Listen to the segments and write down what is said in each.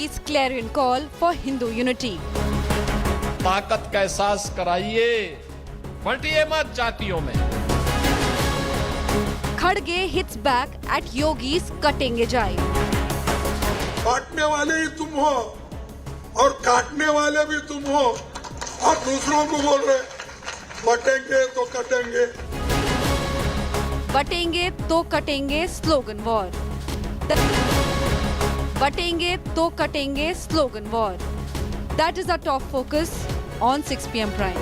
Yogi's clarion call for Hindu unity. ताकत का एहसास कराइए, बंटिए मत जातियों में। Khadge hits back at Yogi's कटेंगे जाए। काटने वाले ही तुम हो और काटने वाले भी तुम हो और दूसरों को बोल रहे बटेंगे तो कटेंगे। बटेंगे तो कटेंगे slogan war. बटेंगे तो कटेंगे slogan war. That is our top focus on 6 p.m. Prime.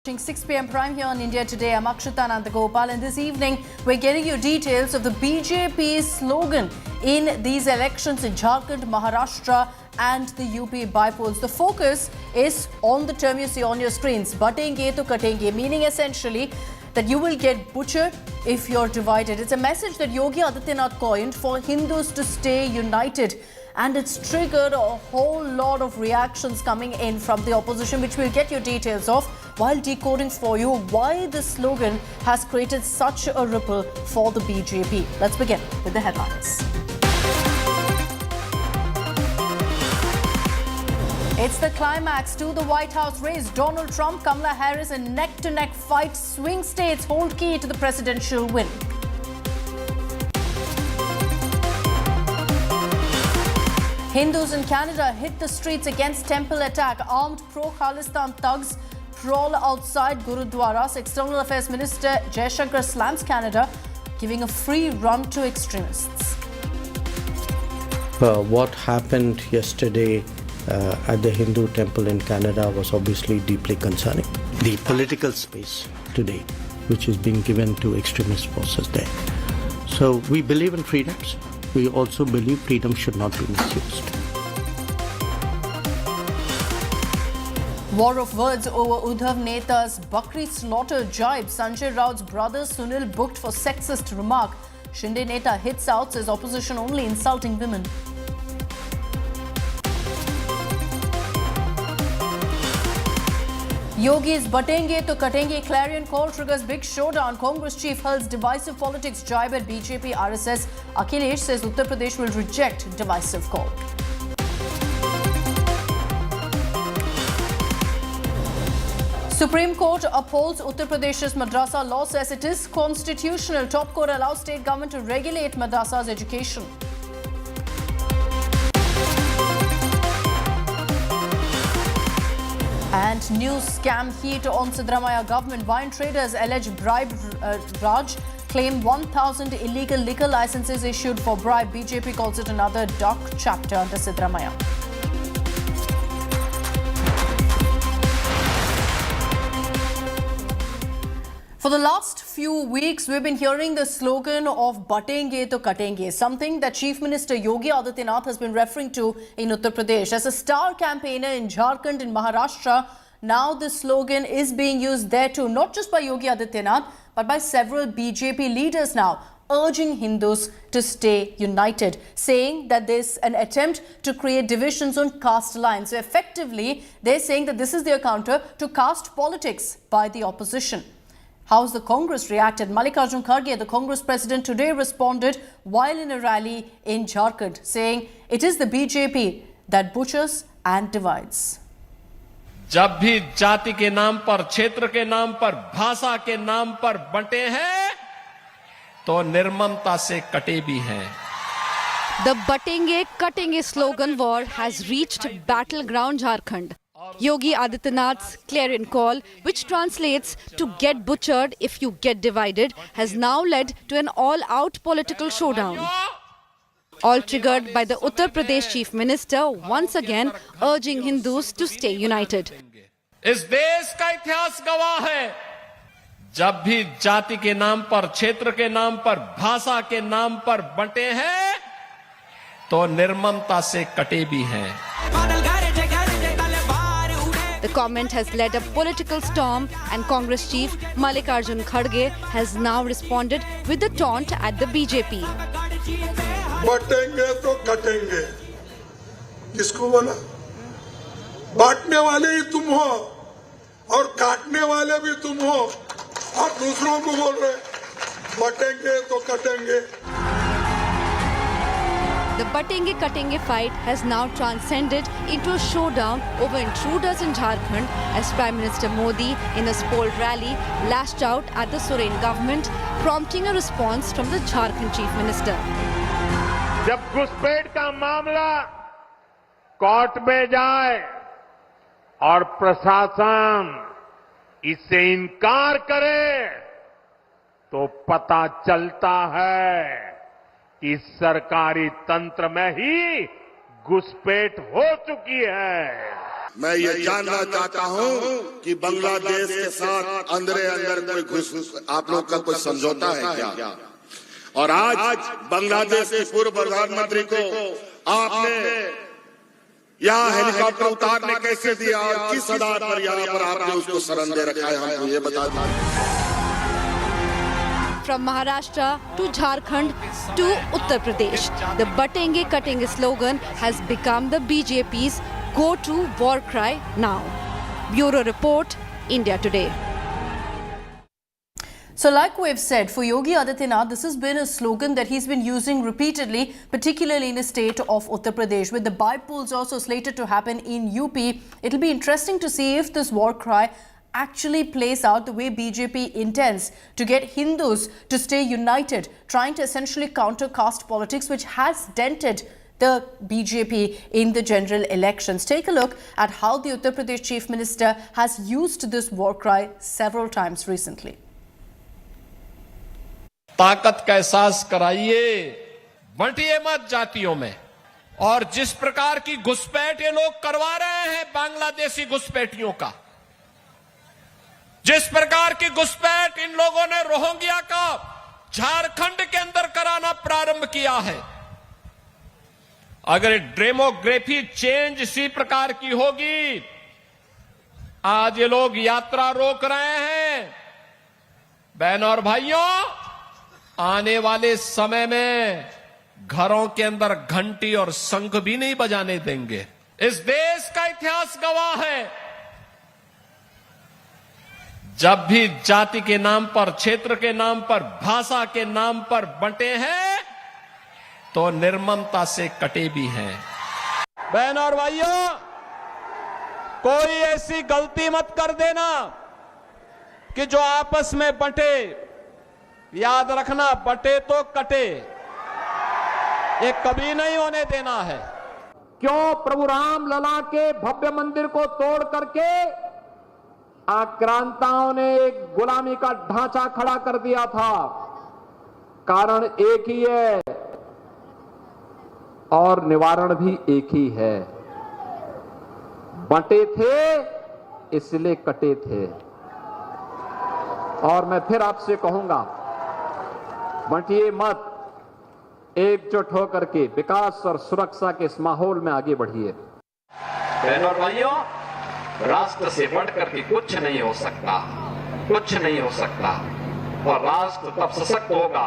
6 p.m. Prime here on India Today. I'm Akshita Nandagopal, and this evening we're getting you details of the BJP's slogan in these elections in Jharkhand, Maharashtra and the UP by-polls. The focus is on the term you see on your screens, batenge to katenge, meaning essentially that you will get butchered if you're divided. It's a message that Yogi Adityanath coined for Hindus to stay united. And it's triggered a whole lot of reactions coming in from the opposition, which we'll get you details of while decoding for you why this slogan has created such a ripple for the BJP. Let's begin with the headlines. It's the climax to the White House race. Donald Trump, Kamala Harris, a neck-to-neck fight. Swing states hold key to the presidential win. Hindus in Canada hit the streets against temple attack. Armed pro-Khalistan thugs prowl outside Gurudwaras. External Affairs Minister Jaishankar slams Canada, giving a free run to extremists. What happened yesterday at the Hindu temple in Canada was obviously deeply concerning. The political space today, which is being given to extremist forces there. So we believe in freedoms. We also believe freedom should not be misused. War of words over Uddhav Neta's Bakri slaughter jibe. Sanjay Raut's brother Sunil booked for sexist remark. Shinde Neta hits out, says opposition only insulting women. Yogi's batenge to katenge clarion call triggers big showdown. Congress chief hurls divisive politics jibe at BJP RSS. Akhilesh says Uttar Pradesh will reject divisive call. Supreme Court upholds Uttar Pradesh's madrasa law, says it is constitutional. Top court allows state government to regulate madrasa's education. And new scam heat on Siddaramaiah government. Wine traders allege bribe Raj claim 1,000 illegal liquor licenses issued for bribe. BJP calls it another dark chapter under Siddaramaiah. For the last few weeks, we've been hearing the slogan of batenge to katenge, something that Chief Minister Yogi Adityanath has been referring to in Uttar Pradesh. As a star campaigner in Jharkhand and Maharashtra, now this slogan is being used there too, not just by Yogi Adityanath, but by several BJP leaders now, urging Hindus to stay united, saying that there's an attempt to create divisions on caste lines. So effectively, they're saying that this is their counter to caste politics by the opposition. How's the Congress reacted? Mallikarjun Kharge, the Congress president, today responded while in a rally in Jharkhand, saying it is the BJP that butchers and divides. जब भी जाति के नाम पर, क्षेत्र के नाम पर, भाषा के नाम पर बंटे हैं, तो निर्ममता से कटे भी हैं. The batenge katenge slogan war has reached battleground Jharkhand. Yogi Adityanath's clarion call, which translates to get butchered if you get divided, has now led to an all-out political showdown. All triggered by the Uttar Pradesh Chief Minister once again urging Hindus to stay united. इस देश का इतिहास गवाह है, जब भी जाति के नाम पर, क्षेत्र के नाम पर, भाषा के नाम पर बंटे हैं, तो निर्ममता से कटे भी हैं. The comment has led a political storm, and Congress chief Mallikarjun Kharge has now responded with a taunt at the BJP. बटेंगे तो कटेंगे, किसको बोला? बांटने वाले ही तुम हो और काटने वाले भी तुम हो और दूसरों को बोल रहे बटेंगे तो कटेंगे. The Batenge Katenge fight has now transcended into a showdown over intruders in Jharkhand as Prime Minister Modi in a spoiled rally lashed out at the Soren government, prompting a response from the Jharkhand Chief Minister. जब घुसपैठ का मामला court में जाए और प्रशासन इससे इनकार करे तो पता चलता है कि सरकारी तंत्र में ही घुसपैठ हो चुकी है। मैं ये जानना चाहता हूं कि बांग्लादेश के साथ अंदर कोई घुस आप लोग का कोई समझौता है क्या? और आज बांग्लादेश के पूर्व प्रधानमंत्री को आपने यहाँ हेलीकॉप्टर उतारने कैसे दिया और किस आधार पर यहाँ पर आपने उसको शरण दे रखा है, हमको ये बता दीजिए। From Maharashtra to Jharkhand to Uttar Pradesh, the Batenge Katenge slogan has become the BJP's go-to war cry now. Bureau Report, India Today. So like we've said, for Yogi Adityanath, this has been a slogan that he's been using repeatedly, particularly in the state of Uttar Pradesh. With the by-polls also slated to happen in UP, it'll be interesting to see if this war cry actually plays out the way BJP intends to get Hindus to stay united, trying to essentially counter caste politics, which has dented the BJP in the general elections. Take a look at how the Uttar Pradesh Chief Minister has used this war cry several times recently. ताकत का एहसास कराइए, बंटिए मत जातियों में। और जिस प्रकार की घुसपैठ ये लोग करवा रहे हैं बांग्लादेशी घुसपैठियों का, जिस प्रकार की घुसपैठ इन लोगों ने रोहिंग्या का झारखंड के अंदर कराना प्रारंभ किया है, अगर डेमोग्राफी चेंज इसी प्रकार की होगी, आज ये लोग यात्रा रोक रहे हैं। बहनों और भाइयों, आने वाले समय में घरों के अंदर घंटी और शंख भी नहीं बजाने देंगे। इस देश का इतिहास गवाह है, जब भी जाति के नाम पर, क्षेत्र के नाम पर, भाषा के नाम पर बंटे हैं तो निर्ममता से कटे भी हैं। बहनों और भाइयों, कोई ऐसी गलती मत कर देना कि जो आपस में बंटे। याद रखना, बटे तो कटे, ये कभी नहीं होने देना है। क्यों प्रभु राम लला के भव्य मंदिर को तोड़ करके आक्रांताओं ने एक गुलामी का ढांचा खड़ा कर दिया था? कारण एक ही है और निवारण भी एक ही है। बंटे थे इसलिए कटे थे। और मैं फिर आपसे कहूंगा, बंटिए मत, एकजुट होकर के विकास और सुरक्षा के इस माहौल में आगे बढ़िए। बहनों और भाइयों, राष्ट्र से बढ़कर के कुछ नहीं हो सकता, कुछ नहीं हो सकता। और राष्ट्र तब सशक्त होगा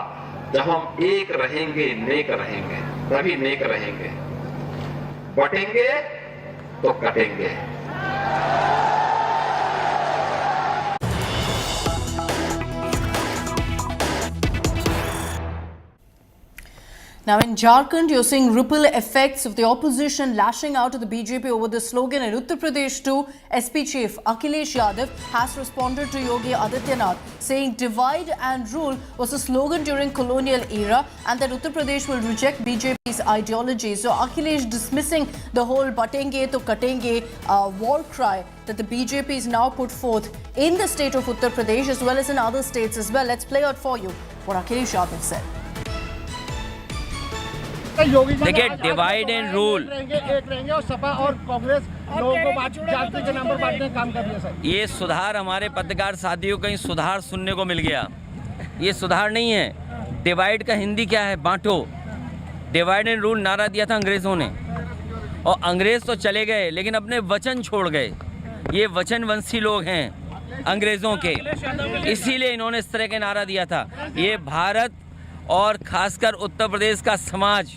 जब हम एक रहेंगे, नेक रहेंगे, तभी नेक रहेंगे। बटेंगे तो कटेंगे। Now in Jharkhand, you're seeing ripple effects of the opposition lashing out at the BJP over the slogan. In Uttar Pradesh too, SP chief Akhilesh Yadav has responded to Yogi Adityanath, saying divide and rule was a slogan during colonial era and that Uttar Pradesh will reject BJP's ideology. So Akhilesh dismissing the whole Batenge to Katenge war cry that the BJP is now put forth in the state of Uttar Pradesh as well as in other states as well. Let's play out for you what Akhilesh Yadav said. देखिए, divide and rule, एक रहेंगे और सपा और कांग्रेस लोगों को जाति के नाम पर बांटने का काम कर रही है सर। ये सुधार हमारे पत्रकार साथियों कहीं सुधार सुनने को मिल गया। ये सुधार नहीं है। डिवाइड का हिंदी क्या है? बांटो। डिवाइड एंड रूल नारा दिया था अंग्रेज़ों ने, और अंग्रेज़ तो चले गए लेकिन अपने वचन छोड़ गए। ये वचनवंशी लोग हैं अंग्रेज़ों के, इसीलिए इन्होंने इस तरह के नारा दिया था। ये भारत और खासकर उत्तर प्रदेश का समाज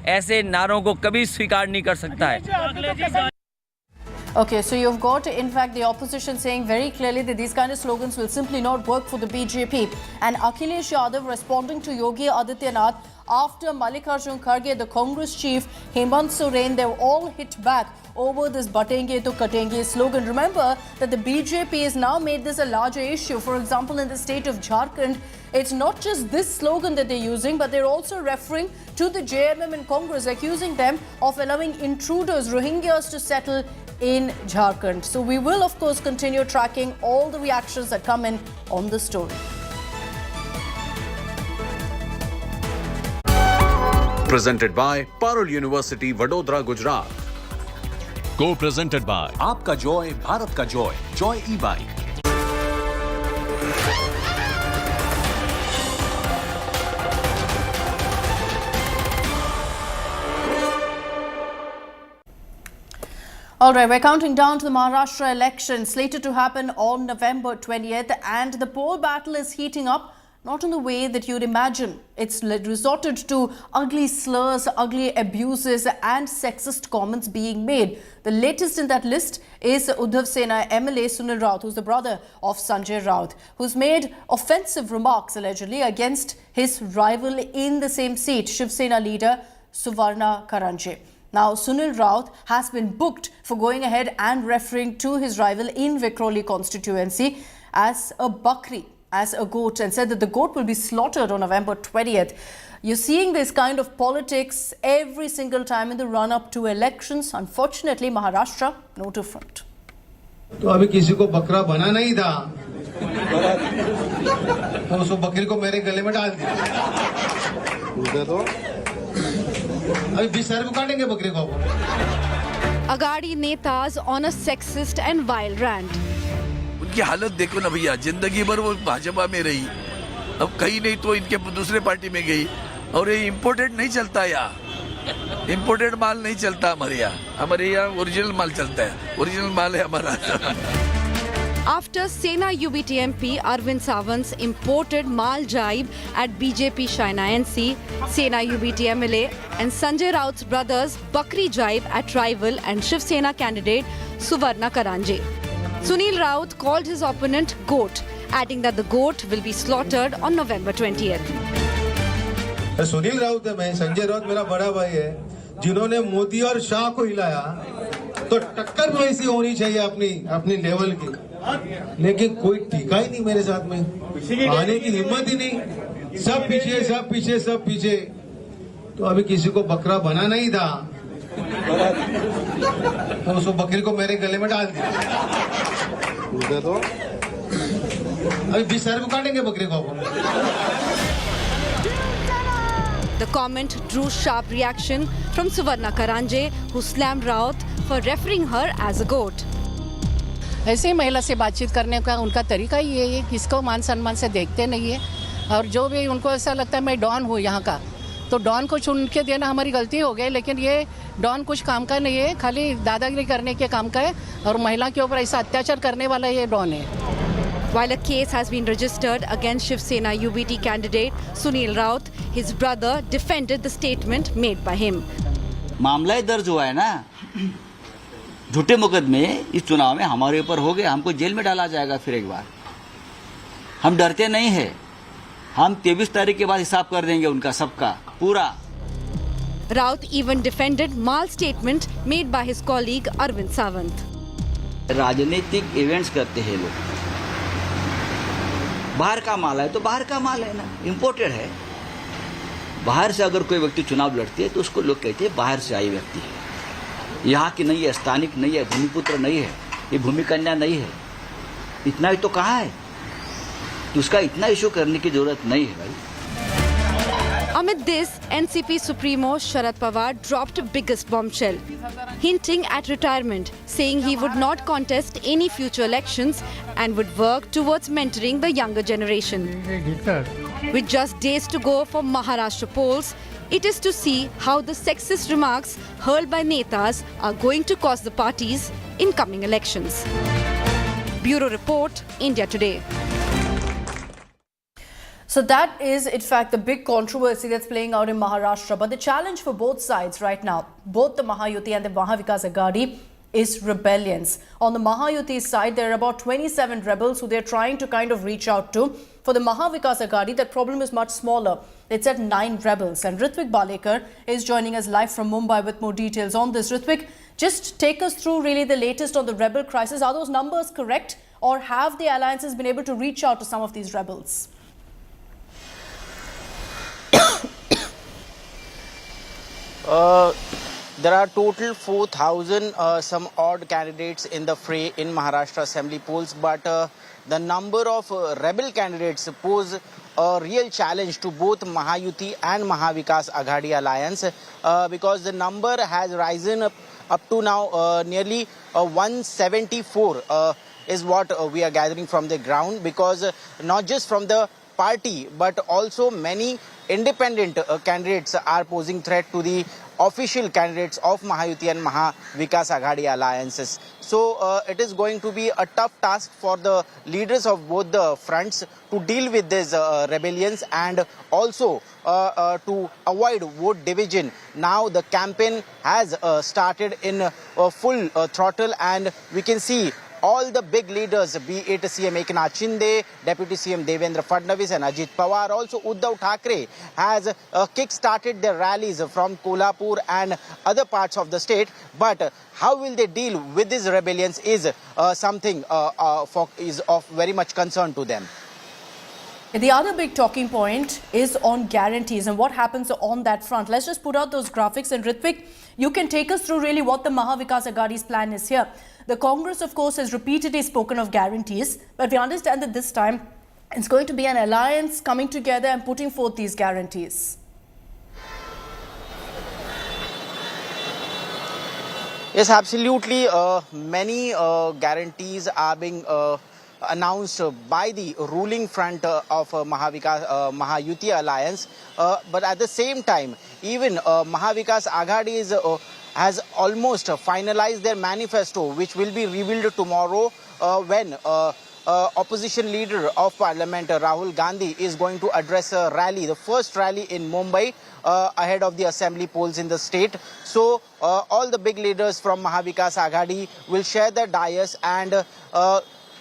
ऐसे नारों को कभी स्वीकार नहीं कर सकता है। Okay, so you've got, in fact, the opposition saying very clearly that these kind of slogans will simply not work for the BJP. And Akhilesh Yadav responding to Yogi Adityanath, after Mallikarjun Kharge, the Congress chief, Hemant Soren, they were all hit back over this "Batenge to Katenge" slogan. Remember that the BJP has now made this a larger issue. For example, in the state of Jharkhand, it's not just this slogan that they're using, but they're also referring to the JMM and Congress, accusing them of allowing intruders, Rohingyas, to settle in Jharkhand. So we will, of course, continue tracking all the reactions that come in on this story. Presented by Parul University, Vadodara, Gujarat. Co-presented by आपका Joy Bharat का Joy Joy e-bike. All right, we're counting down to the Maharashtra election, slated to happen on November 20th, and the poll battle is heating up, not in the way that you'd imagine. It's resorted to ugly slurs, ugly abuses and sexist comments being made. The latest in that list is Uddhav Sena MLA Sunil Raut, who's the brother of Sanjay Raut, who's made offensive remarks allegedly against his rival in the same seat, Shiv Sena leader Suvarna Karanje. Now, Sunil Raut has been booked for going ahead and referring to his rival in Vikhroli constituency as a bakri, as a goat, and said that the goat will be slaughtered on November 20th. You're seeing this kind of politics every single time in the run-up to elections. Unfortunately, Maharashtra, no different. तो अभी किसी को बकरा बना नहीं था तो उस बकरी को मेरे गले में डाल दिया तो अभी 20 साल में काटेंगे बकरी को Agadi netas on a sexist and vile rant. उनकी हालत देखो ना भैया, जिंदगी भर वो भाजपा में रही, अब कहीं नहीं तो इनके दूसरे पार्टी में गई, और ये इम्पोर्टेड नहीं चलता यहाँ, इम्पोर्टेड माल नहीं चलता हमारे यहाँ ओरिजिनल माल चलता है, ओरिजिनल माल है हमारा. After Sena UBT MP Arvind Sawant's imported mal jibe at BJP Shaina NC, Sena UBT MLA and Sanjay Raut's brothers Bakri jibe at rival and Shiv Sena candidate Suvarna Karanje. Sunil Raut called his opponent goat, adding that the goat will be slaughtered on November 20th. Sunil Raut है, मैं संजय राउत मेरा बड़ा भाई है, जिन्होंने मोदी और शाह को हिलाया, तो टक्कर वैसी होनी चाहिए अपनी लेवल की, लेकिन कोई टीका ही नहीं मेरे साथ में, आने की हिम्मत ही नहीं, सब पीछे, तो अभी किसी को बकरा बना नहीं था तो उस बकरी को मेरे गले में डाल दिया तो अभी 20 साल में काटेंगे बकरी को. The comment drew sharp reaction from Suvarna Karanje, who slammed Raut for referring her as a goat. ऐसे ही महिला से बातचीत करने का उनका तरीका ही यही है, किसको मान सम्मान से देखते नहीं है, और जो भी उनको ऐसा लगता है मैं डॉन हूँ यहाँ का, तो डॉन को चुन के देना हमारी गलती हो गई, लेकिन ये डॉन कुछ काम का नहीं है, खाली दादागिरी करने के काम का है, और महिला के ऊपर ऐसा अत्याचार करने वाला ये डॉन है. While a case has been registered against Shiv Sena UBT candidate Sunil Raut, his brother defended the statement made by him. मामला दर्ज हुआ है ना, झूठे मुकदमे इस चुनाव में हमारे ऊपर हो गए, हमको जेल में डाला जाएगा फिर एक बार. हम डरते नहीं है, हम 23 तारीख के बाद हिसाब कर देंगे उनका सबका पूरा. Raut even defended mal statement made by his colleague Arvind Sawant. राजनीतिक इवेंट्स करते हैं लोग, बाहर का माल है तो बाहर का माल है ना, इम्पोर्टेड है. बाहर से अगर कोई व्यक्ति चुनाव लड़ती है तो उसको लोग कहते हैं बाहर से आई व्यक्ति है, यहाँ की नहीं है, स्थानिक नहीं है, भूमिपुत्र नहीं है, ये भूमि कन्या नहीं है. इतना ही तो कहा है, तो उसका इतना इशू करने की जरूरत नहीं है भाई. Amid this, NCP Supremo Sharad Pawar dropped a biggest bombshell, hinting at retirement, saying he would not contest any future elections and would work towards mentoring the younger generation. With just days to go for Maharashtra polls, it is to see how the sexist remarks hurled by netas are going to cost the parties in coming elections. Bureau Report, India Today. So that is, in fact, the big controversy that's playing out in Maharashtra. But the challenge for both sides right now, both the Mahayuti and the Mahavikas Agadi, is rebellions. On the Mahayuti side, there are about 27 rebels who they're trying to kind of reach out to. For the Mahavikas Aghadi, that problem is much smaller. It's at 9 rebels. And Ritvik Balekar is joining us live from Mumbai with more details on this. Ritvik, just take us through really the latest on the rebel crisis. Are those numbers correct, or have the alliances been able to reach out to some of these rebels? There are total 4,000 some odd candidates in the fray in Maharashtra assembly polls, but the number of rebel candidates pose a real challenge to both Mahayuti and Mahavikas Aghadi alliance because the number has risen up to now nearly 174 is what we are gathering from the ground, because not just from the party but also many independent candidates are posing threat to the official candidates of Mahayuti and Mahavikas Aghadi alliances. So it is going to be a tough task for the leaders of both the fronts to deal with these rebellions and also to avoid vote division. Now the campaign has started in full throttle, and we can see all the big leaders, be it CM Eknath Shinde, Deputy CM Devendra Fadnavis and Ajit Pawar. Also Uddhav Thackeray has kick-started their rallies from Kolhapur and other parts of the state. But how will they deal with these rebellions is something is of very much concern to them. The other big talking point is on guarantees and what happens on that front. Let's just put out those graphics, and Ritvik, you can take us through really what the Mahavikas Aghadi's plan is here. The Congress, of course, has repeatedly spoken of guarantees, but we understand that this time it's going to be an alliance coming together and putting forth these guarantees. Yes, absolutely. Many guarantees are being announced by the ruling front of Mahayuti alliance, but at the same time, even Mahavikas Aghadi has almost finalized their manifesto, which will be revealed tomorrow when opposition leader of parliament Rahul Gandhi is going to address a rally, the first rally in Mumbai ahead of the assembly polls in the state. So all the big leaders from Mahavikas Aghadi will share the dais, and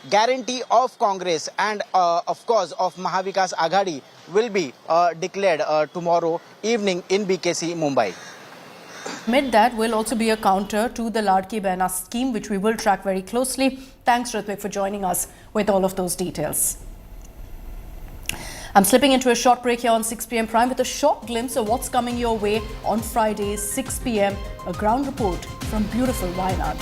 guarantee of Congress and of course of Mahavikas Aghadi will be declared tomorrow evening in BKC, Mumbai. Amid that will also be a counter to the Ladki Behna scheme, which we will track very closely. Thanks, Ritvik, for joining us with all of those details. I'm slipping into a short break here on 6 p.m. Prime with a short glimpse of what's coming your way on Friday, 6 p.m. A ground report from beautiful Wayanad.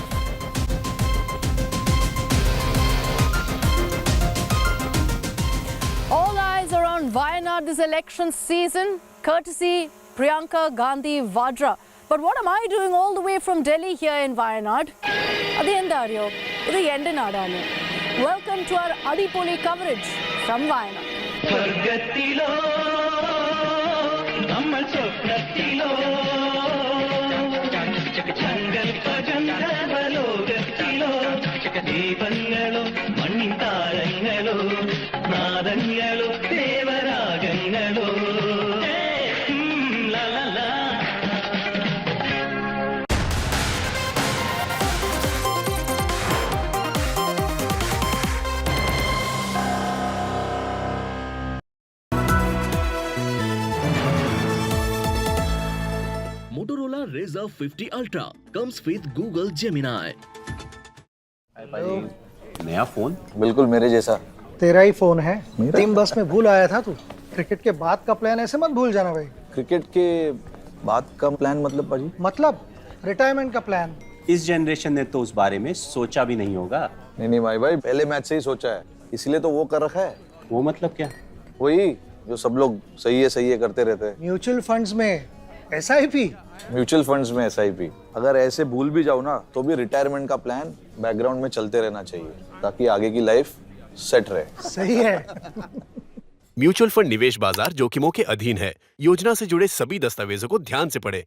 All eyes are on Wayanad this election season, courtesy Priyanka Gandhi Vadra. But what am I doing all the way from Delhi here in Wayanad? Welcome to our Adipoli coverage from Wayanad. Motorola Razr 50 Ultra comes with Google Gemini. नया phone बिल्कुल मेरे जैसा। तेरा ही phone है। Team बस में भूल आया था तू। क्रिकेट के बाद का प्लान ऐसे मत भूल जाना भाई। क्रिकेट के बाद का प्लान मतलब पाजी? मतलब रिटायरमेंट का प्लान। इस जनरेशन ने तो उस बारे में सोचा भी नहीं होगा। नहीं भाई पहले मैच से ही सोचा है, इसलिए तो वो कर रखा है। वो मतलब क्या? वही जो सब लोग सही है करते रहते हैं। म्यूचुअल फंड्स में SIP। म्यूचुअल फंड्स में SIP। अगर ऐसे भूल भी जाओ ना तो भी रिटायरमेंट का प्लान बैकग्राउंड में चलते रहना चाहिए ताकि आगे की लाइफ सेट रहे। सही है। म्यूचुअल फंड निवेश बाजार जोखिमों के अधीन है। योजना से जुड़े सभी दस्तावेजों को ध्यान से पढ़ें।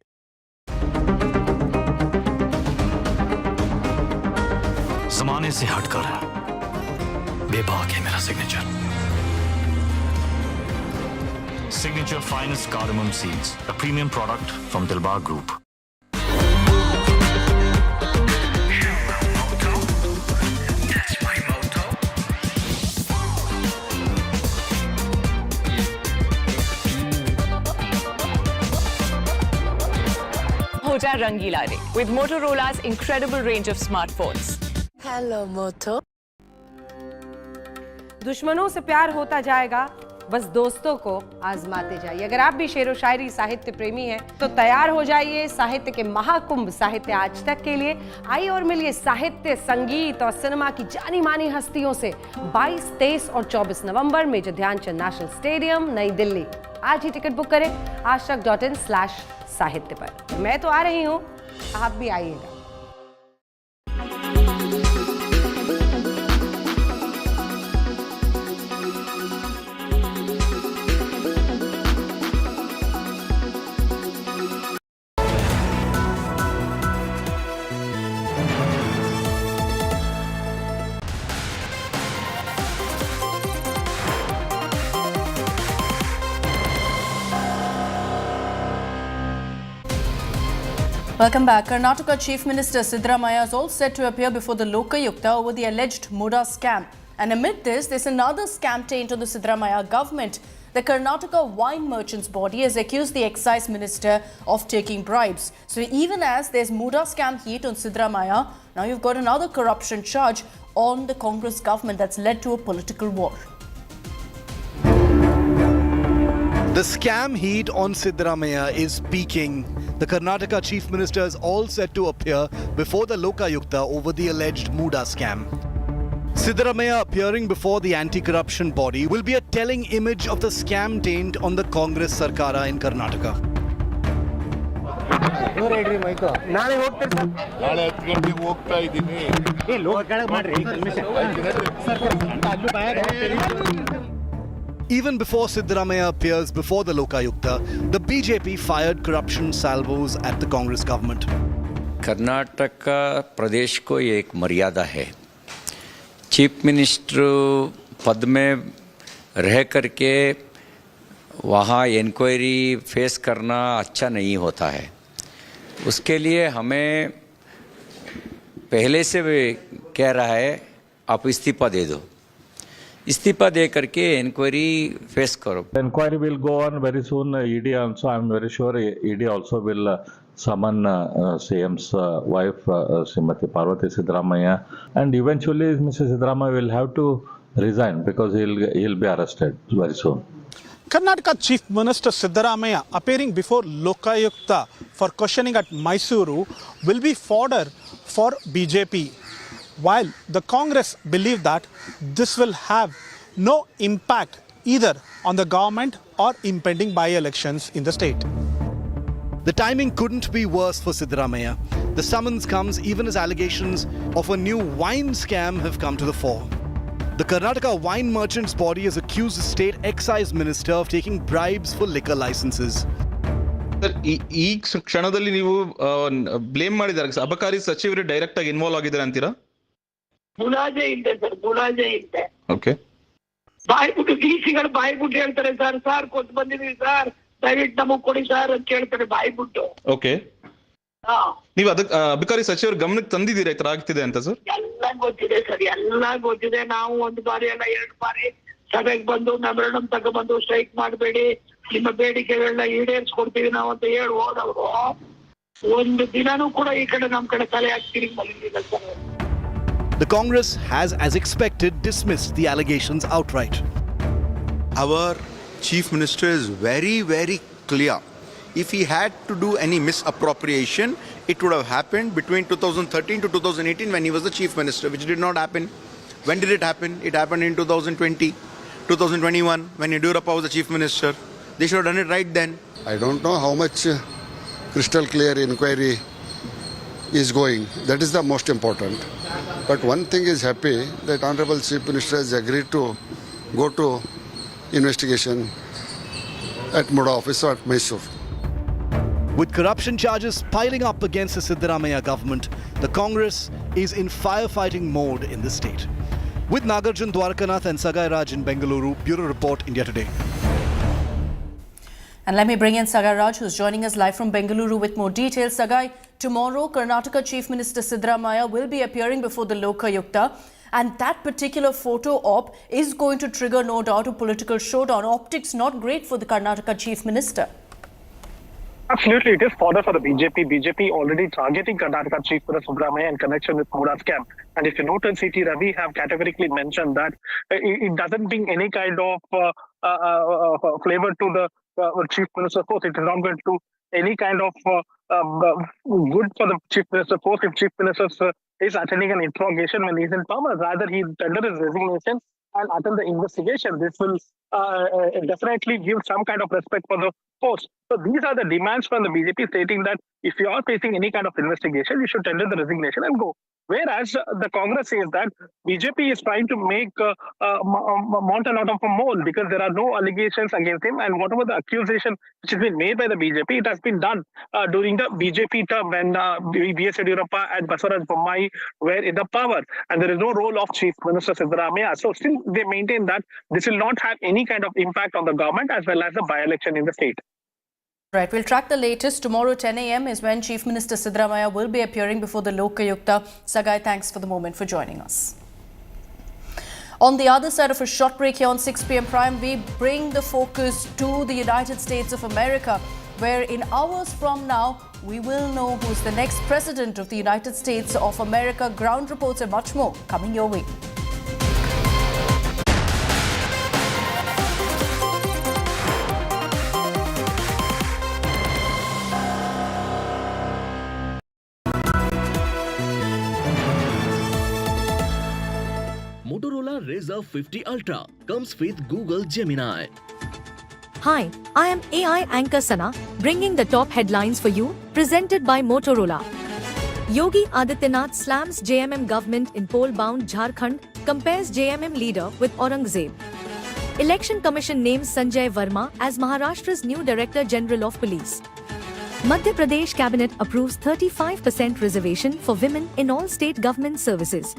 जमाने से हटकर बेबाक है मेरा signature. Signature Finest Cardamom Seeds, a premium product from Dilbar Group. Naya Rangila Day with Motorola's incredible range of smartphones. Hello, Moto. दुश्मनों से प्यार होता जाएगा, बस दोस्तों को आजमाते जाइए। अगर आप भी शेर व शायरी साहित्य प्रेमी हैं तो तैयार हो जाइए साहित्य के महाकुंभ साहित्य आज तक के लिए। आइए और मिलिए साहित्य, संगीत और सिनेमा की जानी मानी हस्तियों से 22, 23 और 24 नवंबर मेजर ध्यानचंद नेशनल स्टेडियम, नई दिल्ली। आज ही टिकट बुक करें ashtak.in/साहित्य पर। मैं तो आ रही हूँ, आप भी आइएगा। Welcome back. Karnataka Chief Minister Siddaramaiah is all set to appear before the Lokayukta over the alleged Muda scam. And amid this, there's another scam taint on the Siddaramaiah government. The Karnataka Wine Merchants Body has accused the excise minister of taking bribes. So even as there's Muda scam heat on Siddaramaiah, now you've got another corruption charge on the Congress government that's led to a political war. The scam heat on Siddaramaiah is peaking. The Karnataka Chief Minister is all set to appear before the Lokayukta over the alleged Muda scam. Siddaramaiah appearing before the anti-corruption body will be a telling image of the scam taint on the Congress Sarkara in Karnataka. ನಾಳೆ ಹೋಗ್ತೀರಿ sir? ನಾಳೆ 10 ಗಂಟೆಗೆ ಹೋಗ್ತಾ ಇದ್ದೀನಿ. Even before Siddaramaiah appears before the Lokayukta, the BJP fired corruption salvos at the Congress government. Karnataka प्रदेश को एक मर्यादा है। चीफ मिनिस्टर पद में रह करके वहाँ इंक्वायरी फेस करना अच्छा नहीं होता है। उसके लिए हमें पहले से कह रहा है आप इस्तीफा दे दो, इस्तीफा दे करके इंक्वायरी फेस करो। Inquiry will go on very soon. ED also, I'm very sure ED also will summon CM's wife, Srimati Parvati Siddaramaiah, and eventually Mr. Siddaramaiah will have to resign because he'll be arrested very soon. Karnataka Chief Minister Siddaramaiah appearing before Lokayukta for questioning at Mysuru will be fodder for BJP. While the Congress believe that this will have no impact either on the government or impending by-elections in the state. The timing couldn't be worse for Siddaramaiah. The summons comes even as allegations of a new wine scam have come to the fore. The Karnataka Wine Merchants Body has accused the state excise minister of taking bribes for liquor licenses. ಈ ಕ್ಷಣದಲ್ಲಿ ನೀವು blame ಮಾಡಿದ್ದಾರೆ, ಅಬಕಾರಿ ಸಚಿವರು direct ಆಗಿ involve ಆಗಿದ್ದಾರೆ ಅಂತೀರಾ? ಮುಲಾಜೆ ಇದೆ ಸರ್, ಮುಲಾಜೆ ಇದೆ. ಓಕೆ, ಬಾಯ್ಬಿಟ್ಟು ಡಿಸಿಗಳು ಬಾಯ್ಬಿಟ್ಟು ಹೇಳ್ತಾರೆ ಸರ್, ಸಾರ್ ಕೊಟ್ಟು ಬಂದಿದೀವಿ ಸರ್, ದಯವಿಟ್ಟು ನಮಗ್ ಕೊಡಿ ಸರ್ ಅಂತ ಕೇಳ್ತಾರೆ ಬಾಯ್ಬಿಟ್ಟು. ಓಕೆ, ನೀವು ಅದಕ್ಕೆ ಅಬಕಾರಿ ಸಚಿವರು ಗಮನಕ್ಕೆ ತಂದಿದ್ದೀರಾ ಈ ತರ ಆಗ್ತಿದೆ ಅಂತ ಸರ್? ಎಲ್ಲ ಗೊತ್ತಿದೆ ಸರ್, ಎಲ್ಲ ಗೊತ್ತಿದೆ. ನಾವು ಒಂದು ಬಾರಿ ಅಲ್ಲ 2 ಬಾರಿ ಸಭೆಗೆ ಬಂದು ಮೆಮೊರಂಡಮ್ ತಗೊಂಡ್ಬಂದು ಸ್ಟ್ರೈಕ್ ಮಾಡಬೇಡಿ, ನಿಮ್ಮ ಬೇಡಿಕೆಗಳನ್ನ ಈಡೇರಿಸ್ಕೊಡ್ತೀವಿ ನಾವು ಅಂತ ಹೇಳಿ ಹೋದವರು ಒಂದು ದಿನಾನೂ ಕೂಡ ಈ ಕಡೆ ನಮ್ಮ ಕಡೆ ತಲೆ ಹಾಕ್ತಿರಿ ಮಲಗಿಲ್ಲ sir. The Congress has, as expected, dismissed the allegations outright. Our Chief Minister is very, very clear. If he had to do any misappropriation, it would have happened between 2013 to 2018 when he was the Chief Minister, which did not happen. When did it happen? It happened in 2020, 2021 when Yediyurappa was the Chief Minister. They should have done it right then. I don't know how much crystal clear inquiry is going. That is the most important. But one thing is happy that Honorable Chief Minister has agreed to go to investigation at Muda office or at Mysore. With corruption charges piling up against the Siddaramaiah government, the Congress is in firefighting mode in the state. With Nagarjun Dwarkanath and Sagai Raj in Bengaluru, Bureau Report, India Today. And let me bring in Sagai Raj, who's joining us live from Bengaluru with more details. Sagai, tomorrow Karnataka Chief Minister Siddaramaiah will be appearing before the Lokayukta, and that particular photo op is going to trigger, no doubt, a political showdown. Optics not great for the Karnataka Chief Minister. Absolutely, it is fodder for the BJP. BJP already targeting Karnataka Chief Minister Siddaramaiah in connection with Muda scam. And if you notice, C.T. Ravi have categorically mentioned that it doesn't bring any kind of flavor to the Chief Minister's post. It is not going to do any kind of good for the Chief Minister's post if Chief Minister is attending an interrogation when he is in power. Rather, he tender his resignation and attend the investigation. This will definitely give some kind of respect for the post. So these are the demands from the BJP, stating that if you are facing any kind of investigation, you should tender the resignation and go. Whereas the Congress says that BJP is trying to make a mountain out of a mole because there are no allegations against him, and whatever the accusation which has been made by the BJP, it has been done during the BJP term when B.S. Siddaramaiah and Basavaraj Bommai were in the power, and there is no role of Chief Minister Siddaramaiah. So still they maintain that this will not have any kind of impact on the government as well as the by-election in the state. Right, we'll track the latest. Tomorrow 10 a.m. is when Chief Minister Siddaramaiah will be appearing before the Lokayukta. Sagai, thanks for the moment for joining us. On the other side of a short break here on 6 p.m. Prime, we bring the focus to the United States of America, where in hours from now, we will know who's the next president of the United States of America. Ground reports and much more coming your way. Motorola Razr 50 Ultra comes with Google Gemini. Hi, I am AI anchor Sana, bringing the top headlines for you, presented by Motorola. Yogi Adityanath slams JMM government in poll-bound Jharkhand, compares JMM leader with Aurangzeb. Election Commission names Sanjay Verma as Maharashtra's new Director General of Police. Madhya Pradesh Cabinet approves 35% reservation for women in all state government services.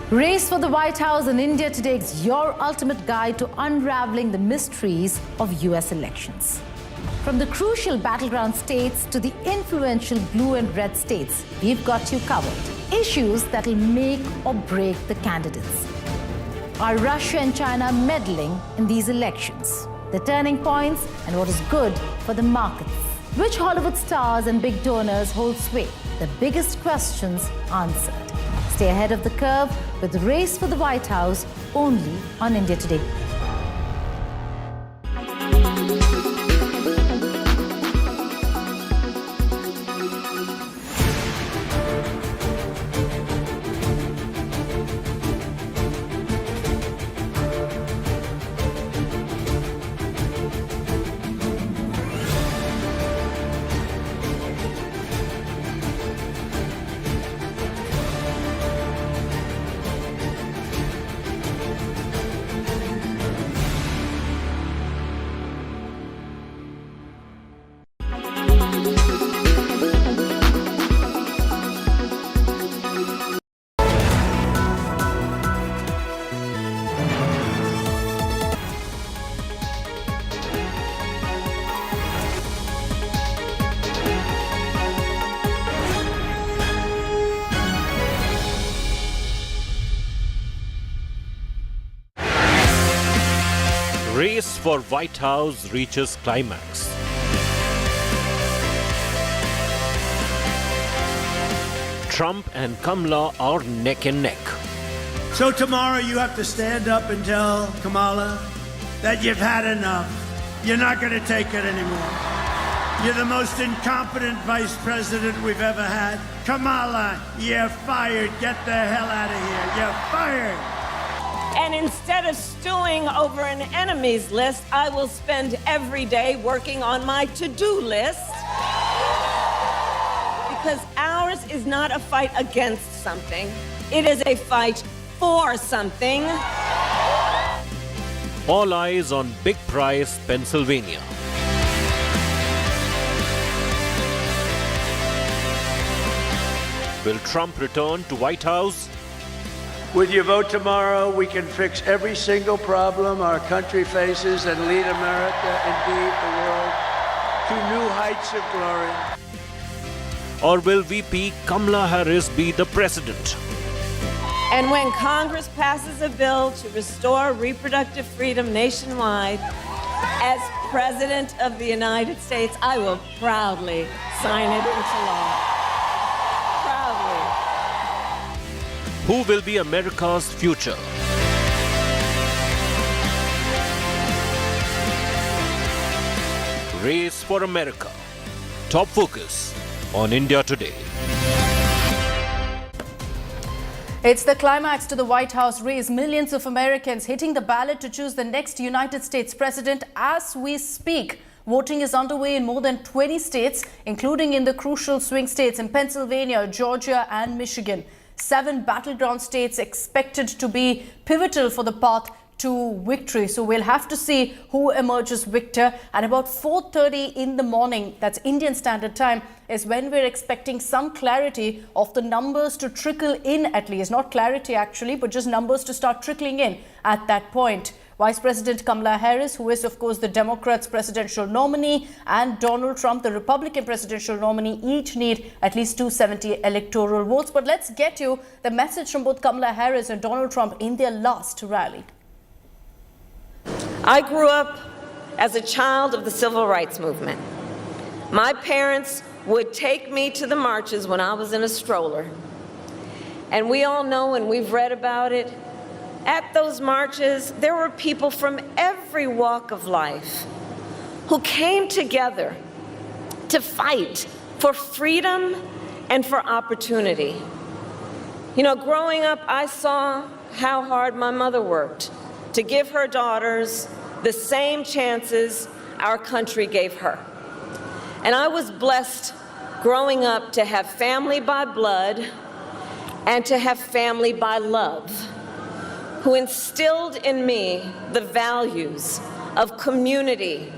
Race for the White House in India today is your ultimate guide to unraveling the mysteries of US elections. From the crucial battleground states to the influential blue and red states, we've got you covered. Issues that will make or break the candidates. Are Russia and China meddling in these elections? The turning points and what is good for the markets. Which Hollywood stars and big donors hold sway? The biggest questions answered. Stay ahead of the curve with Race for the White House only on India Today. Race for White House reaches climax. Trump and Kamala are neck and neck. So tomorrow you have to stand up and tell Kamala that you've had enough. You're not going to take it anymore. You're the most incompetent vice president we've ever had. Kamala, you're fired. Get the hell out of here. You're fired. And instead of stewing over an enemies list, I will spend every day working on my to-do list. Because ours is not a fight against something. It is a fight for something. All eyes on Big Prize, Pennsylvania. Will Trump return to White House? With your vote tomorrow, we can fix every single problem our country faces and lead America, indeed the world, to new heights of glory. Or will VP Kamala Harris be the president? And when Congress passes a bill to restore reproductive freedom nationwide, As President of the United States, I will proudly sign it into law. Proudly. Who will be America's future? Race for America. Top focus on India Today. It's the climax to the White House race. Millions of Americans hitting the ballot to choose the next United States president as we speak. Voting is underway in more than 20 states, including in the crucial swing states in Pennsylvania, Georgia and Michigan. 7 battleground states expected to be pivotal for the path to victory. So we'll have to see who emerges victor. At about 4:30 in the morning, that's Indian Standard Time, is when we're expecting some clarity of the numbers to trickle in, at least. Not clarity actually, but just numbers to start trickling in at that point. Vice President Kamala Harris, who is of course the Democrats' presidential nominee, and Donald Trump, the Republican presidential nominee, each need at least 270 electoral votes. But let's get you the message from both Kamala Harris and Donald Trump in their last rally. I grew up as a child of the civil rights movement. My parents would take me to the marches when I was in a stroller. And we all know, and we've read about it, at those marches, there were people from every walk of life who came together to fight for freedom and for opportunity. You know, growing up, I saw how hard my mother worked to give her daughters the same chances our country gave her. And I was blessed growing up to have family by blood and to have family by love, who instilled in me the values of community,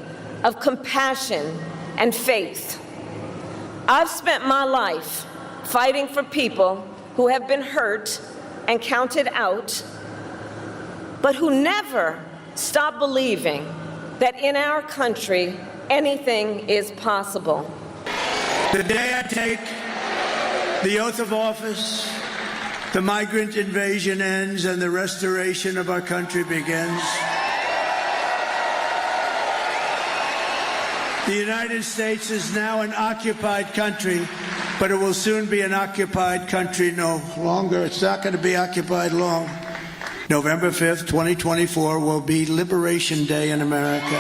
of compassion, and faith. I've spent my life fighting for people who have been hurt and counted out, but who never stop believing that in our country, anything is possible. The day I take the oath of office, the migrant invasion ends and the restoration of our country begins. The United States is now an occupied country, but it will soon be an occupied country no longer. It's not going to be occupied long. November 5th, 2024 will be Liberation Day in America.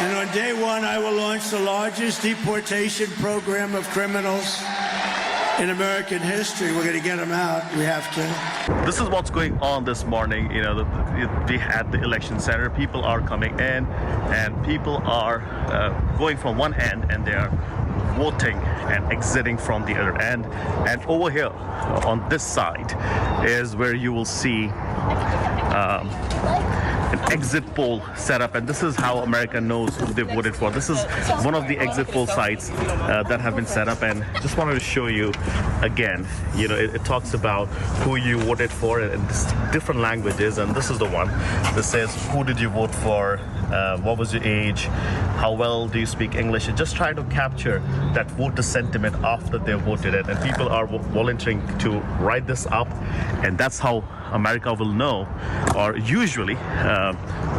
And on day one, I will launch the largest deportation program of criminals in American history. We're going to get them out. We have to. This is what's going on this morning. You know, we had the election center. People are coming in, and people are going from one end, and they are voting and exiting from the other end. And over here on this side is where you will see an exit poll set up, and this is how America knows who they voted for. This is one of the exit poll sites that have been set up, and just wanted to show you again. You know, it talks about who you voted for in different languages, and this is the one that says who did you vote for, what was your age, how well do you speak English. And just try to capture that voter sentiment after they voted it, and people are volunteering to write this up, and that's how America will know, or usually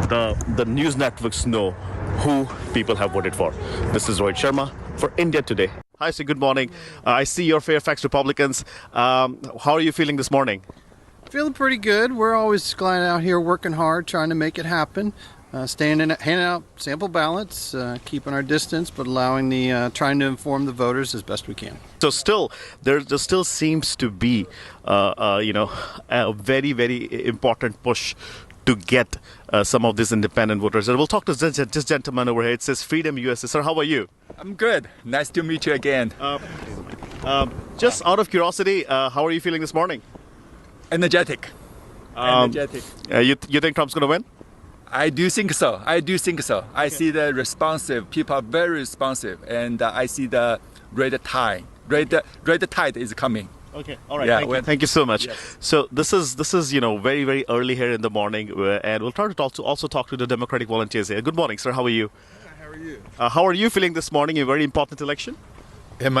the news networks know who people have voted for. This is Rohit Sharma for India Today. Hi, sir. Good morning. I see your Fairfax Republicans. How are you feeling this morning? Feeling pretty good. We're always glad out here working hard, trying to make it happen. Handing out sample ballots, keeping our distance, but allowing trying to inform the voters as best we can. So still, there still seems to be, a very, very important push to get some of these independent voters. And we'll talk to this gentleman over here. It says Freedom USA. Sir, how are you? I'm good. Nice to meet you again. Just out of curiosity, how are you feeling this morning? Energetic. You think Trump's going to win? I do think so. I see the responsive. People are very responsive, and I see the red tide. Red tide is coming. Okay, all right. Yeah, thank you so much. Yes. So this is very, very early here in the morning, and we'll try to also talk to the Democratic volunteers here. Good morning, sir. How are you? How are you? How are you feeling this morning? A very important election.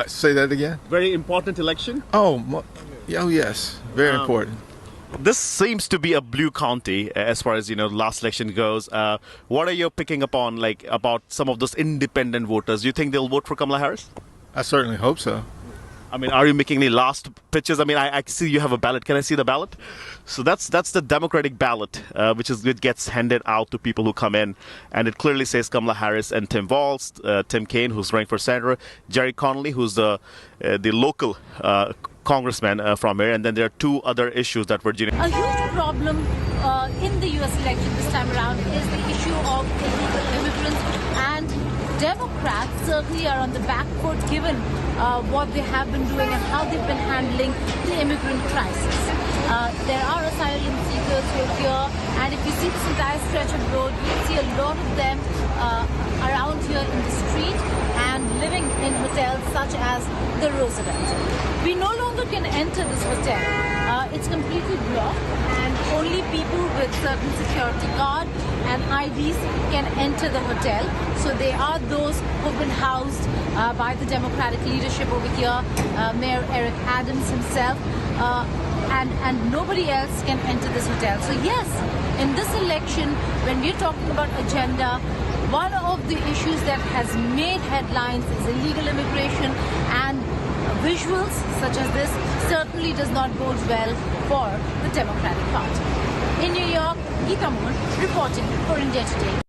Say that again. Very important election. Oh yes, very important. This seems to be a blue county as far as last election goes. What are you picking up on, like, about some of those independent voters? Do you think they'll vote for Kamala Harris? I certainly hope so. I mean, are you making any last pitches? I mean, I see you have a ballot. Can I see the ballot? So that's the Democratic ballot, which gets handed out to people who come in, and it clearly says Kamala Harris and Tim Walz, Tim Kaine, who's running for senator, Jerry Connolly, who's the local congressman from here, and then there are two other issues that Virginia. A huge problem in the U.S. election this time around is the issue of illegal immigrants, and Democrats certainly are on the back foot given what they have been doing and how they've been handling the immigrant crisis. There are asylum seekers who are here, and if you see this entire stretch of road, you'll see a lot of them around here in the street and living in hotels such as the Roosevelt. We no longer can enter this hotel. It's completely blocked, and only people with certain security card and IDs can enter the hotel. So they are those who've been housed by the Democratic leadership over here, Mayor Eric Adams himself, and nobody else can enter this hotel. So yes, in this election, when we're talking about agenda, one of the issues that has made headlines is illegal immigration, and visuals such as this certainly does not bode well for the Democratic Party. In New York, Geeta Mohan reporting for India Today.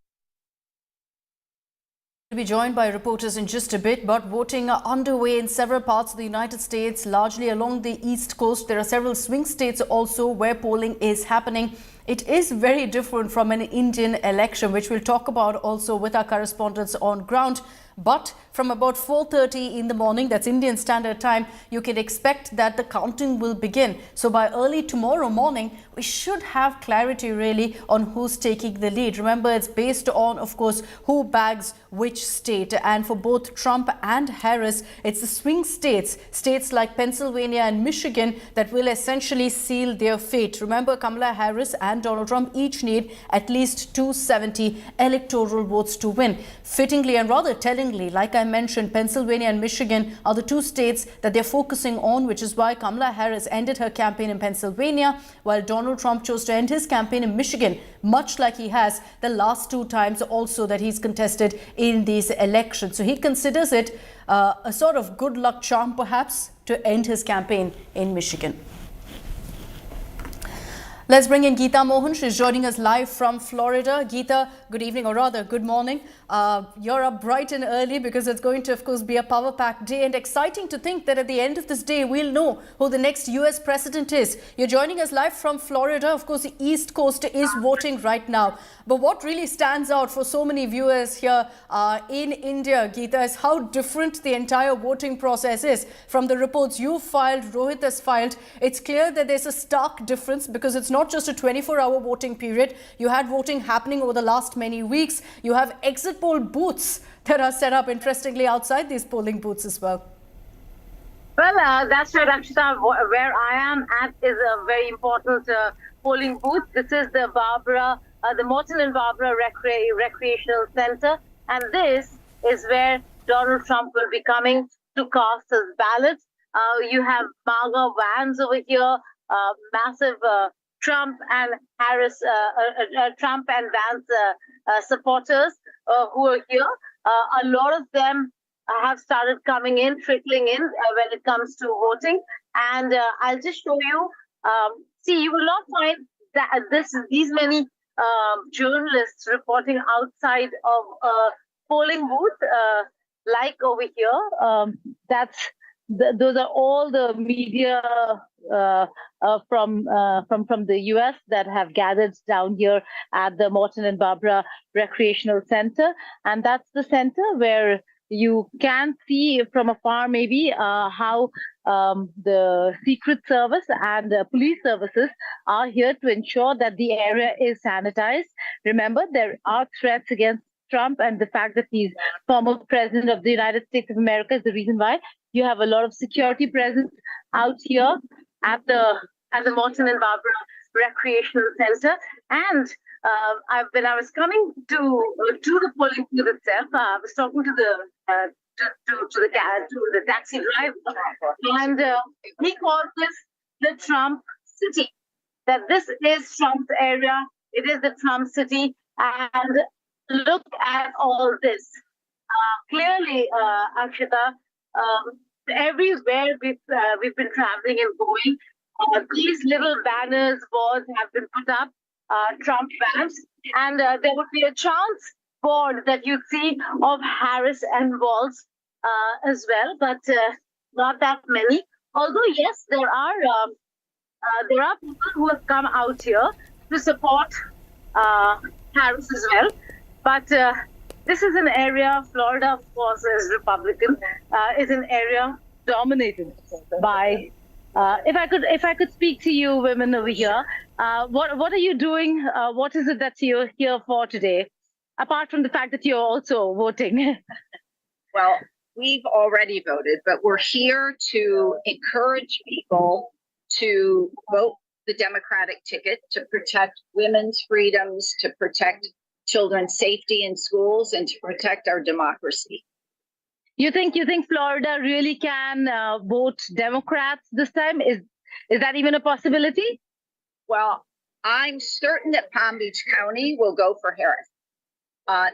We'll be joined by reporters in just a bit, but voting are underway in several parts of the United States, largely along the East Coast. There are several swing states also where polling is happening. It is very different from an Indian election, which we'll talk about also with our correspondents on ground. But from about 4:30 in the morning, that's Indian Standard Time, you can expect that the counting will begin. So by early tomorrow morning, we should have clarity really on who's taking the lead. Remember, it's based on, of course, who bags which state. And for both Trump and Harris, it's the swing states, states like Pennsylvania and Michigan, that will essentially seal their fate. Remember, Kamala Harris and Donald Trump each need at least 270 electoral votes to win. Fittingly and rather tellingly, like I mentioned, Pennsylvania and Michigan are the two states that they're focusing on, which is why Kamala Harris ended her campaign in Pennsylvania, while Donald Trump chose to end his campaign in Michigan, much like he has the last two times also that he's contested in these elections. So he considers it a sort of good luck charm, perhaps, to end his campaign in Michigan. Let's bring in Geeta Mohan. She's joining us live from Florida. Geeta, good evening, or rather, good morning. You're up bright and early because it's going to, of course, be a power-packed day, and exciting to think that at the end of this day, we'll know who the next U.S. president is. You're joining us live from Florida. Of course, the East Coast is voting right now. But what really stands out for so many viewers here in India, Geeta, is how different the entire voting process is. From the reports you filed, Rohit has filed, it's clear that there's a stark difference because it's not just a 24-hour voting period. You had voting happening over the last many weeks. You have exit poll booths that are set up, interestingly, outside these polling booths as well. Well, that's right, Akshita. Where I am at is a very important polling booth. This is the Morton and Barbara Recreational Center. And this is where Donald Trump will be coming to cast his ballot. You have MAGA vans over here, massive Trump and Harris, Trump and Vance supporters who are here. A lot of them have started coming in, trickling in when it comes to voting. And I'll just show you. See, you will not find that these many journalists reporting outside of a polling booth like over here. Those are all the media from the U.S. that have gathered down here at the Morton and Barbara Recreational Center, and that's the center where you can see from afar maybe how the Secret Service and police services are here to ensure that the area is sanitized. Remember, there are threats against Trump, and the fact that he's former president of the United States of America is the reason why you have a lot of security presence out here at the Morton and Barbara Recreational Center. And when I was coming to the polling booth itself, I was talking to the taxi driver, and he called this the Trump City. that this is Trump's area, it is the Trump city, and look at all this. Clearly, Akshita, everywhere we've been traveling and going, these little banners, boards have been put up, Trump bans, and there would be a chance board that you see of Harris and Walz as well, but not that many. Although yes, there are people who have come out here to support Harris as well, but this is an area, Florida, of course, is Republican, is an area dominated by. If I could speak to you, women over here, what are you doing? What is it that you're here for today? Apart from the fact that you're also voting. Well, we've already voted, but we're here to encourage people to vote the Democratic ticket, to protect women's freedoms, to protect children's safety in schools, and to protect our democracy. You think Florida really can vote Democrats this time? Is that even a possibility? Well, I'm certain that Palm Beach County will go for Harris.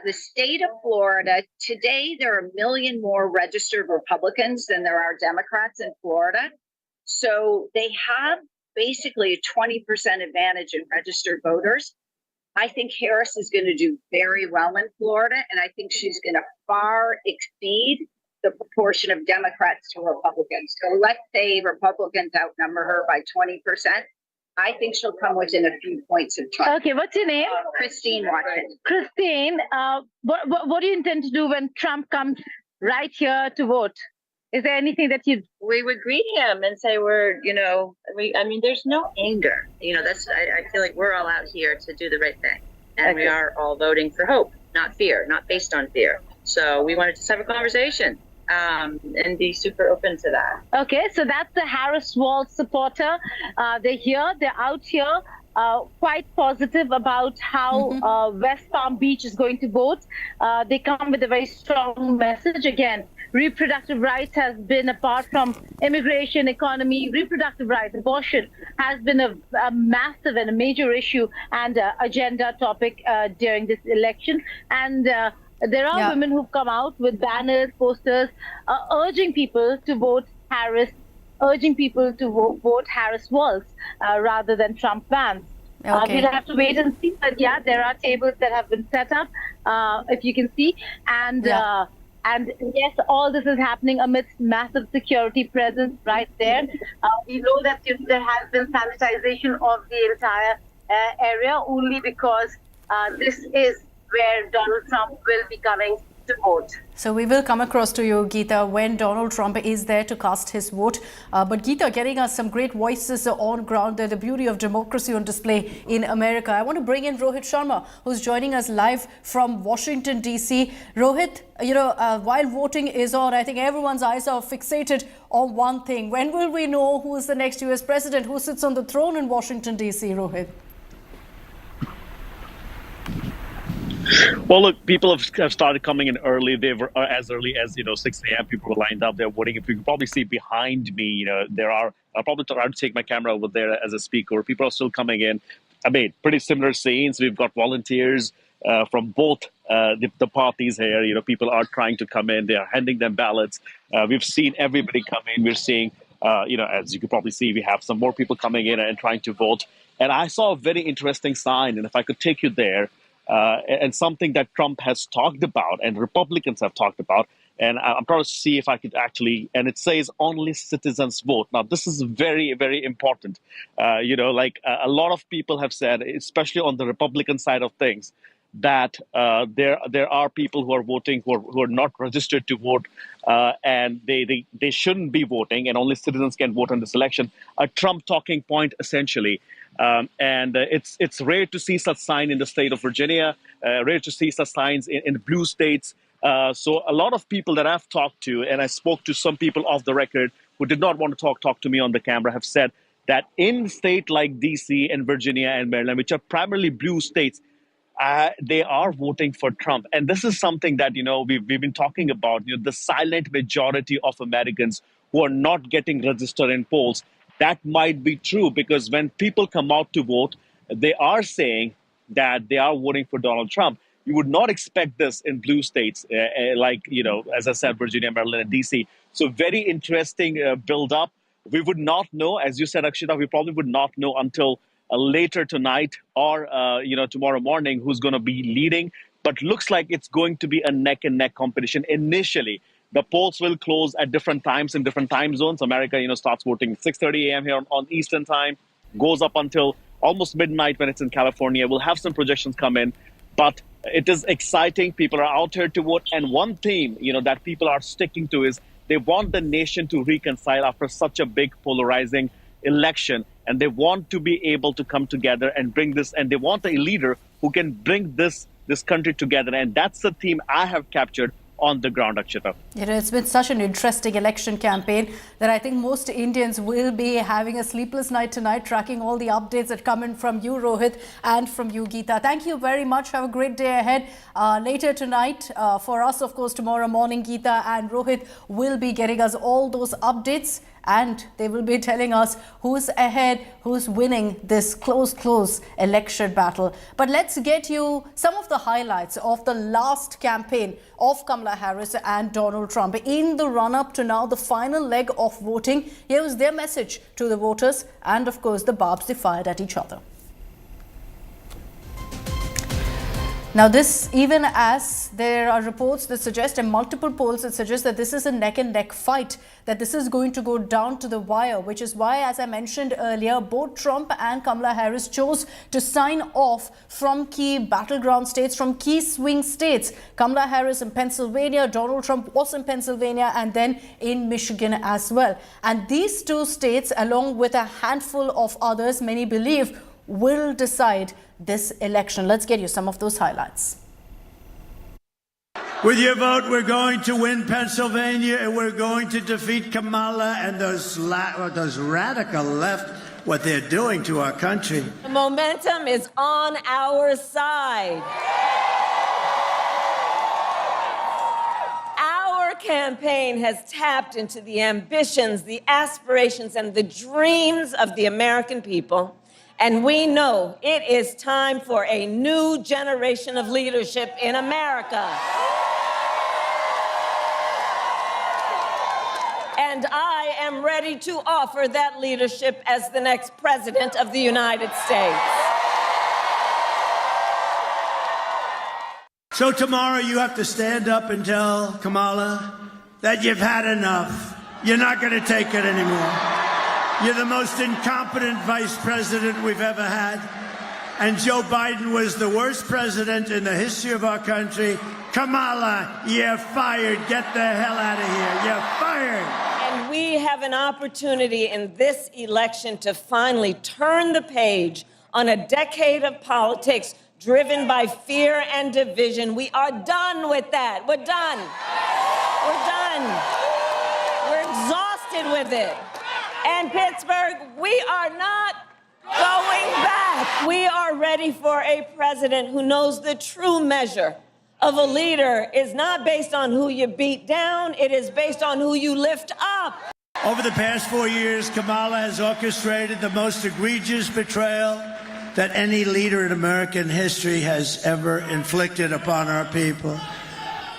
The state of Florida, today there are 1 million more registered Republicans than there are Democrats in Florida. So they have basically a 20% advantage in registered voters. I think Harris is going to do very well in Florida, and I think she's going to far exceed the proportion of Democrats to Republicans. So let's say Republicans outnumber her by 20%. I think she'll come within a few points of Trump. Okay, what's your name? Christine Watson. Christine, what do you intend to do when Trump comes right here to vote? Is there anything that we would greet him and say there's no anger. I feel like we're all out here to do the right thing. And we are all voting for hope, not fear, not based on fear. So we wanted to just have a conversation and be super open to that. Okay, so that's the Harris Walz supporter. They're out here, quite positive about how West Palm Beach is going to vote. They come with a very strong message. Again, reproductive rights has been, apart from immigration, economy, reproductive rights, abortion has been a massive and a major issue and agenda topic during this election. And there are women who've come out with banners, posters, urging people to vote Harris, urging people to vote Harris Walz rather than Trump Vance. Okay. We'll have to wait and see. But yeah, there are tables that have been set up, if you can see. And yes, all this is happening amidst massive security presence right there. We know that there has been sanitization of the entire area only because this is where Donald Trump will be coming to vote. So we will come across to you, Geeta, when Donald Trump is there to cast his vote. But Geeta, getting us some great voices on ground there, the beauty of democracy on display in America. I want to bring in Rohit Sharma, who's joining us live from Washington, D.C. Rohit, while voting is on, I think everyone's eyes are fixated on one thing. When will we know who is the next U.S. president, who sits on the throne in Washington, D.C., Rohit? Well, look, people have started coming in early. They were as early as 6 a.m. People were lined up. They're voting. If you can probably see behind me, I'll probably try to take my camera over there as a speaker. People are still coming in. I mean, pretty similar scenes. We've got volunteers from both the parties here. People are trying to come in. They are handing them ballots. We've seen everybody come in. We're seeing, as you can probably see, we have some more people coming in and trying to vote. And I saw a very interesting sign. And if I could take you there. And something that Trump has talked about and Republicans have talked about. And I'm trying to see if I could actually, and it says only citizens vote. Now, this is very, very important. A lot of people have said, especially on the Republican side of things, that there are people who are voting who are not registered to vote and they shouldn't be voting and only citizens can vote on this election. A Trump talking point, essentially. And it's rare to see such sign in the state of Virginia, rare to see such signs in blue states. So a lot of people that I've talked to, and I spoke to some people off the record who did not want to talk to me on the camera, have said that in states like D.C. and Virginia and Maryland, which are primarily blue states, they are voting for Trump. And this is something that, we've been talking about, the silent majority of Americans who are not getting registered in polls. that might be true, because when people come out to vote, they are saying that they are voting for Donald Trump. You would not expect this in blue states, like, as I said, Virginia, Maryland, and D.C. So very interesting build-up. We would not know, as you said, Akshita, we probably would not know until later tonight or, tomorrow morning who's going to be leading. But looks like it's going to be a neck-and-neck competition initially. The polls will close at different times in different time zones. America, starts voting 6:30 a.m. here on Eastern time, goes up until almost midnight when it's in California. We'll have some projections come in, but it is exciting. People are out here to vote. And one theme, that people are sticking to is they want the nation to reconcile after such a big polarizing election. And they want to be able to come together and bring this, and they want a leader who can bring this country together. And that's the theme I have captured on the ground, Akshita. It's been such an interesting election campaign that I think most Indians will be having a sleepless night tonight, tracking all the updates that come in from you, Rohit, and from you, Geeta. Thank you very much. Have a great day ahead. Later tonight, for us, of course, tomorrow morning, Geeta and Rohit will be getting us all those updates, and they will be telling us who's ahead, who's winning this close election battle. But let's get you some of the highlights of the last campaign of Kamala Harris and Donald Trump. In the run-up to now the final leg of voting, here was their message to the voters and, of course, the barbs they fired at each other. Now this, even as there are reports that suggest, and multiple polls that suggest, that this is a neck-and-neck fight, that this is going to go down to the wire, which is why, as I mentioned earlier, both Trump and Kamala Harris chose to sign off from key battleground states, from key swing states. Kamala Harris in Pennsylvania, Donald Trump was in Pennsylvania, and then in Michigan as well. And these two states, along with a handful of others, many believe will decide this election. Let's get you some of those highlights. With your vote, we're going to win Pennsylvania, and we're going to defeat Kamala and those radical left, what they're doing to our country. The momentum is on our side. Our campaign has tapped into the ambitions, the aspirations, and the dreams of the American people. And we know it is time for a new generation of leadership in America. And I am ready to offer that leadership as the next president of the United States. So tomorrow you have to stand up and tell Kamala that you've had enough. You're not going to take it anymore. You're the most incompetent vice president we've ever had. And Joe Biden was the worst president in the history of our country. Kamala, you're fired. Get the hell out of here. You're fired. And we have an opportunity in this election to finally turn the page on a decade of politics driven by fear and division. We are done with that. We're done. We're done. We're exhausted with it. And Pittsburgh, we are not going back. We are ready for a president who knows the true measure of a leader is not based on who you beat down, it is based on who you lift up. Over the past 4 years, Kamala has orchestrated the most egregious betrayal that any leader in American history has ever inflicted upon our people.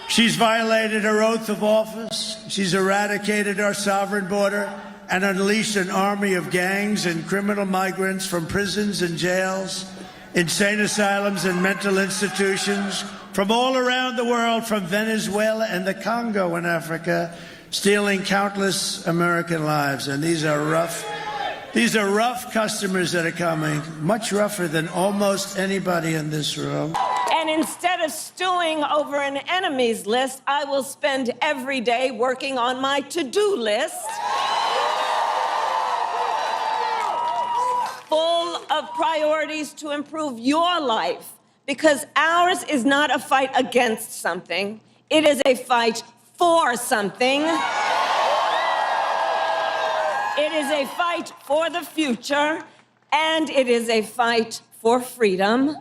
She's violated her oath of office. She's eradicated our sovereign border and unleashed an army of gangs and criminal migrants from prisons and jails, insane asylums and mental institutions from all around the world, from Venezuela and the Congo in Africa, stealing countless American lives. And these are rough customers that are coming, much rougher than almost anybody in this room. And instead of stewing over an enemies list, I will spend every day working on my to-do list, full of priorities to improve your life, because ours is not a fight against something. It is a fight for something. It is a fight for the future, and it is a fight for freedom.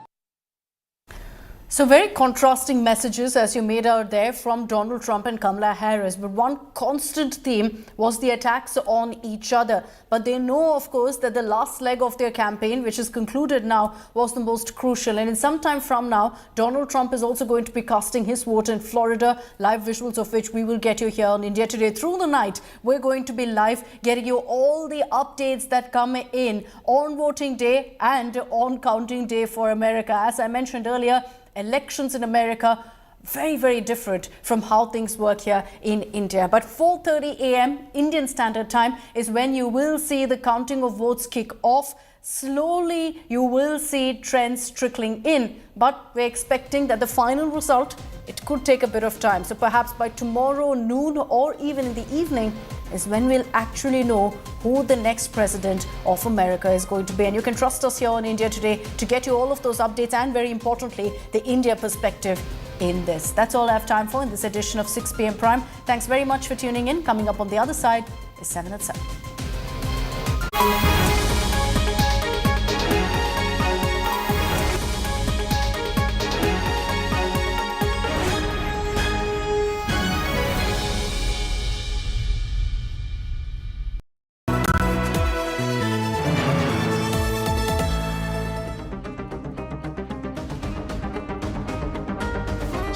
So very contrasting messages, as you made out there, from Donald Trump and Kamala Harris. But one constant theme was the attacks on each other. But they know, of course, that the last leg of their campaign, which is concluded now, was the most crucial. And in some time from now, Donald Trump is also going to be casting his vote in Florida, live visuals of which we will get you here on India Today. Through the night, we're going to be live, getting you all the updates that come in on voting day and on counting day for America. As I mentioned earlier, elections in America, very, very different from how things work here in India. But 4:30 a.m. Indian Standard Time is when you will see the counting of votes kick off. Slowly, you will see trends trickling in, but we're expecting that the final result, it could take a bit of time. So perhaps by tomorrow noon or even in the evening is when we'll actually know who the next president of America is going to be. And you can trust us here on India Today to get you all of those updates and, very importantly, the India perspective in this. That's all I have time for in this edition of 6 p.m. Prime. Thanks very much for tuning in. Coming up on the other side is 7 at 7.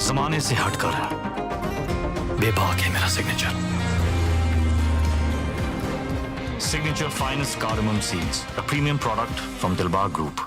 जमाने से हटकर बेबाक है मेरा signature finest cardamom seeds, a premium product from Dilbar Group.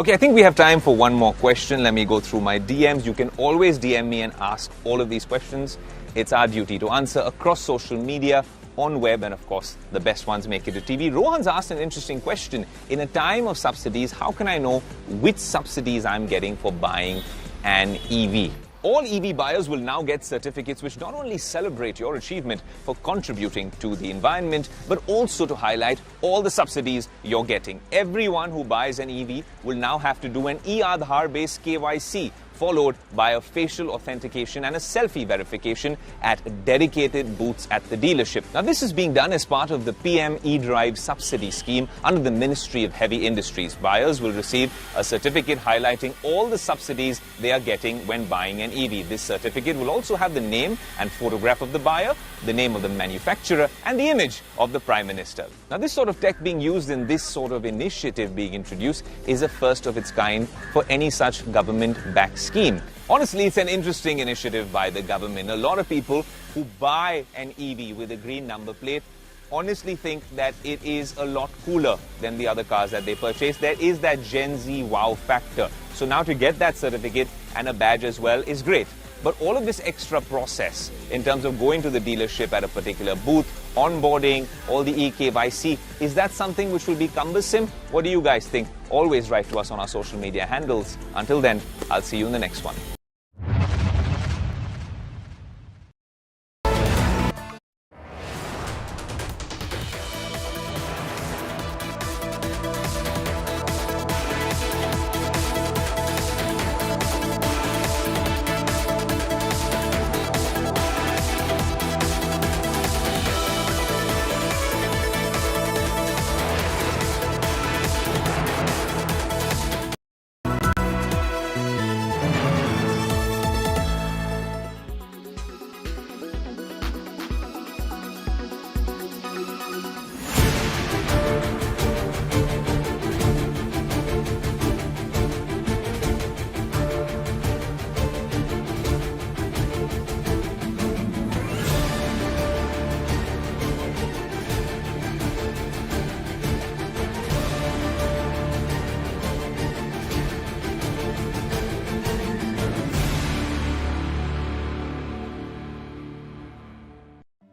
Okay, I think we have time for one more question. Let me go through my DMs. You can always DM me and ask all of these questions. It's our duty to answer across social media, on web, and of course, the best ones make it to TV. Rohan's asked an interesting question. In a time of subsidies, how can I know which subsidies I'm getting for buying an EV? All EV buyers will now get certificates which not only celebrate your achievement for contributing to the environment, but also to highlight all the subsidies you're getting. Everyone who buys an EV will now have to do an e-Aadhaar-based KYC, followed by a facial authentication and a selfie verification at dedicated booths at the dealership. Now, this is being done as part of the PM eDrive subsidy scheme under the Ministry of Heavy Industries. Buyers will receive a certificate highlighting all the subsidies they are getting when buying an EV. This certificate will also have the name and photograph of the buyer, the name of the manufacturer, and the image of the Prime Minister. Now, this sort of tech being used in this sort of initiative being introduced is a first of its kind for any such government-backed scheme. Honestly, it's an interesting initiative by the government. A lot of people who buy an EV with a green number plate honestly think that it is a lot cooler than the other cars that they purchase. There is that Gen Z wow factor. So now to get that certificate and a badge as well is great. But all of this extra process in terms of going to the dealership at a particular booth, onboarding, all the eKYC, is that something which will be cumbersome? What do you guys think? Always write to us on our social media handles. Until then, I'll see you in the next one.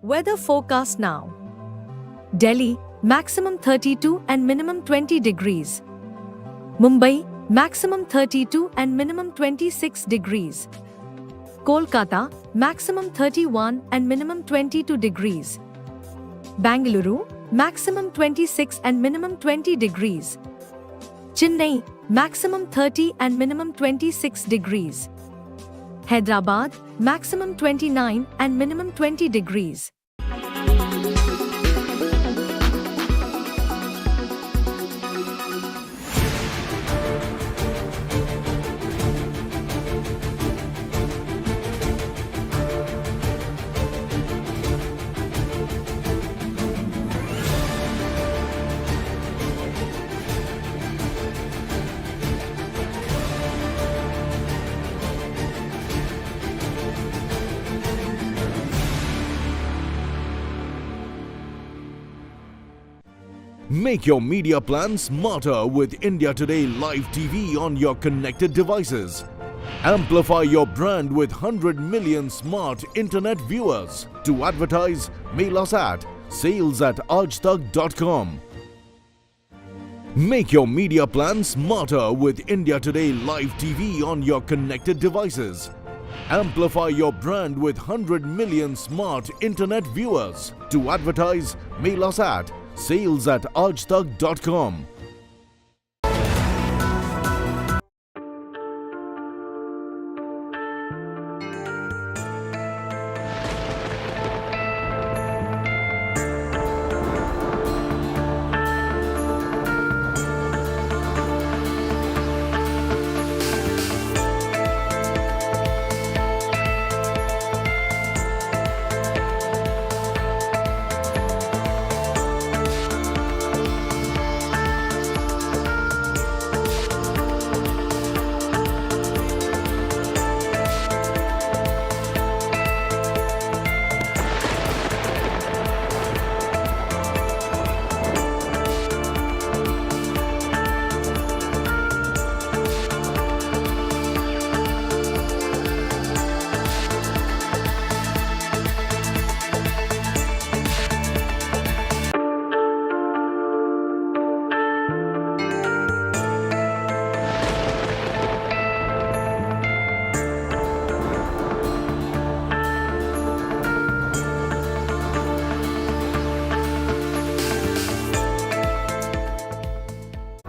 Weather forecast now. Delhi, maximum 32 and minimum 20 degrees. Mumbai, maximum 32 and minimum 26 degrees. Kolkata, maximum 31 and minimum 22 degrees. Bangalore, maximum 26 and minimum 20 degrees. Chennai, maximum 30 and minimum 26 degrees. Hyderabad, maximum 29 and minimum 20 degrees. Make your media plan smarter with India Today Live TV on your connected devices. Amplify your brand with 100 million smart internet viewers. To advertise, mail us at sales@aajtak.com. Make your media plan smarter with India Today Live TV on your connected devices. Amplify your brand with 100 million smart internet viewers. To advertise, mail us at sales@aajtak.com.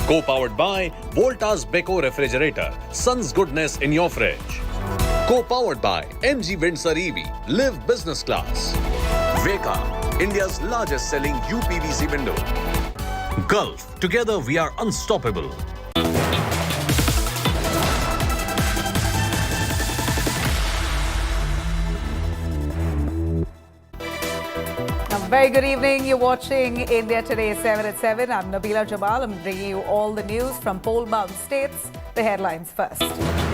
Co-powered by Voltas Beko Refrigerator, Sun's goodness in your fridge. Co-powered by MG Windsor EV, live business class. Veka, India's largest selling UPVC window. Gulf, together we are unstoppable. Very good evening. You're watching India Today 7 at 7. I'm Nabila Jamal. I'm bringing you all the news from poll-bound states. The headlines first.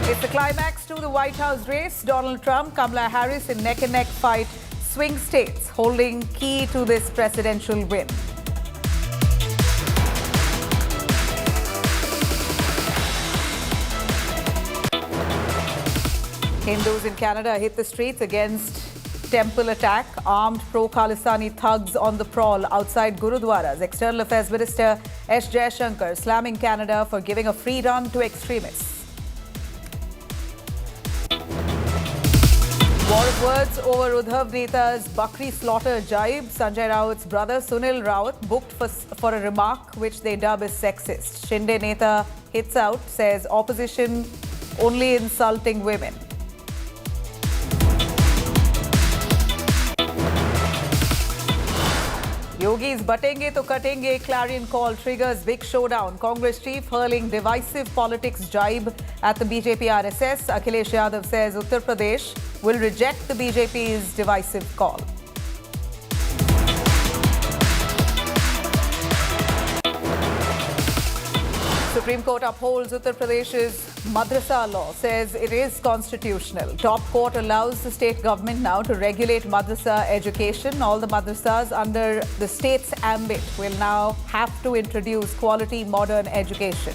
It's the climax to the White House race. Donald Trump, Kamala Harris in neck-and-neck fight. Swing states holding key to this presidential win. Hindus in Canada hit the streets against temple attack. Armed pro-Khalistani thugs on the prowl outside Gurudwaras. External Affairs Minister S. Jaishankar slamming Canada for giving a free run to extremists. War of words over Uddhav Neta's Bakri slaughter jibe. Sanjay Raut's brother Sunil Raut booked for a remark which they dub as sexist. Shinde Neta hits out, says opposition only insulting women. Yogi's Batenge to Katenge Clarion call triggers big showdown. Congress chief hurling divisive politics jibe at the BJP RSS. Akhilesh Yadav says Uttar Pradesh will reject the BJP's divisive call. Supreme Court upholds Uttar Pradesh's madrasa law, says it is constitutional. Top court allows the state government now to regulate madrasa education. All the madrasas under the state's ambit will now have to introduce quality modern education.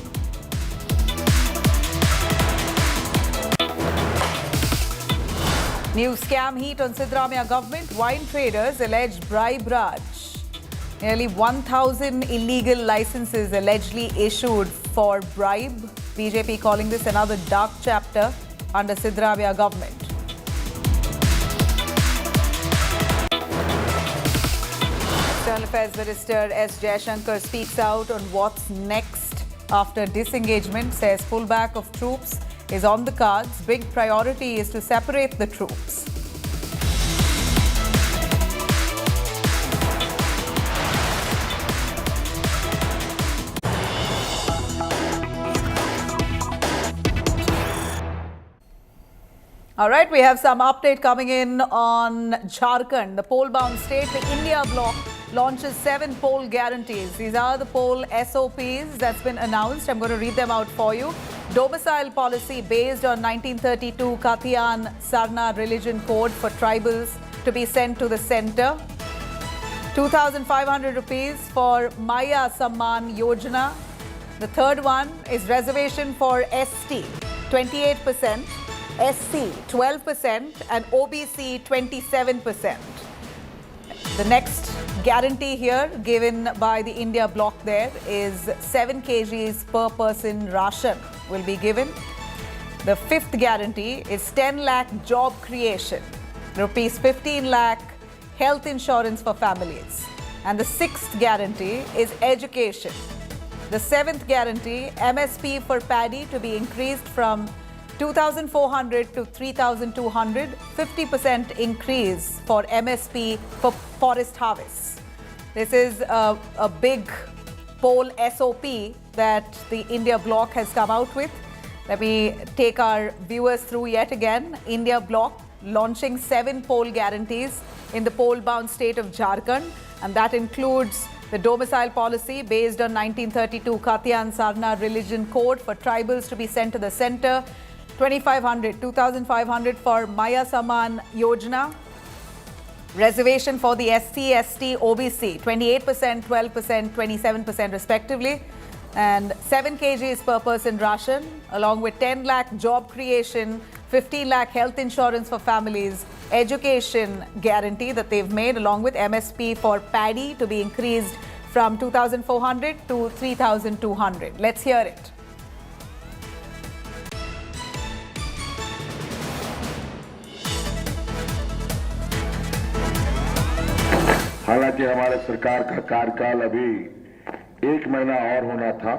New scam heat on Siddaramaiah government. Wine traders alleged bribe raj. Nearly 1,000 illegal licenses allegedly issued for bribe. BJP calling this another dark chapter under Siddaramaiah government. External Affairs Minister S. Jaishankar speaks out on what's next after disengagement, says pullback of troops is on the cards. Big priority is to separate the troops. All right, we have some update coming in on Jharkhand, the poll-bound state. The India bloc launches 7 poll guarantees. These are the poll SOPs that's been announced. I'm going to read them out for you. Domicile policy based on 1932 Kathiyan Sarna religion code for tribals to be sent to the centre. 2,500 rupees for Maya Samman Yojana. The third one is reservation for ST, 28%. SC 12% and OBC 27%. The next guarantee here given by the India bloc there is 7 kgs per person ration will be given. The 5th guarantee is 10 lakh job creation, rupees 15 lakh health insurance for families. And the 6th guarantee is education. The 7th guarantee, MSP for paddy to be increased from 2,400 to 3,200, 50% increase for MSP for forest harvests. This is a big poll SOP that the India bloc has come out with. Let me take our viewers through yet again. India bloc launching 7 poll guarantees in the poll-bound state of Jharkhand, and that includes the domicile policy based on 1932 Kathiyan Sarna religion code for tribals to be sent to the centre. 2,500 for Maya Samman Yojana. Reservation for the SC, ST, OBC, 28%, 12%, 27% respectively. And 7 kgs per person ration, along with 10 lakh job creation, 15 lakh health insurance for families, education guarantee that they've made, along with MSP for paddy to be increased from 2,400 to 3,200. Let's hear it. हालांकि हमारे सरकार का कार्यकाल अभी 1 महीना और होना था,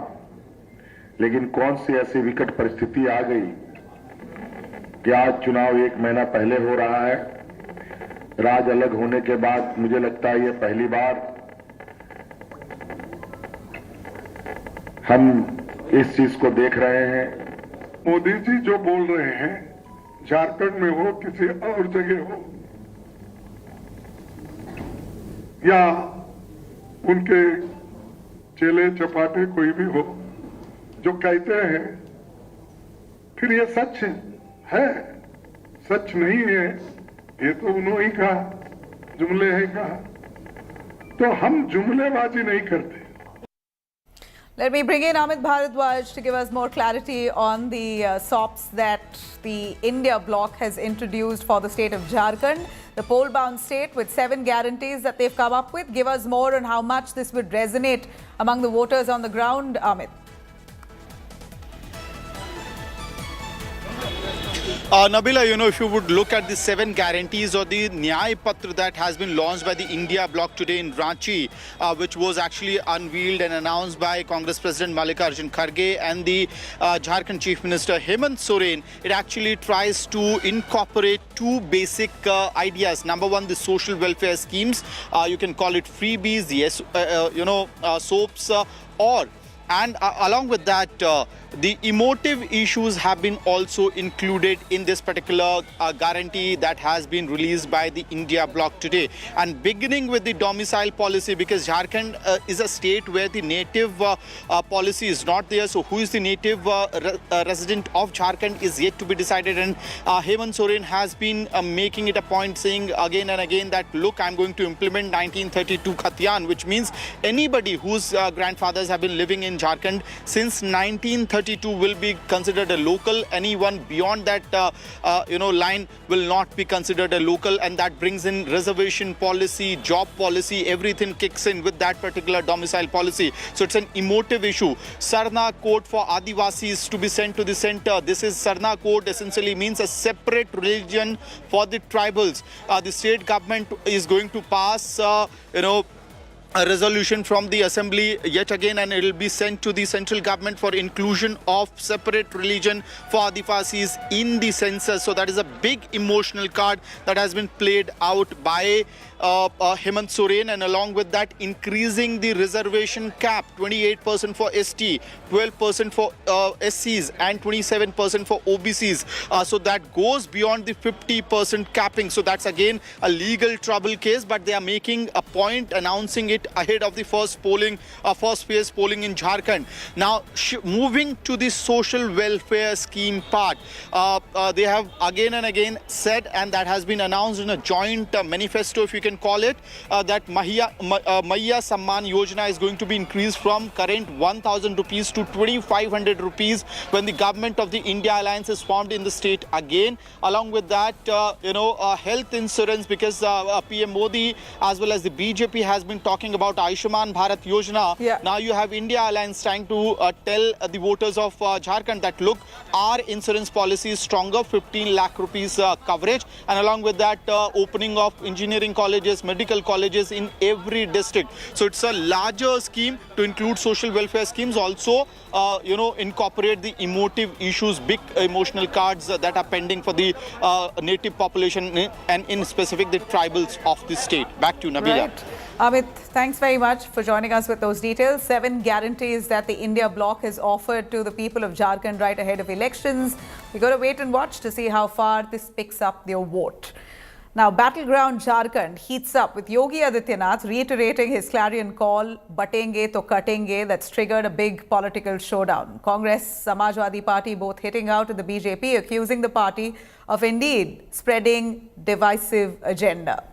लेकिन कौन सी ऐसी विकट परिस्थिति आ गई कि आज चुनाव 1 महीना पहले हो रहा है। राज अलग होने के बाद मुझे लगता है ये पहली बार हम इस चीज को देख रहे हैं। मोदी जी जो बोल रहे हैं, झारखंड में हो किसी और जगह हो या उनके चेले चपाटे कोई भी हो, जो कहते हैं फिर ये सच है, सच नहीं है, ये तो उन्होंने कहा, जुमले हैं कहा, तो हम जुमलेबाजी नहीं करते। Let me bring in Amit Bharadwaj to give us more clarity on the SOPs that the India bloc has introduced for the state of Jharkhand, the poll-bound state with 7 guarantees that they've come up with. Give us more on how much this would resonate among the voters on the ground, Amit. Nabila, if you would look at the 7 guarantees or the Nyay Patra that has been launched by the India bloc today in Ranchi, which was actually unveiled and announced by Congress President Mallikarjun Kharge and the Jharkhand Chief Minister Hemant Soren, it actually tries to incorporate 2 basic ideas. Number one, the social welfare schemes. You can call it freebies, yes, SOPs, and along with that, the emotive issues have been also included in this particular guarantee that has been released by the India bloc today. And beginning with the domicile policy, because Jharkhand is a state where the native policy is not there. So who is the native resident of Jharkhand is yet to be decided. And Hemant Soren has been making it a point, saying again and again that, look, I'm going to implement 1932 Kathiyan, which means anybody whose grandfathers have been living in Jharkhand since 1932 will be considered a local. Anyone beyond that line will not be considered a local, and that brings in reservation policy, job policy, everything kicks in with that particular domicile policy. So it's an emotive issue. Sarna code for Adivasis to be sent to the center. This is Sarna code essentially means a separate religion for the tribals. The state government is going to pass a resolution from the assembly yet again, and it will be sent to the central government for inclusion of separate religion for Adivasis in the census. So that is a big emotional card that has been played out by Hemant Soren, and along with that increasing the reservation cap, 28% for ST, 12% for SCs and 27% for OBCs. So that goes beyond the 50% capping. So that's again a legal trouble case, but they are making a point announcing it ahead of the first phase polling in Jharkhand. Now moving to the social welfare scheme part, they have again and again said, and that has been announced in a joint manifesto, if you can call it, that Maiya Samman Yojana is going to be increased from current 1,000 rupees to 2,500 rupees when the government of the India Alliance is formed in the state again. Along with that, health insurance, because PM Modi as well as the BJP has been talking about Ayushman Bharat Yojana. Yeah. Now you have India Alliance trying to tell the voters of Jharkhand that look, our insurance policy is stronger, 15 lakh rupees coverage, and along with that opening of engineering colleges, medical colleges in every district. So it's a larger scheme to include social welfare schemes, also incorporate the emotive issues, big emotional cards that are pending for the native population and in specific the tribals of the state. Back to Nabila. Right. Amit, thanks very much for joining us with those details. 7 guarantees that the India bloc has offered to the people of Jharkhand right ahead of elections. We've got to wait and watch to see how far this picks up their vote. Now, battleground Jharkhand heats up with Yogi Adityanath reiterating his clarion call, batenge to katenge, that's triggered a big political showdown. Congress, Samajwadi Party both hitting out at the BJP, accusing the party of indeed spreading divisive agenda.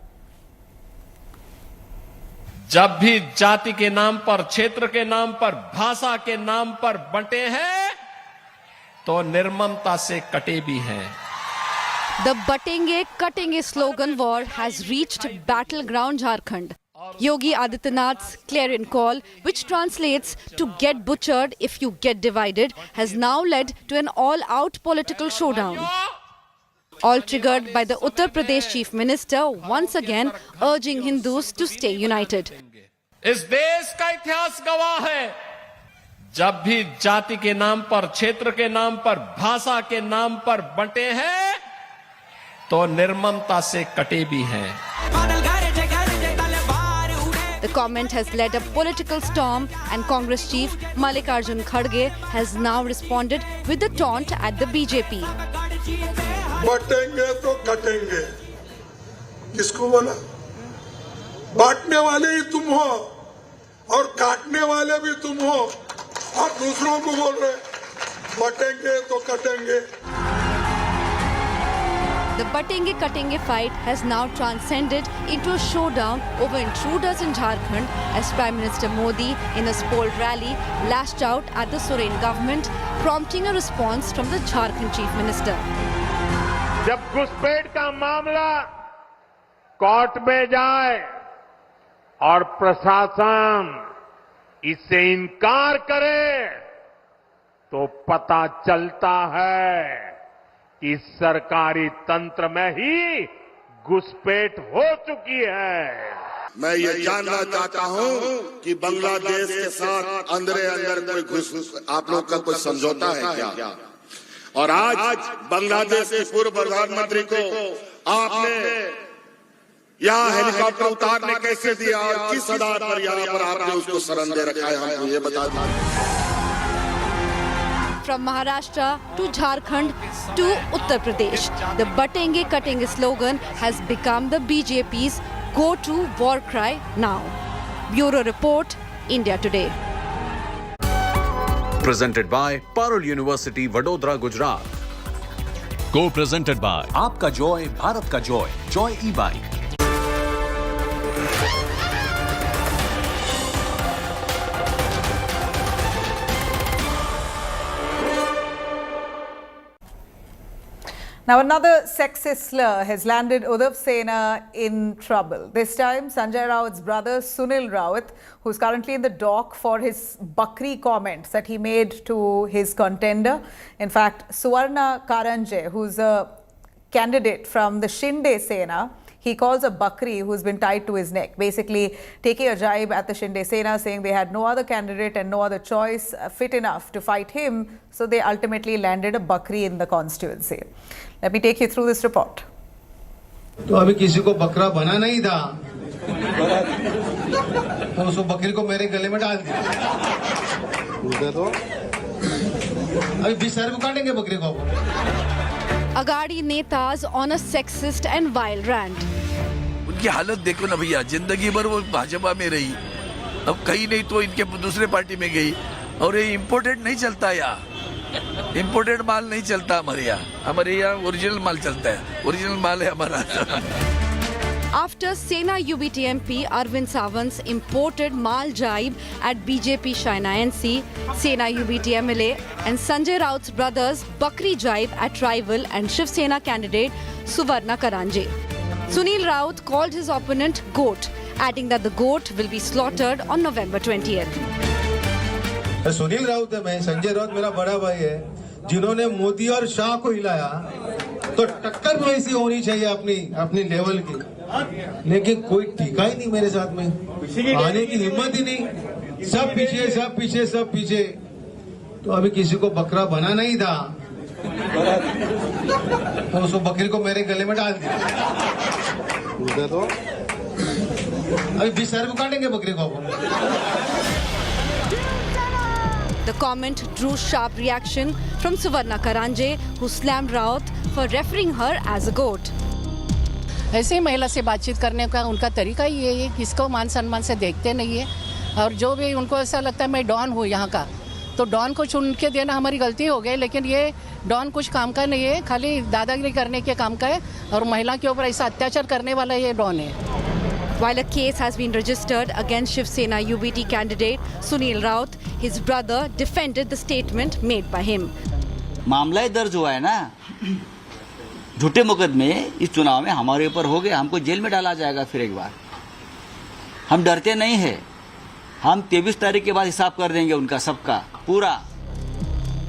जब भी जाति के नाम पर, क्षेत्र के नाम पर, भाषा के नाम पर बंटे हैं तो निर्ममता से कटे भी हैं. The Batenge Katenge slogan war has reached battleground Jharkhand. Yogi Adityanath's clarion call, which translates to get butchered if you get divided, has now led to an all-out political showdown. All triggered by the Uttar Pradesh Chief Minister once again urging Hindus to stay united. इस देश का इतिहास गवाह है, जब भी जाति के नाम पर, क्षेत्र के नाम पर, भाषा के नाम पर बंटे हैं तो निर्ममता से कटे भी हैं. The comment has led a political storm, and Congress chief Mallikarjun Kharge has now responded with a taunt at the BJP. बटेंगे तो कटेंगे, किसको बोला? बांटने वाले ही तुम हो और काटने वाले भी तुम हो, और दूसरों को बोल रहे बटेंगे तो कटेंगे. The Batenge Katenge fight has now transcended into a showdown over intruders in Jharkhand as Prime Minister Modi, in a spoiled rally, lashed out at the Soren government, prompting a response from the Jharkhand Chief Minister. जब घुसपैठ का मामला court में जाए और प्रशासन इससे इनकार करे तो पता चलता है कि सरकारी तंत्र में ही घुसपैठ हो चुकी है. मैं ये जानना चाहता हूं कि बांग्लादेश के साथ अंदर कोई आप लोग का कोई समझौता है क्या? और आज बांग्लादेश के पूर्व प्रधानमंत्री को आपने यहाँ हेलीकॉप्टर उतारने कैसे दिया और किस आधार पर यहाँ पर आपने उसको शरण दे रखा है, हमको ये बता दीजिए. From Maharashtra to Jharkhand to Uttar Pradesh, the Batenge Katenge slogan has become the BJP's go-to war cry now. Bureau Report, India Today. Presented by Parul University, Vadodara, Gujarat. Co-presented by आपका Joy, Bharat का Joy, Joy e-bike. Now, another sexist slur has landed Uddhav Sena in trouble. This time, Sanjay Raut's brother Sunil Raut, who's currently in the dock for his Bakri comments that he made to his contender. In fact, Suvarna Karanje, who's a candidate from the Shinde Sena, he calls a Bakri who's been tied to his neck, basically taking a jibe at the Shinde Sena, saying they had no other candidate and no other choice fit enough to fight him, so they ultimately landed a Bakri in the constituency. Let me take you through this report. तो अभी किसी को बकरा बना नहीं था, तो उस बकरी को मेरे गले में डाल दिया। अभी 20 रुपए काटेंगे बकरी को। Agadi netas on a sexist and vile rant. उनकी हालत देखो ना भैया, जिंदगी भर वो भाजपा में रही, अब कहीं नहीं तो इनके दूसरे पार्टी में गई, और ये इम्पोर्टेड नहीं चलता यहाँ, इम्पोर्टेड माल नहीं चलता हमारे यहाँ ओरिजिनल माल चलता है, ओरिजिनल माल है हमारा। After Sena UBT MP Arvind Savant's imported mal jibe at BJP Shaina NC, Sena UBT MLA and Sanjay Raut's brothers Bakri jibe at rival and Shiv Sena candidate Suvarna Karanje. Sunil Raut called his opponent goat, adding that the goat will be slaughtered on November 20th. Sunil Raut है, मैं संजय राउत मेरा बड़ा भाई है, जिन्होंने मोदी और शाह को हिलाया, तो टक्कर वैसी होनी चाहिए अपनी लेवल की, लेकिन कोई टीका ही नहीं मेरे साथ में, आने की हिम्मत ही नहीं, सब पीछे। तो अभी किसी को बकरा बना नहीं था, तो उस बकरी को मेरे गले में डाल दिया। अभी 20 रुपए काटेंगे बकरी को। The comment drew sharp reaction from Suvarna Karanje, who slammed Raut for referring her as a goat. ऐसे ही महिला से बातचीत करने का उनका तरीका ही यही है, किसको मान सम्मान से देखते नहीं है, और जो भी उनको ऐसा लगता है मैं डॉन हूँ यहाँ का, तो डॉन को चुन के देना हमारी गलती हो गई, लेकिन ये डॉन कुछ काम का नहीं है, खाली दादागिरी करने के काम का है, और महिला के ऊपर ऐसा अत्याचार करने वाला ये डॉन है। While a case has been registered against Shiv Sena UBT candidate Sunil Raut, his brother defended the statement made by him. मामला दर्ज हुआ है ना, झूठे मुकदमे इस चुनाव में हमारे ऊपर हो गए, हमको जेल में डाला जाएगा फिर एक बार। हम डरते नहीं हैं, हम 23 तारीख के बाद हिसाब कर देंगे उनका सबका पूरा।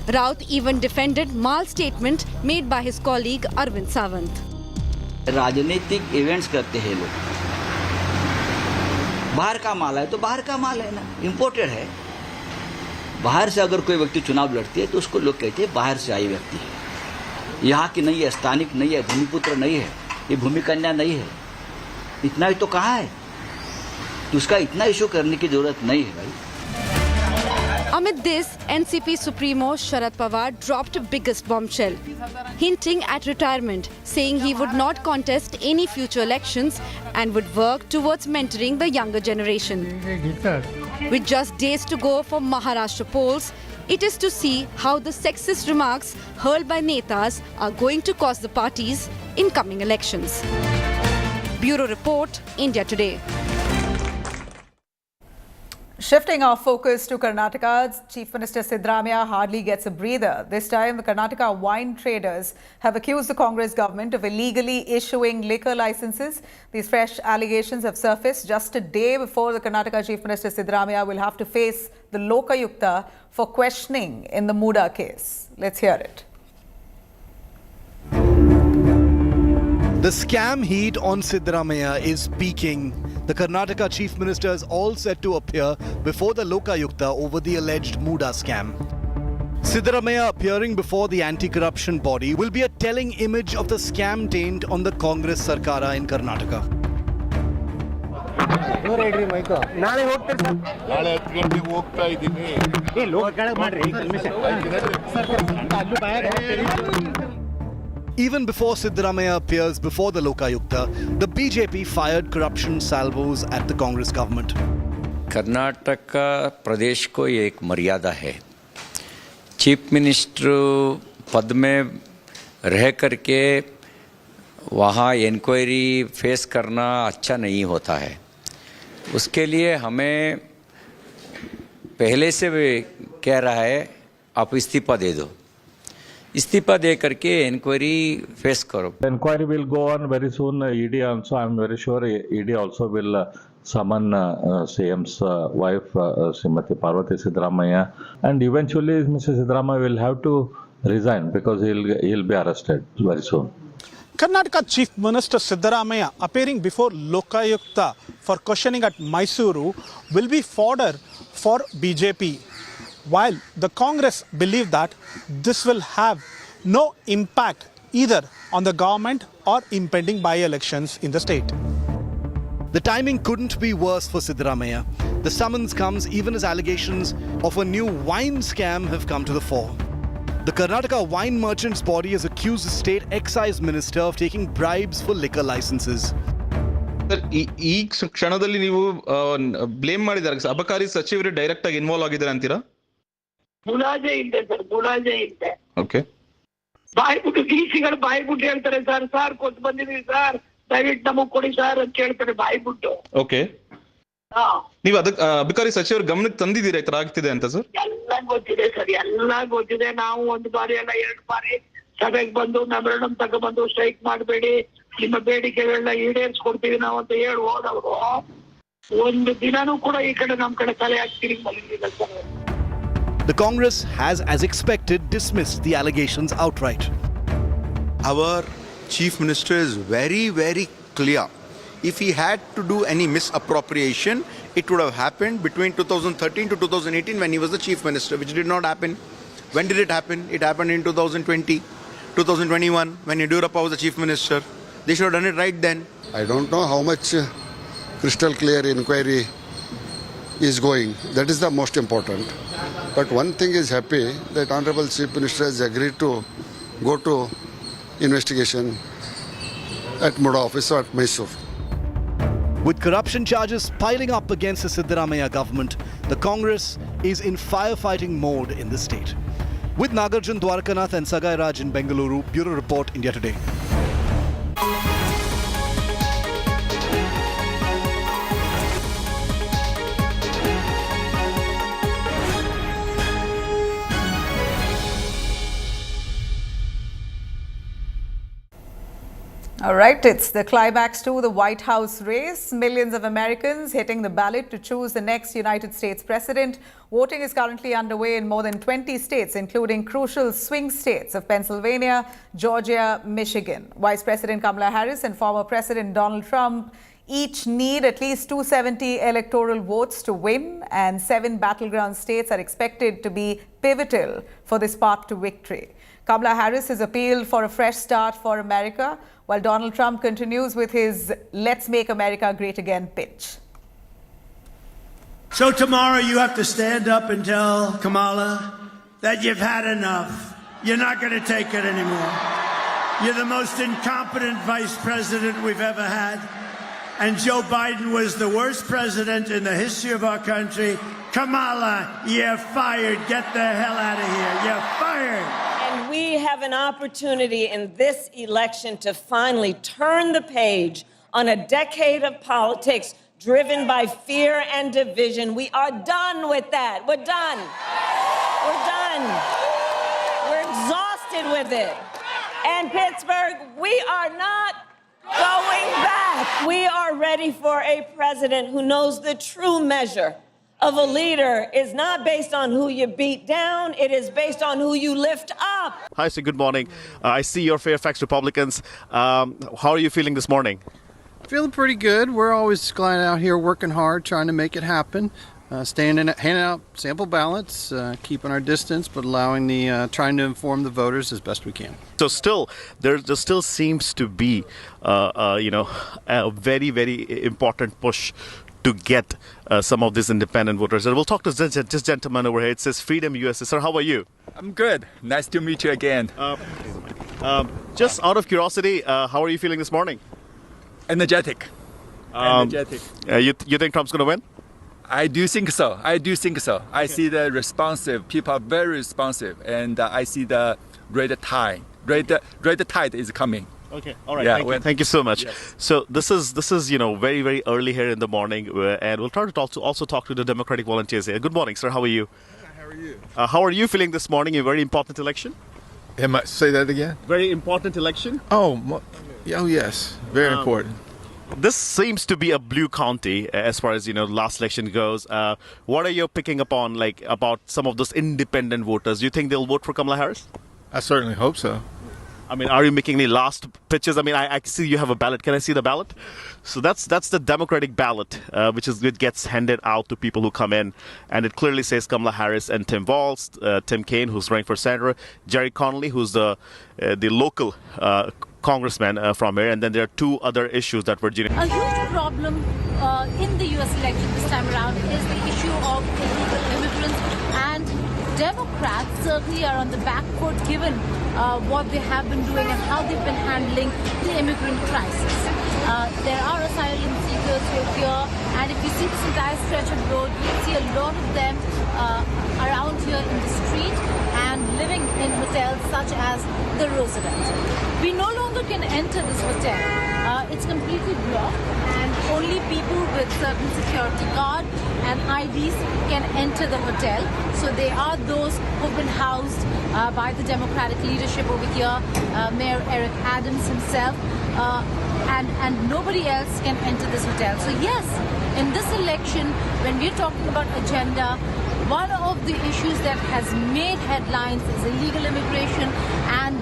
Raut even defended mal statement made by his colleague Arvind Savant. राजनीतिक इवेंट्स करते हैं लोग, बाहर का माल है तो बाहर का माल है ना, इम्पोर्टेड है। बाहर से अगर कोई व्यक्ति चुनाव लड़ती है तो उसको लोग कहते हैं बाहर से आई व्यक्ति है, यहाँ की नहीं है, स्थानिक नहीं है, भूमिपुत्र नहीं है, ये भूमि कन्या नहीं है, इतना ही तो कहा है, तो उसका इतना इशू करने की जरूरत नहीं है भाई। Amid this, NCP Supremo Sharad Pawar dropped a biggest bombshell, hinting at retirement, saying he would not contest any future elections and would work towards mentoring the younger generation. With just days to go for Maharashtra polls, it is to see how the sexist remarks hurled by netas are going to cost the parties in coming elections. Bureau Report, India Today. Shifting our focus to Karnataka, Chief Minister Siddaramaiah hardly gets a breather. This time, the Karnataka wine traders have accused the Congress government of illegally issuing liquor licenses. These fresh allegations have surfaced just a day before the Karnataka Chief Minister Siddaramaiah will have to face the Lokayukta for questioning in the Muda case. Let's hear it. The scam heat on Siddaramaiah is peaking. The Karnataka Chief Minister is all set to appear before the Lokayukta over the alleged Muda scam. Siddaramaiah appearing before the anti-corruption body will be a telling image of the scam taint on the Congress Sarkara in Karnataka. ನಾಳೆ ಹೋಗ್ತೀರಿ sir? ನಾಳೆ 10 ಗಂಟೆಗೆ ಹೋಗ್ತಾ ಇದ್ದೀನಿ. ಏ ಲೋಕಗಳ ಮಾಡ್ರಿ ನಿಮಿಷ. Even before Siddaramaiah appears before the Lokayukta, the BJP fired corruption salvos at the Congress government. Karnataka प्रदेश को एक मर्यादा है। चीफ मिनिस्टर पद में रह करके वहाँ इंक्वायरी फेस करना अच्छा नहीं होता है। उसके लिए हमें पहले से कह रहा है आप इस्तीफा दे दो। इस्तीफा दे करके इंक्वायरी फेस करो. Inquiry will go on very soon. ED also, I'm very sure ED also will summon CM's wife, Srimati Parvati Siddaramaiah, and eventually Mr. Siddaramaiah will have to resign because he'll be arrested very soon. Karnataka Chief Minister Siddaramaiah appearing before Lokayukta for questioning at Mysuru will be fodder for BJP, while the Congress believe that this will have no impact either on the government or impending by-elections in the state. The timing couldn't be worse for Siddaramaiah. The summons comes even as allegations of a new wine scam have come to the fore. The Karnataka Wine Merchants Body has accused the state excise minister of taking bribes for liquor licenses. ಈ ಕ್ಷಣದಲ್ಲಿ ನೀವು blame ಮಾಡಿದ್ದಾರೆ ಅಬಕಾರಿ ಸಚಿವರು direct ಆಗಿ involve ಆಗಿದ್ದಾರೆ ಅಂತೀರಾ? ಮುಲಾಜೆ ಇದೆ ಸರ್, ಮುಲಾಜೆ ಇದೆ. ಓಕೆ. ಬಾಯ್ಬಿಟ್ಟು ಡಿಸಿಗಳು ಬಾಯ್ಬಿಟ್ಟು ಹೇಳ್ತಾರೆ ಸರ್, ಸಾರ್ ಕೊಟ್ಟು ಬಂದಿದೀವಿ ಸರ್, ದಯವಿಟ್ಟು ನಮಗ್ ಕೊಡಿ ಸರ್ ಅಂತ ಕೇಳ್ತಾರೆ ಬಾಯ್ಬಿಟ್ಟು. ಓಕೆ. ನೀವು ಅದಕ್ಕೆ ಅಬಕಾರಿ ಸಚಿವರು ಗಮನಕ್ಕೆ ತಂದಿದ್ದೀರಾ ಈ ತರ ಆಗ್ತಿದೆ ಅಂತ ಸರ್? ಎಲ್ಲ ಗೊತ್ತಿದೆ ಸರ್, ಎಲ್ಲ ಗೊತ್ತಿದೆ. ನಾವು ಒಂದು ಬಾರಿ ಅಲ್ಲ 2 ಬಾರಿ ಸಭೆಗೆ ಬಂದು ಮೆಮೊರಂಡಮ್ ತಗೊಂಡ್ಬಂದು ಸ್ಟ್ರೈಕ್ ಮಾಡಬೇಡಿ, ನಿಮ್ಮ ಬೇಡಿಕೆಗಳನ್ನ ಈಡೇರಿಸ್ಕೊಡ್ತೀವಿ ನಾವು ಅಂತ ಹೇಳಿ ಹೋದವರು ಒಂದು ದಿನಾನೂ ಕೂಡ ಈ ಕಡೆ ನಮ್ಮ ಕಡೆ ತಲೆ ಹಾಕ್ತೀರಿ ಮಲಗಿಲ್ಲ sir. The Congress has, as expected, dismissed the allegations outright. Our Chief Minister is very, very clear. If he had to do any misappropriation, it would have happened between 2013 to 2018 when he was the Chief Minister, which did not happen. When did it happen? It happened in 2020, 2021 when Yediyurappa was the Chief Minister. They should have done it right then. I don't know how much crystal clear inquiry is going. That is the most important. But one thing is happy that Honorable Chief Minister has agreed to go to investigation at Muda office or at Mysore. With corruption charges piling up against the Siddaramaiah government, the Congress is in firefighting mode in the state. With Nagarjun Dwarkanath and Sagai Raj in Bengaluru, Bureau Report, India Today. All right, it's the climax to the White House race. Millions of Americans hitting the ballot to choose the next United States president. Voting is currently underway in more than 20 states, including crucial swing states of Pennsylvania, Georgia, Michigan. Vice President Kamala Harris and former President Donald Trump each need at least 270 electoral votes to win, and 7 battleground states are expected to be pivotal for this path to victory. Kamala Harris has appealed for a fresh start for America, while Donald Trump continues with his "Let's Make America Great Again" pitch. So tomorrow you have to stand up and tell Kamala that you've had enough. You're not going to take it anymore. You're the most incompetent vice president we've ever had. And Joe Biden was the worst president in the history of our country. Kamala, you're fired. Get the hell out of here. You're fired. And we have an opportunity in this election to finally turn the page on a decade of politics driven by fear and division. We are done with that. We're done. We're done. We're exhausted with it. And Pittsburgh, we are not going back. We are ready for a president who knows the true measure of a leader is not based on who you beat down, it is based on who you lift up. Hi, sir. Good morning. I see your Fairfax Republicans. How are you feeling this morning? Feeling pretty good. We're always going out here working hard, trying to make it happen. Handing out sample ballots, keeping our distance, but allowing trying to inform the voters as best we can. So still, there still seems to be, a very, very important push to get some of these independent voters. And we'll talk to this gentleman over here. It says Freedom USA. Sir, how are you? I'm good. Nice to meet you again. Just out of curiosity, how are you feeling this morning? Energetic. You think Trump's going to win? I do think so. I see the responsive. People are very responsive. And I see the red tide. Red tide is coming. Okay, all right. Yeah, thank you so much. Yes. So this is very, very early here in the morning, and we'll try to also talk to the Democratic volunteers here. Good morning, sir. How are you? How are you? How are you feeling this morning? A very important election. Say that again? Very important election. Oh yes, very important. This seems to be a blue county as far as last election goes. What are you picking up on, like, about some of those independent voters? Do you think they'll vote for Kamala Harris? I certainly hope so. I mean, are you making any last pitches? I mean, I see you have a ballot. Can I see the ballot? So that's the Democratic ballot, which gets handed out to people who come in, and it clearly says Kamala Harris and Tim Walz, Tim Kaine, who's running for senator, Jerry Connolly, who's the local congressman from here, and then there are two other issues that were generated. A huge problem in the US election this time around is the issue of illegal immigrants, and Democrats certainly are on the back foot given what they have been doing and how they've been handling the immigrant crisis. There are asylum seekers who are here, and if you see this entire stretch of road, you see a lot of them around here in the street and living in hotels such as the Roosevelt. We no longer can enter this hotel. It's completely blocked, and only people with certain security card and IDs can enter the hotel. So they are those who've been housed by the Democratic leadership over here, Mayor Eric Adams himself, and nobody else can enter this hotel. So yes, in this election, when we're talking about agenda, one of the issues that has made headlines is illegal immigration, and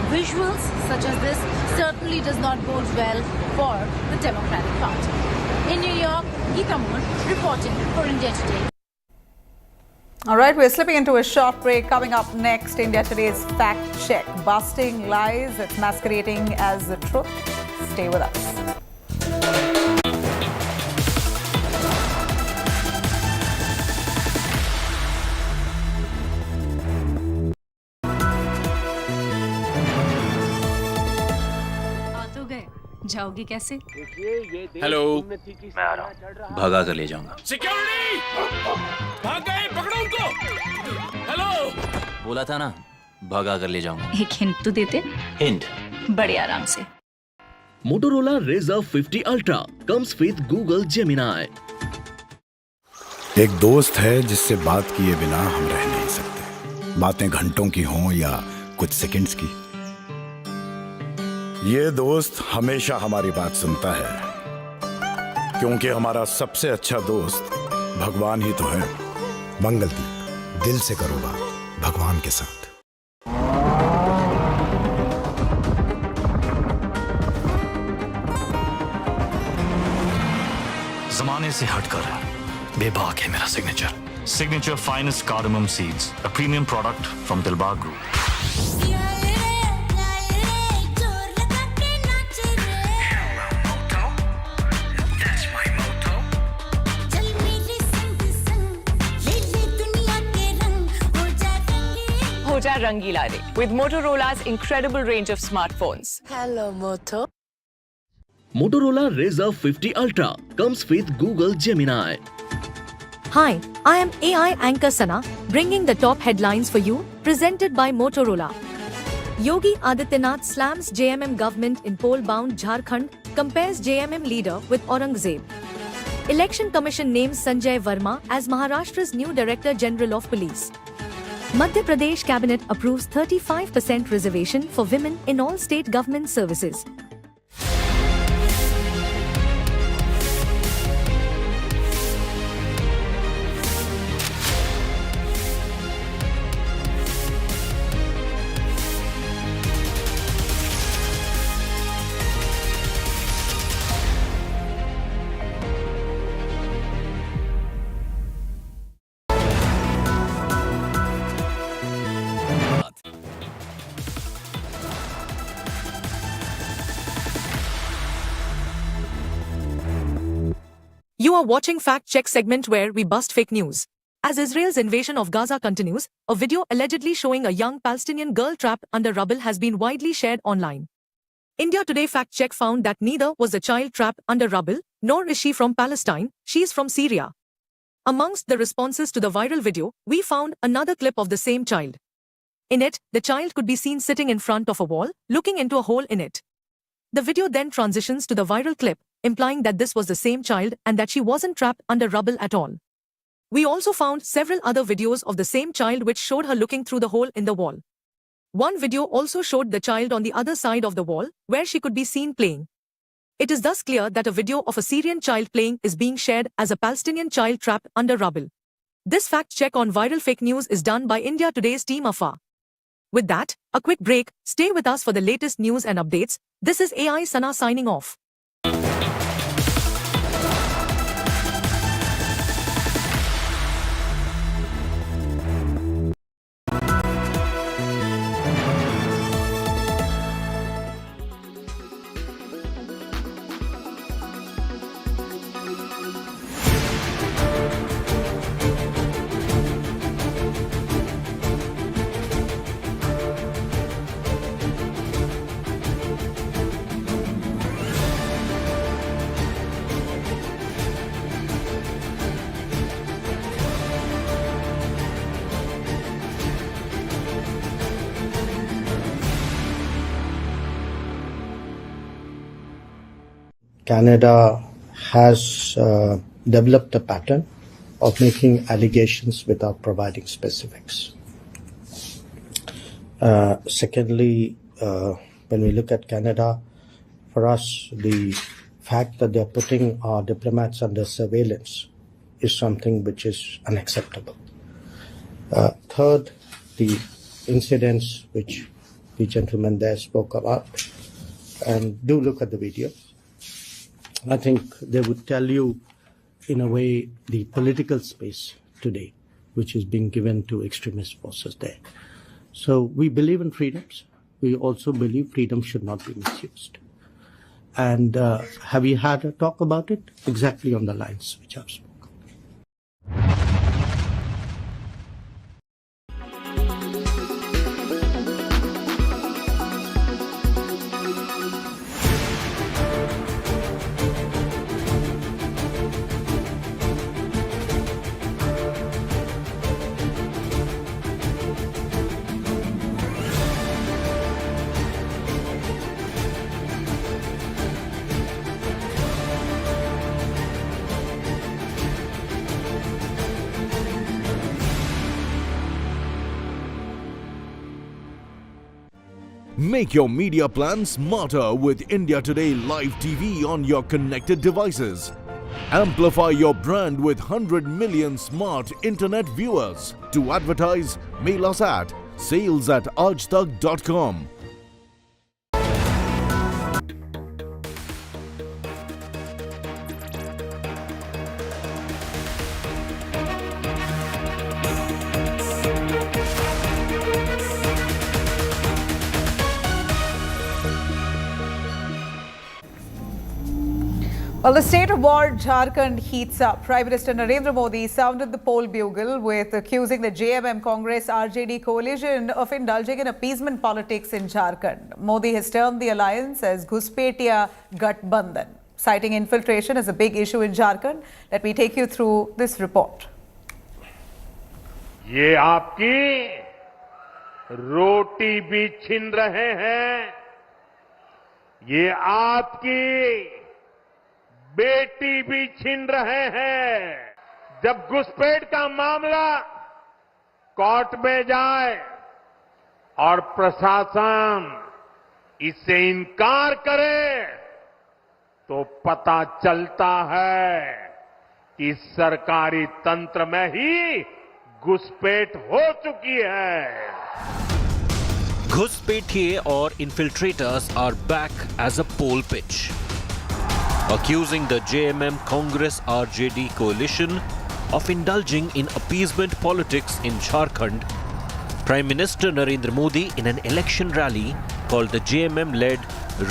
visuals such as this certainly does not bode well for the Democratic Party. In New York, Geeta Moon reporting for India Today. All right, we're slipping into a short break. Coming up next, India Today's Fact Check. Busting lies, it's masquerading as the truth. Stay with us. जाओगी कैसे? Hello, मैं आ रहा हूँ। भगा कर ले जाऊंगा। Security! भाग गए, पकड़ो उनको। हेलो, बोला था ना, भगा कर ले जाऊंगा। एक हिंट तो देते? हिंट? बड़े आराम से। Motorola Razr 50 Ultra comes with Google Gemini. एक दोस्त है जिससे बात किए बिना हम रह नहीं सकते। बातें घंटों की हों या कुछ सेकंड्स की। ये दोस्त हमेशा हमारी बात सुनता है, क्योंकि हमारा सबसे अच्छा दोस्त भगवान ही तो है। मंगलदीप, दिल से करो बात भगवान के साथ। जमाने से हटकर बेबाक है मेरा signature finest cardamom seeds, a premium product from Dilbar Group. हो जा रंगीला रे with Motorola's incredible range of smartphones. Hello, Moto. Motorola Razr 50 Ultra comes with Google Gemini. Hi, I am AI anchor Sana, bringing the top headlines for you, presented by Motorola. Yogi Adityanath slams JMM government in poll-bound Jharkhand, compares JMM leader with Aurangzeb. Election Commission names Sanjay Verma as Maharashtra's new Director General of Police. Madhya Pradesh Cabinet approves 35% reservation for women in all state government services. You are watching Fact Check segment where we bust fake news. As Israel's invasion of Gaza continues, a video allegedly showing a young Palestinian girl trapped under rubble has been widely shared online. India Today Fact Check found that neither was the child trapped under rubble, nor is she from Palestine, she is from Syria. Amongst the responses to the viral video, we found another clip of the same child. In it, the child could be seen sitting in front of a wall, looking into a hole in it. The video then transitions to the viral clip, implying that this was the same child and that she wasn't trapped under rubble at all. We also found several other videos of the same child which showed her looking through the hole in the wall. One video also showed the child on the other side of the wall, where she could be seen playing. It is thus clear that a video of a Syrian child playing is being shared as a Palestinian child trapped under rubble. This fact check on viral fake news is done by India Today's team Afa. With that, a quick break. Stay with us for the latest news and updates. This is AI Sana signing off. Canada has developed a pattern of making allegations without providing specifics. Secondly, when we look at Canada, for us, the fact that they're putting our diplomats under surveillance is something which is unacceptable. Third, the incidents which the gentleman there spoke about, and do look at the video. I think they would tell you, in a way, the political space today, which is being given to extremist forces there. So we believe in freedoms. We also believe freedom should not be misused. And have you had a talk about it? Exactly on the lines which I've spoken. Make your media plan smarter with India Today Live TV on your connected devices. Amplify your brand with 100 million smart internet viewers. To advertise, mail us at sales@aajtak.com. Well, the state of war, Jharkhand heats up. Prime Minister Narendra Modi sounded the poll bugle with accusing the JMM Congress RJD coalition of indulging in appeasement politics in Jharkhand. Modi has termed the alliance as Ghuspetia Gathbandhan, citing infiltration as a big issue in Jharkhand. Let me take you through this report. ये आपकी रोटी भी छीन रहे हैं, ये आपकी बेटी भी छीन रहे हैं। जब घुसपैठ का मामला कोर्ट में जाए और प्रशासन इससे इनकार करे तो पता चलता है कि सरकारी तंत्र में ही घुसपैठ हो चुकी है। घुसपैठिए और infiltrators are back as a poll pitch, accusing the JMM Congress RJD coalition of indulging in appeasement politics in Jharkhand. Prime Minister Narendra Modi, in an election rally, called the JMM-led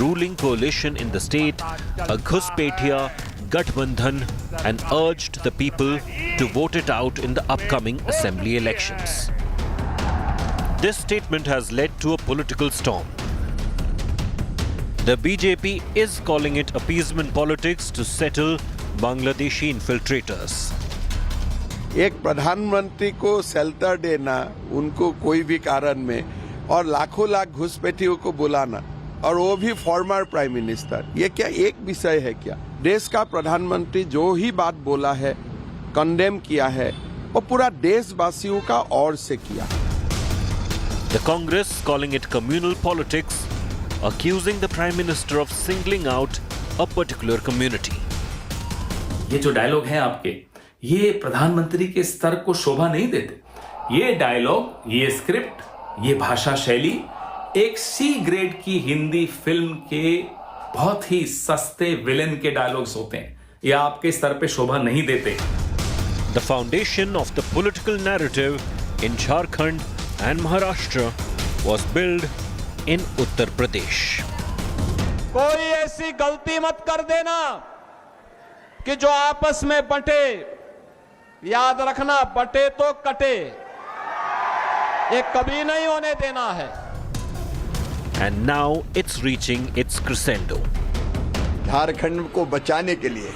ruling coalition in the state a Ghuspetia Gathbandhan and urged the people to vote it out in the upcoming assembly elections. This statement has led to a political storm. The BJP is calling it appeasement politics to settle Bangladeshi infiltrators. एक प्रधानमंत्री को shelter देना, उनको कोई भी कारण में, और लाखों लाख घुसपैठियों को बुलाना, और वो भी फॉर्मर प्राइम मिनिस्टर, ये क्या एक विषय है क्या? देश का प्रधानमंत्री जो ही बात बोला है, कंडेम किया है, वो पूरा देशवासियों का ओर से किया। The Congress calling it communal politics, accusing the Prime Minister of singling out a particular community. ये जो डायलॉग हैं आपके, ये प्रधानमंत्री के स्तर को शोभा नहीं देते. ये डायलॉग, ये स्क्रिप्ट, ये भाषा शैली एक सी ग्रेड की हिंदी फिल्म के बहुत ही सस्ते विलेन के डायलॉग्स होते हैं. ये आपके स्तर पे शोभा नहीं देते. The foundation of the political narrative in Jharkhand and Maharashtra was built in Uttar Pradesh. कोई ऐसी गलती मत कर देना कि जो आपस में बंटे. याद रखना, बंटे तो कटे. ये कभी नहीं होने देना है. And now it's reaching its crescendo. Jharkhand को बचाने के लिए,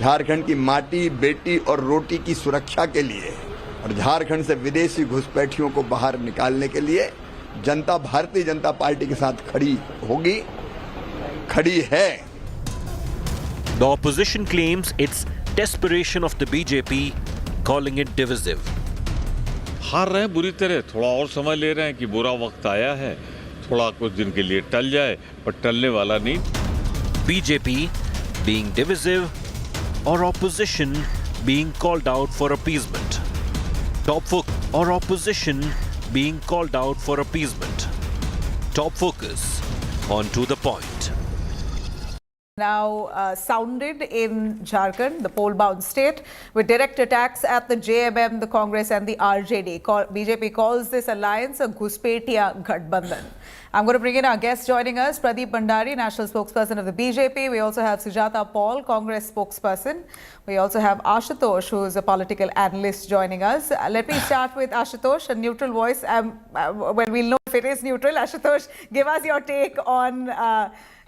झारखंड की माटी, बेटी और रोटी की सुरक्षा के लिए और झारखंड से विदेशी घुसपैठियों को बाहर निकालने के लिए जनता भारतीय जनता पार्टी के साथ खड़ी होगी, खड़ी है. The opposition claims it's desperation of the BJP, calling it divisive. हार रहे हैं बुरी तरह, थोड़ा और समय ले रहे हैं कि बुरा वक्त आया है, थोड़ा कुछ दिन के लिए टल जाए, पर टलने वाला नहीं. BJP being divisive or opposition being called out for appeasement. Top focus or opposition being called out for appeasement. Top focus on to the point. Now sounded in Jharkhand, the poll-bound state, with direct attacks at the JMM, the Congress and the RJD. BJP calls this alliance a Ghuspetia Gadbandhan. I'm going to bring in our guest joining us, Pradeep Bhandari, National Spokesperson of the BJP. We also have Sujata Paul, Congress Spokesperson. We also have Ashutosh, who is a political analyst, joining us. Let me start with Ashutosh, a neutral voice. Well, we'll know if it is neutral. Ashutosh, give us your take on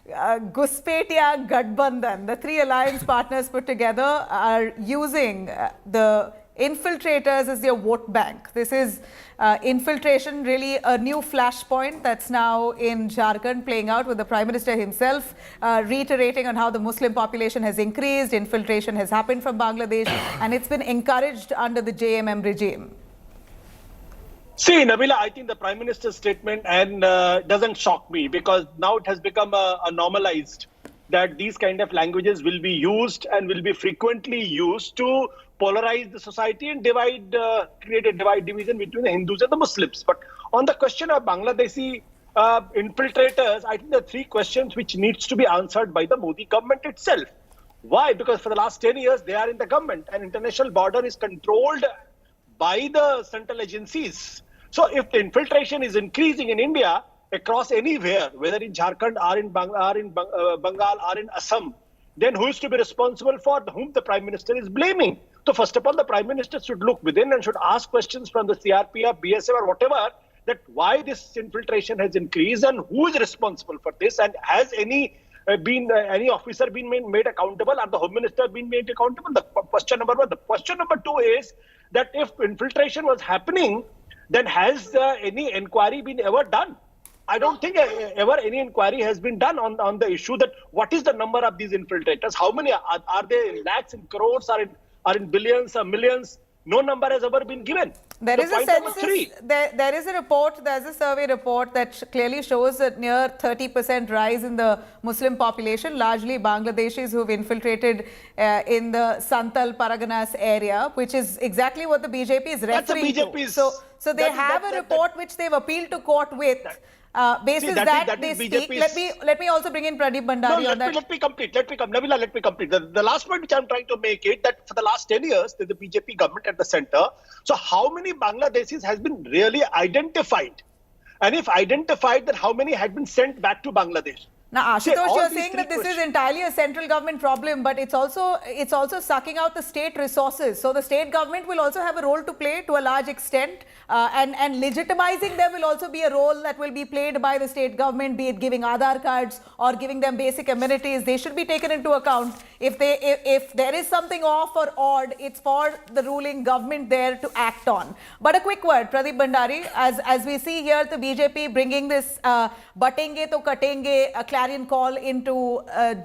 Ghuspetia Gadbandhan. The three alliance partners put together are using the infiltrators as their vote bank. This is infiltration, really a new flashpoint that's now in Jharkhand playing out, with the Prime Minister himself reiterating on how the Muslim population has increased, infiltration has happened from Bangladesh, and it's been encouraged under the JMM regime. See, Nabila, I think the Prime Minister's statement doesn't shock me, because now it has become a normalized that these kind of languages will be used and will be frequently used to polarize the society and create a division between the Hindus and the Muslims. But on the question of Bangladeshi infiltrators, I think there are three questions which needs to be answered by the Modi government itself. Why? Because for the last 10 years, they are in the government, and international border is controlled by the central agencies. So if the infiltration is increasing in India across anywhere, whether in Jharkhand or in Bengal or in Assam, then who is to be responsible for whom the Prime Minister is blaming? So first of all, the Prime Minister should look within and should ask questions from the CRPF, BSF or whatever, that why this infiltration has increased and who is responsible for this, and has any officer been made accountable, or the Home Minister been made accountable? The question number one. The question number two is that if infiltration was happening, then has any inquiry been ever done? I don't think ever any inquiry has been done on the issue that what is the number of these infiltrators, how many are they in lakhs, in crores, or in billions or millions? No number has ever been given. There is a census, there is a report, there's a survey report that clearly shows a near 30% rise in the Muslim population, largely Bangladeshis who've infiltrated in the Santal Paraganas area, which is exactly what the BJP is referring to. So they have a report which they've appealed to court with. Basis that they speak. Let me also bring in Pradeep Bhandari on that. Let me complete. Nabila, let me complete. The last point which I'm trying to make it that for the last 10 years, the BJP government at the center. So how many Bangladeshis has been really identified? And if identified, then how many had been sent back to Bangladesh? Now, Ashutosh, you're saying that this is entirely a central government problem, but it's also sucking out the state resources. So the state government will also have a role to play to a large extent, and legitimizing them will also be a role that will be played by the state government, be it giving Aadhaar cards or giving them basic amenities. They should be taken into account. If there is something off or odd, it's for the ruling government there to act on. But a quick word, Pradeep Bhandari, as we see here, the BJP bringing this batenge to katenge, a Clarion call into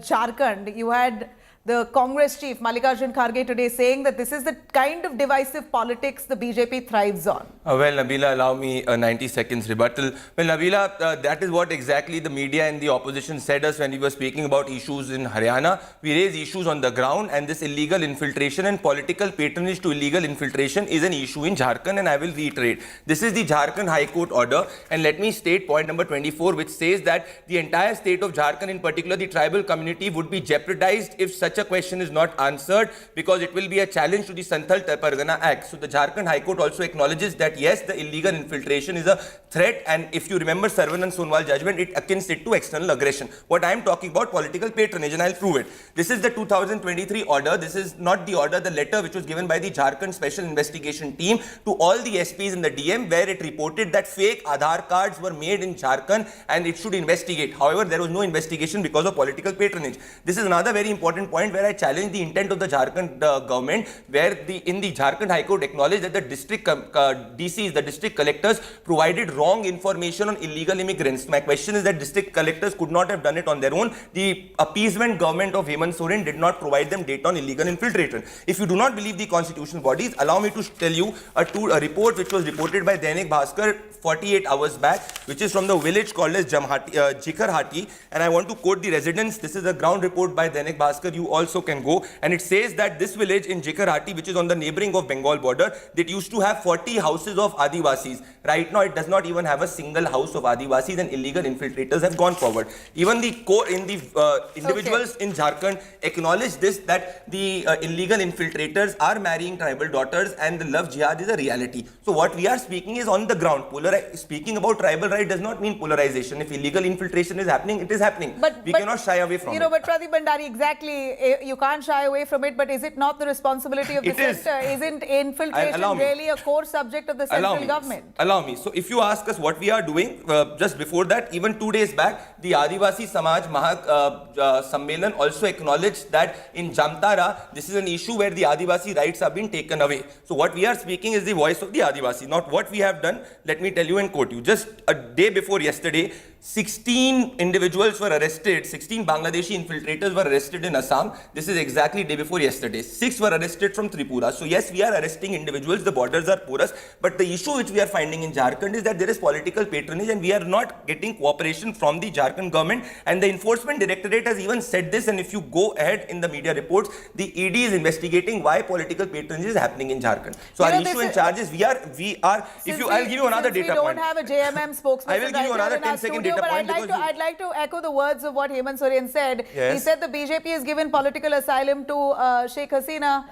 Jharkhand. You had The Congress chief, Mallikarjun Kharge, today saying that this is the kind of divisive politics the BJP thrives on. Well, Nabila, allow me a 90 seconds rebuttal. Well, Nabila, that is what exactly the media and the opposition said us when we were speaking about issues in Haryana. We raise issues on the ground, and this illegal infiltration and political patronage to illegal infiltration is an issue in Jharkhand, and I will reiterate. This is the Jharkhand High Court order, and let me state point number 24, which says that the entire state of Jharkhand, in particular the tribal community, would be jeopardized if such a question is not answered, because it will be a challenge to the Santhal Pargana Act. So the Jharkhand High Court also acknowledges that yes, the illegal infiltration is a threat, and if you remember Saravanan Sonwal judgment, it akins it to external aggression. What I am talking about, political patronage, and I'll prove it. This is the 2023 order. This is not the order, the letter which was given by the Jharkhand Special Investigation Team to all the SPs in the DM, where it reported that fake Aadhaar cards were made in Jharkhand and it should investigate. However, there was no investigation because of political patronage. This is another very important point where I challenge the intent of the Jharkhand government, where in the Jharkhand High Court acknowledged that the district DCs, the district collectors, provided wrong information on illegal immigrants. My question is that district collectors could not have done it on their own. The appeasement government of Hemant Soren did not provide them data on illegal infiltration. If you do not believe the constitutional bodies, allow me to tell you a report which was reported by Dainik Bhaskar 48 hours back, which is from the village called as Jikharhati, and I want to quote the residents. This is a ground report by Dainik Bhaskar. You also can go, and it says that this village in Jikharhati, which is on the neighboring of Bengal border, that used to have 40 houses of Adivasis. Right now, it does not even have a single house of Adivasis, and illegal infiltrators have gone forward. Even the individuals in Jharkhand acknowledge this, that the illegal infiltrators are marrying tribal daughters, and the love jihad is a reality. So what we are speaking is on the ground. Speaking about tribal right does not mean polarization. If illegal infiltration is happening, it is happening. But we cannot shy away from it. But Pradeep Bhandari, exactly, you can't shy away from it, but is it not the responsibility of the center? Isn't infiltration really a core subject of the central government? Allow me. So if you ask us what we are doing, just before that, even 2 days back, the Adivasi Samaj Sammelan also acknowledged that in Jamtara, this is an issue where the Adivasi rights have been taken away. So what we are speaking is the voice of the Adivasi, not what we have done. Let me tell you and quote you. Just a day before yesterday, 16 individuals were arrested, 16 Bangladeshi infiltrators were arrested in Assam. This is exactly day before yesterday. 6 were arrested from Tripura. So yes, we are arresting individuals, the borders are porous, but the issue which we are finding in Jharkhand is that there is political patronage, and we are not getting cooperation from the Jharkhand government, and the Enforcement Directorate has even said this, and if you go ahead in the media reports, the ED is investigating why political patronage is happening in Jharkhand. So our issue and charge is I'll give you another data point. We don't have a JMM spokesperson. I will give you another 10-second data point. I'd like to echo the words of what Hemant Soren said. Yes. He said the BJP has given political asylum to Sheikh Hasina.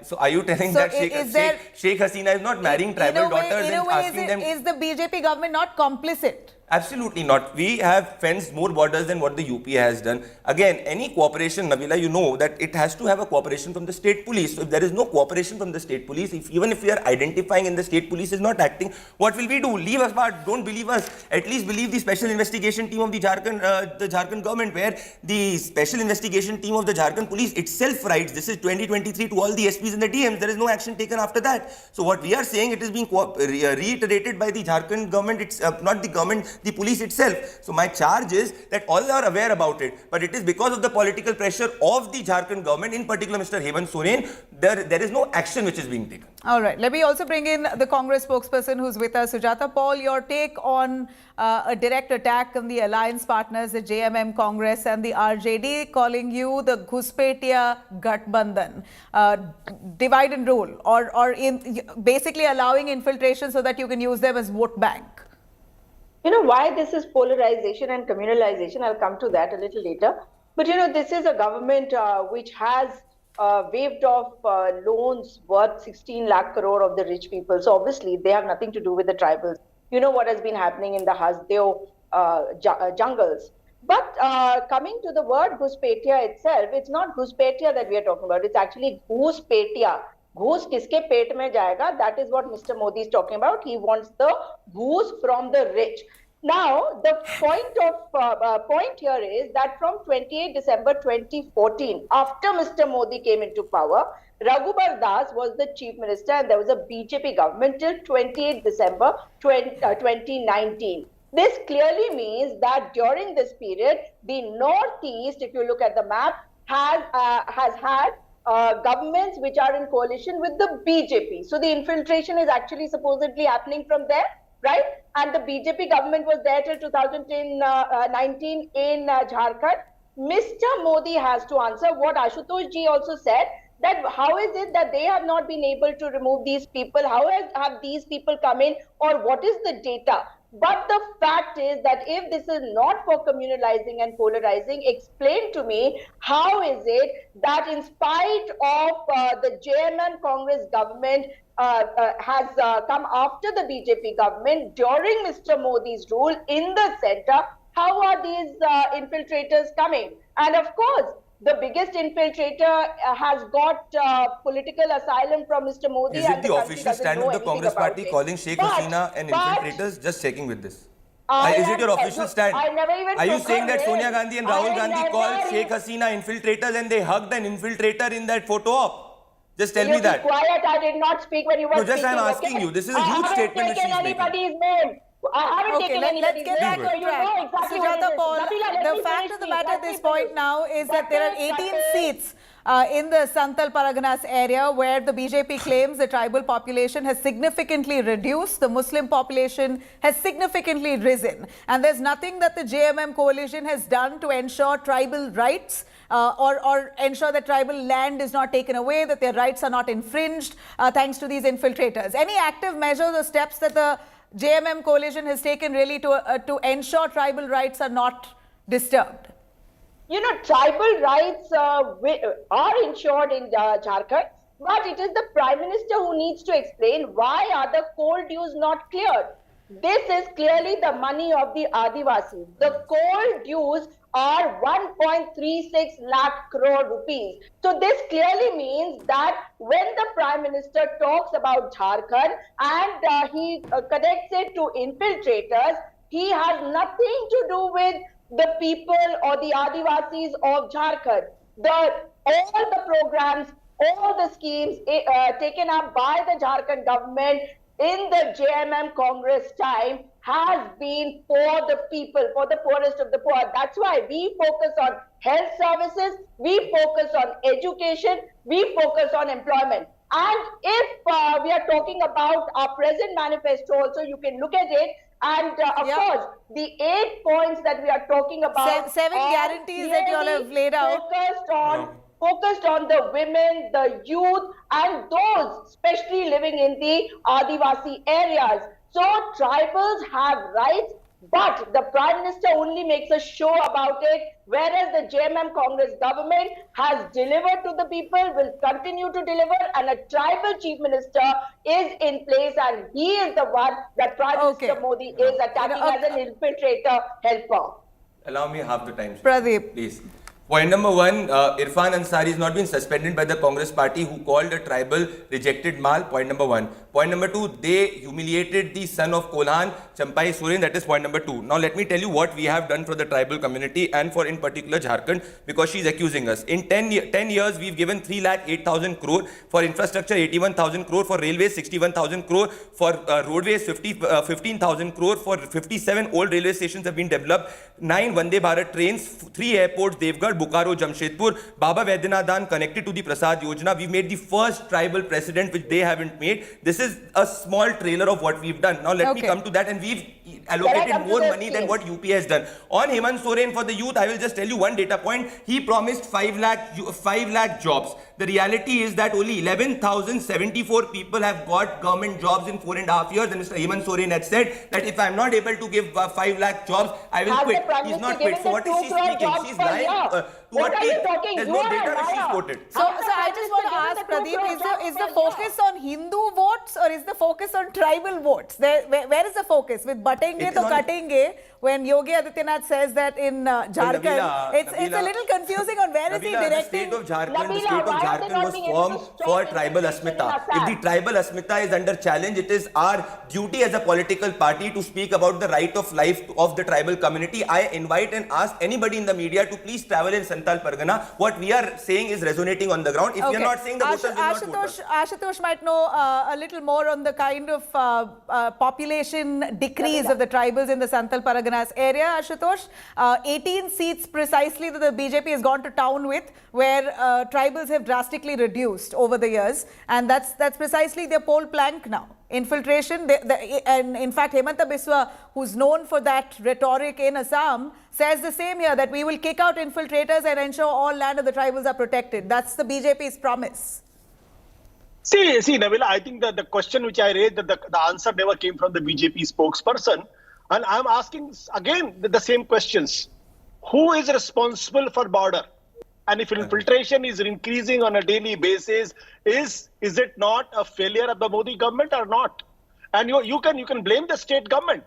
So are you telling that Sheikh Hasina is not marrying tribal daughters and asking them? Is the BJP government not complicit? Absolutely not. We have fenced more borders than what the UP has done. Again, any cooperation, Nabila, you know that it has to have a cooperation from the state police. So if there is no cooperation from the state police, even if we are identifying and the state police is not acting, what will we do? Leave us apart. Don't believe us. At least believe the special investigation team of the Jharkhand government, where the special investigation team of the Jharkhand police itself writes, this is 2023 to all the SPs and the DMs. There is no action taken after that. So what we are saying, it is being reiterated by the Jharkhand government. It's not the government, the police itself. So my charge is that all are aware about it, but it is because of the political pressure of the Jharkhand government, in particular Mr. Hemant Soren, there is no action which is being taken. All right, let me also bring in the Congress spokesperson who's with us, Sujata Paul. Your take on a direct attack on the alliance partners, the JMM Congress and the RJD, calling you the Ghuspetia Gathbandhan, divide and rule, or basically allowing infiltration so that you can use them as vote bank. Why this is polarization and communalization, I'll come to that a little later. But, this is a government which has waived off loans worth 16 lakh crore of the rich people. So obviously, they have nothing to do with the tribals. You know what has been happening in the Hasdeo jungles. But coming to the word Ghuspetia itself, it's not Ghuspetia that we are talking about. It's actually Ghuspetia. Goose kiske pet mein jayega? That is what Mr. Modi is talking about. He wants the goose from the rich. Now, the point here is that from 28 December 2014, after Mr. Modi came into power, Raghubar Das was the chief minister and there was a BJP government till 28 December 2019. This clearly means that during this period, the Northeast, if you look at the map, has had governments which are in coalition with the BJP. So the infiltration is actually supposedly happening from there, right? And the BJP government was there till 2019 in Jharkhand. Mr. Modi has to answer what Ashutosh ji also said, that how is it that they have not been able to remove these people? How have these people come in, or what is the data? But the fact is that if this is not for communalizing and polarizing, explain to me how is it that in spite of the JMM Congress government has come after the BJP government during Mr. Modi's rule in the center, how are these infiltrators coming? And of course, the biggest infiltrator has got political asylum from Mr. Modi. Is it the official stand of the Congress party calling Sheikh Hasina and infiltrators? Just checking with this. Is it your official stand? Are you saying that Sonia Gandhi and Rahul Gandhi called Sheikh Hasina infiltrators and they hugged an infiltrator in that photo op? Just tell me that. Quiet, I did not speak when you were speaking. No, just I'm asking you. This is a huge statement that she's making. Anybody's name. I haven't taken anybody's get back on track. Sujata Paul, the fact of the matter at this point now is that there are 18 seats in the Santal Paraganas area where the BJP claims the tribal population has significantly reduced, the Muslim population has significantly risen. And there's nothing that the JMM coalition has done to ensure tribal rights or ensure that tribal land is not taken away, that their rights are not infringed thanks to these infiltrators. Any active measures or steps that the JMM coalition has taken really to ensure tribal rights are not disturbed? You know, tribal rights are ensured in Jharkhand, but it is the Prime Minister who needs to explain why are the coal dues not cleared. This is clearly the money of the Adivasis. The coal dues are 1.36 lakh crore rupees. So this clearly means that when the Prime Minister talks about Jharkhand and he connects it to infiltrators, he has nothing to do with the people or the Adivasis of Jharkhand. All the programs, all the schemes taken up by the Jharkhand government in the JMM Congress time has been for the people, for the poorest of the poor. That's why we focus on health services, we focus on education, we focus on employment. And if we are talking about our present manifesto also, you can look at it. And of course, the 8 points that we are talking about, seven guarantees that you all have laid out, focused on the women, the youth, and those especially living in the Adivasi areas. So tribals have rights, but the Prime Minister only makes a show about it, whereas the JMM Congress government has delivered to the people, will continue to deliver, and a tribal chief minister is in place, and he is the one that Prime Minister Modi is attacking as an infiltrator helper. Allow me half the time. Pradeep. Please. Point number one, Irfan Ansari has not been suspended by the Congress party who called a tribal rejected mal. Point number one. Point number two, they humiliated the son of Kolhan, Champai Soren. That is point number two. Now let me tell you what we have done for the tribal community and for in particular Jharkhand, because she is accusing us. In 10 years, we've given 3,08,000 crore for infrastructure, 81,000 crore for railways, 61,000 crore for roadways, 15,000 crore for 57 old railway stations have been developed, 9 Vande Bharat trains, 3 airports, Devgarh, Bokaro, Jamshedpur, Baba Vaidyanath connected to the Prasad Yojana. We made the first tribal precedent which they haven't made. This is a small trailer of what we've done. Now let me come to that, and we've allocated more money than what UP has done. On Hemant Soren for the youth, I will just tell you one data point. He promised 5 lakh jobs. The reality is that only 11,074 people have got government jobs in 4.5 years, and Mr. Hemant Soren had said that if I am not able to give 5 lakh jobs, I will quit. He's not quit. So what is she speaking? She's lying. What are you talking? There's no data that she's quoted. So I just want to ask Pradeep, is the focus on Hindu votes or is the focus on tribal votes? Where is the focus? With batenge to katenge, when Yogi Adityanath says that in Jharkhand, it's a little confusing on where is he directing. The state of Jharkhand was formed for tribal asmita. If the tribal asmita is under challenge, it is our duty as a political party to speak about the right of life of the tribal community. I invite and ask anybody in the media to please travel in Santal Pargana. What we are saying is resonating on the ground. If we are not saying, the voters will not vote. Ashutosh might know a little more on the kind of population decrease of the tribals in the Santal Pargana us. Area, Ashutosh, 18 seats precisely that the BJP has gone to town with, where tribals have drastically reduced over the years, and that's precisely their poll plank now. Infiltration, and in fact, Himanta Biswa, who's known for that rhetoric in Assam, says the same here, that we will kick out infiltrators and ensure all land of the tribals are protected. That's the BJP's promise. See, Nabila, I think that the question which I raised, that the answer never came from the BJP spokesperson. And I'm asking again the same questions. Who is responsible for border? And if infiltration is increasing on a daily basis, is it not a failure of the Modi government or not? And you can blame the state government.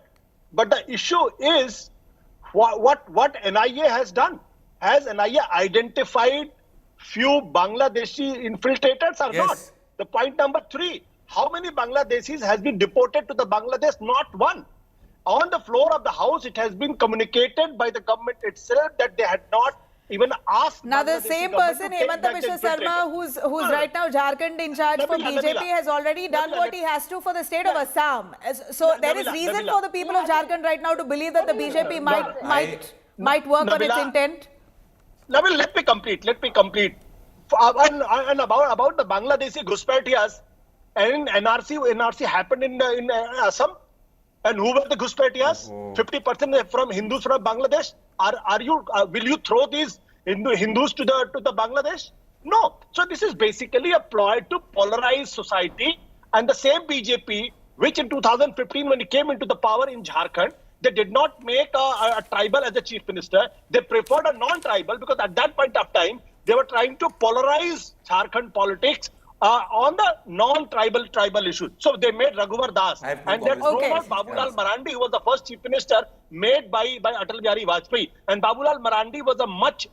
But the issue is what NIA has done. Has NIA identified few Bangladeshi infiltrators or not? The point number 3, how many Bangladeshis has been deported to the Bangladesh? Not one. On the floor of the House, it has been communicated by the government itself that they had not even asked. Now the same person, Himanta Biswa Sarma, who's right now Jharkhand in charge for BJP, has already done what he has to for the state of Assam. So there is reason for the people of Jharkhand right now to believe that the BJP might work on its intent. Nabil, let me complete. And about the Bangladeshi Ghuspatias, and NRC happened in Assam. And who were the Ghuspatias? 50% from Hindus from Bangladesh. Will you throw these Hindus to the Bangladesh? No. So this is basically a ploy to polarize society. And the same BJP, which in 2015, when it came into the power in Jharkhand, they did not make a tribal as a chief minister. They preferred a non-tribal, because at that point of time, they were trying to polarize Jharkhand politics on the non-tribal issues. So they made Raghuvar Das. And that's Babulal Marandi, who was the first chief minister made by Atal Bihari Vajpayee. And Babulal Marandi was a much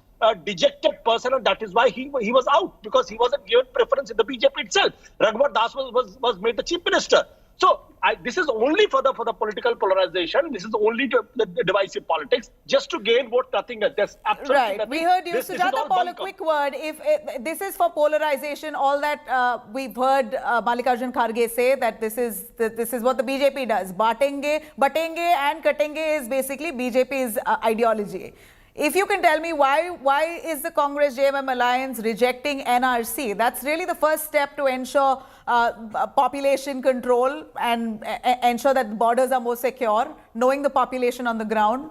dejected person, and that is why he was out, because he wasn't given preference in the BJP itself. Raghuvar Das was made the chief minister. So this is only for the political polarization. This is only to the divisive politics, just to gain vote, nothing else. There's absolutely nothing. We heard you, Sujata Paul, a quick word. If this is for polarization, all that we've heard Mallikarjun Kharge say, that this is what the BJP does. Batenge and Katenge is basically BJP's ideology. If you can tell me why is the Congress-JMM alliance rejecting NRC? That's really the first step to ensure population control and ensure that borders are more secure, knowing the population on the ground,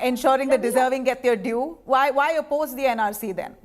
ensuring the deserving get their due. Why oppose the NRC then?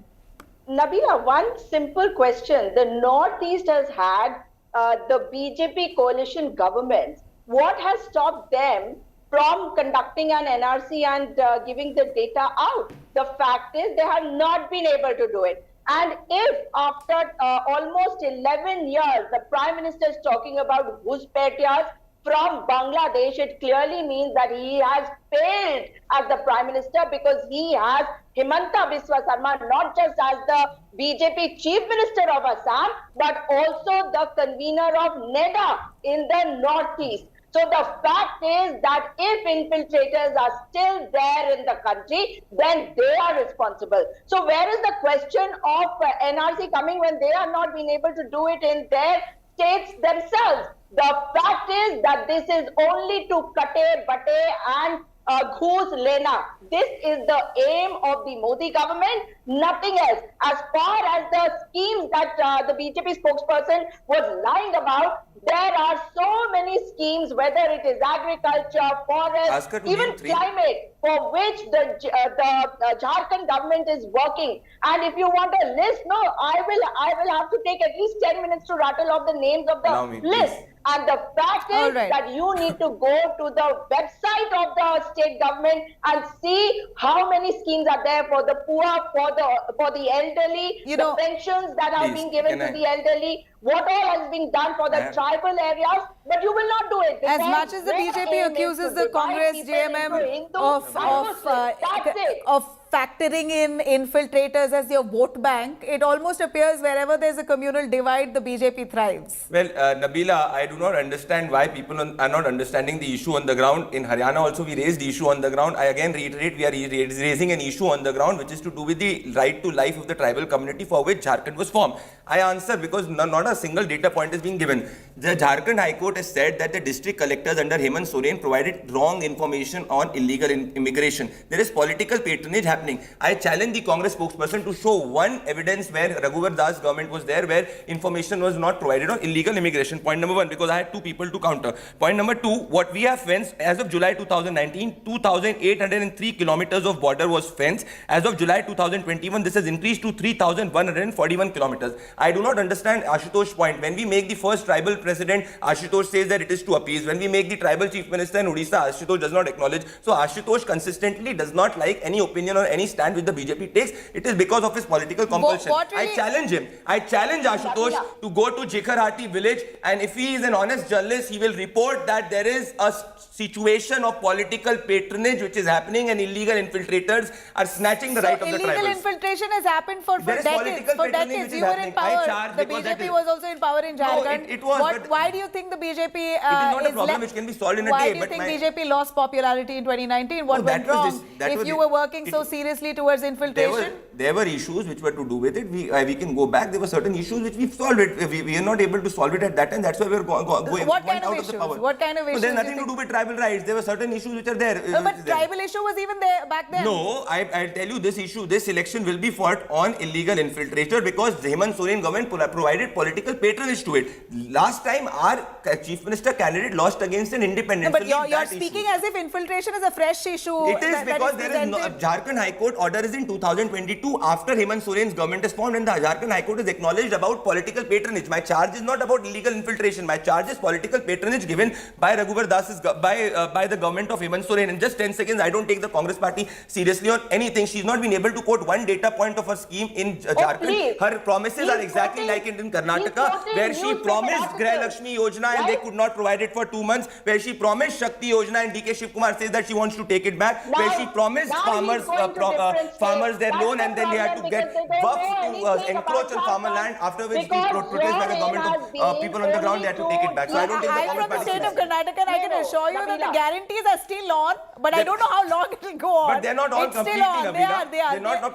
Nabila, one simple question. The Northeast has had the BJP coalition government. What has stopped them from conducting an NRC and giving the data out? The fact is they have not been able to do it. And if after almost 11 years, the Prime Minister is talking about Ghuspatias from Bangladesh, it clearly means that he has failed as the Prime Minister, because he has Himanta Biswa Sarma not just as the BJP Chief Minister of Assam, but also the convener of NEDA in the Northeast. So the fact is that if infiltrators are still there in the country, then they are responsible. So where is the question of NRC coming when they are not being able to do it in their states themselves? The fact is that this is only to kate, bate and Ghus Lena. This is the aim of the Modi government, nothing else. As far as the schemes that the BJP spokesperson was lying about, there are so many schemes, whether it is agriculture, forest, even climate, for which the Jharkhand government is working. And if you want a list, no, I will have to take at least 10 minutes to rattle off the names of the list. Please. And the fact is that you need to go to the website of the state government and see how many schemes are there for the poor, for the elderly, the pensions that are being given to the elderly, what all has been done for the tribal areas, but you will not do it. As much as the BJP accuses the Congress JMM of factoring in infiltrators as your vote bank. It almost appears wherever there's a communal divide, the BJP thrives. Well, Nabila, I do not understand why people are not understanding the issue on the ground. In Haryana also we raised the issue on the ground. I again reiterate, we are raising an issue on the ground which is to do with the right to life of the tribal community for which Jharkhand was formed. I answer because not a single data point is being given. The Jharkhand High Court has said that the district collectors under Hemant Soren provided wrong information on illegal immigration. There is political patronage happening. I challenge the Congress spokesperson to show one evidence where Raghuvar Das government was there where information was not provided on illegal immigration. Point number one, because I had two people to counter. Point number two, what we have fenced as of July 2019, 2,803 kilometers of border was fenced. As of July 2021, this has increased to 3,141 kilometers. I do not understand Ashutosh's point. When we make the first tribal president, Ashutosh says that it is to appease. When we make the tribal chief minister in Odisha, Ashutosh does not acknowledge. So Ashutosh consistently does not like any opinion or any stand which the BJP takes. It is because of his political compulsion. I challenge him. I challenge Ashutosh to go to Jikharhati village, and if he is an honest journalist, he will report that there is a situation of political patronage which is happening and illegal infiltrators are snatching the right of the tribals. Illegal infiltration has happened for decades. For decades, you were in power. The BJP was also in power in Jharkhand. No, it was. Why do you think the BJP it is not a problem which can be solved in a day. Why do you think BJP lost popularity in 2019? What went wrong? If you were working so seriously towards infiltration? There were issues which were to do with it. We can go back. There were certain issues which we've solved it. We are not able to solve it at that time. That's why we're going out of the power. What kind of issues? There's nothing to do with tribal rights. There were certain issues which are there. No, but tribal issue was even there back then. No, I'll tell you this issue. This election will be fought on illegal infiltrator because Hemant Soren government provided political patronage to it. Last time our chief minister candidate lost against an independent. No, but you're speaking as if infiltration is a fresh issue. It is because there is no Jharkhand High Court order is in 2022 after Hemant Soren's government is formed, and the Jharkhand High Court is acknowledged about political patronage. My charge is not about illegal infiltration. My charge is political patronage given by Raghuvar Das's by the government of Hemant Soren. In just 10 seconds, I don't take the Congress party seriously on anything. She's not been able to quote one data point of her scheme in Jharkhand. Her promises are exactly like in Karnataka, where she promised Grah Lakshmi Yojana and they could not provide it for 2 months, where she promised Shakti Yojana and DK Shivkumar says that she wants to take it back, where she promised farmers their loan and then they had to get buffs to encroach on farmer land, after which the protest by the government of people on the ground, they had to take it back. So I don't take the Congress from the party state of Karnataka, and I can assure you that the guarantees are still on, but I don't know how long it will go on. But they're not all completely on. They are.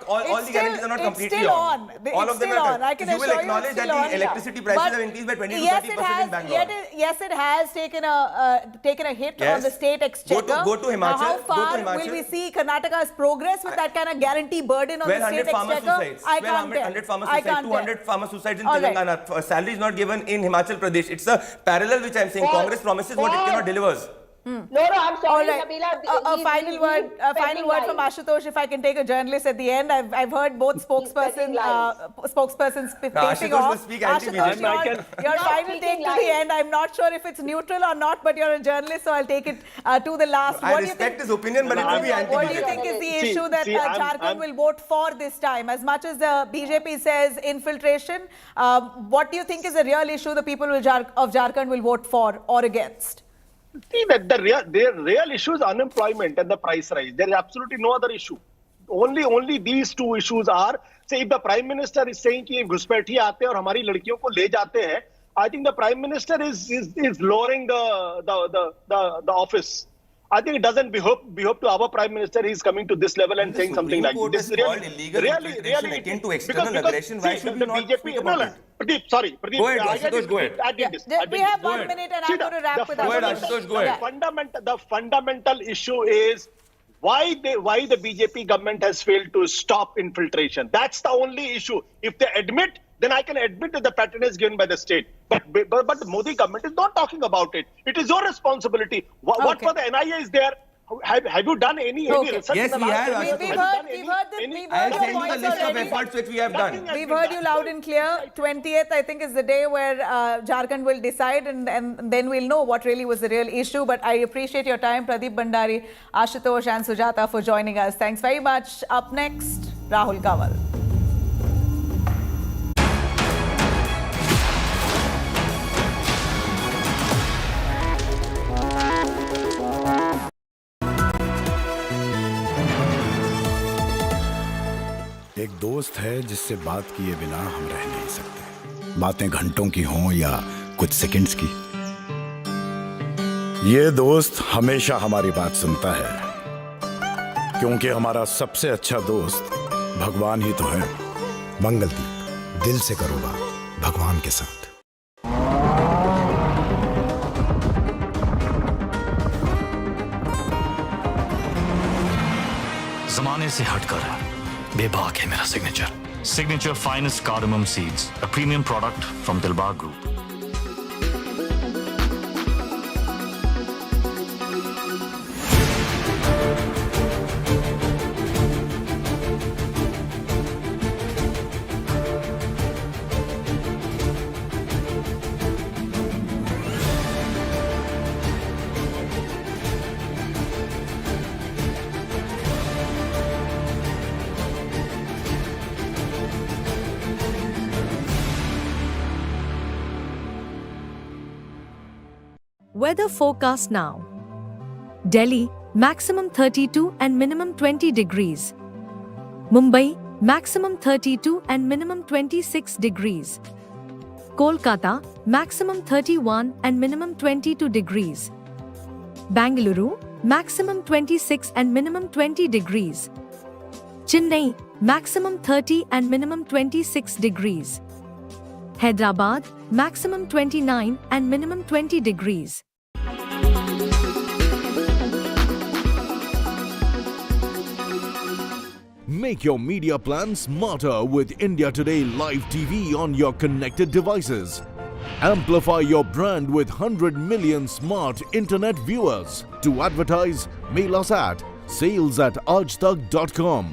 All the guarantees are not completely on. All of them are. I can assure you, you will acknowledge that the electricity prices have increased by 20 to 30% in Bangalore. Yes, it has taken a hit on the state exchequer. Go to Himachal. Now, how far will we see Karnataka's progress with that kind of guarantee burden on the state exchequer? I can't tell. 100 farmer suicides, 200 farmer suicides in Telangana. Salary is not given in Himachal Pradesh. It's a parallel which I'm saying. Congress promises what it cannot delivers. No, I'm sorry, Nabila. A final word from Ashutosh, if I can take a journalist at the end. I've heard both spokespersons facing off. Ashutosh, your final take to the end. I'm not sure if it's neutral or not, but you're a journalist, so I'll take it to the last. I respect his opinion, but it will be anti-BJP. What do you think is the issue that Jharkhand will vote for this time? As much as the BJP says infiltration, what do you think is the real issue the people of Jharkhand will vote for or against? See, that the real issue is unemployment and the price rise. There is absolutely no other issue. Only these two issues are. Say, if the Prime Minister is saying कि घुसपैठिए आते हैं और हमारी लड़कियों को ले जाते हैं, I think the Prime Minister is lowering the office. I think it doesn't behove to our Prime Minister. He's coming to this level and saying something like this. Really akin to external aggression. Why should we not speak about it? Pradeep, sorry. Pradeep, go ahead, Ashutosh, go ahead. We have 1 minute and I'm going to wrap with Go ahead, Ashutosh, go ahead. The fundamental issue is why the BJP government has failed to stop infiltration. That's the only issue. If they admit, then I can admit that the patronage given by the state. But the Modi government is not talking about it. It is your responsibility. What for the NIA is there? Have you done any research? Yes, we have. We've heard I'll send you the list of efforts which we have done. We've heard you loud and clear. 20th, I think, is the day where Jharkhand will decide, and then we'll know what really was the real issue. But I appreciate your time, Pradeep Bhandari, Ashutosh and Sujata, for joining us. Thanks very much. Up next, Rahul Kanwal. एक दोस्त है जिससे बात किए बिना हम रह नहीं सकते, बातें घंटों की हों या कुछ सेकंड्स की। ये दोस्त हमेशा हमारी बात सुनता है, क्योंकि हमारा सबसे अच्छा दोस्त भगवान ही तो है। मंगलदीप, दिल से करो बात भगवान के साथ। जमाने से हटकर बेबाक है मेरा signature. Signature finest cardamom seeds, a premium product from Dilbar Group. Weather forecast now. Delhi, maximum 32 and minimum 20 degrees. Mumbai, maximum 32 and minimum 26 degrees. Kolkata, maximum 31 and minimum 22 degrees. Bangalore, maximum 26 and minimum 20 degrees. Chennai, maximum 30 and minimum 26 degrees. Hyderabad, maximum 29 and minimum 20 degrees. Make your media plan smarter with India Today Live TV on your connected devices. Amplify your brand with 100 million smart internet viewers. To advertise, mail us at sales@aajtak.com.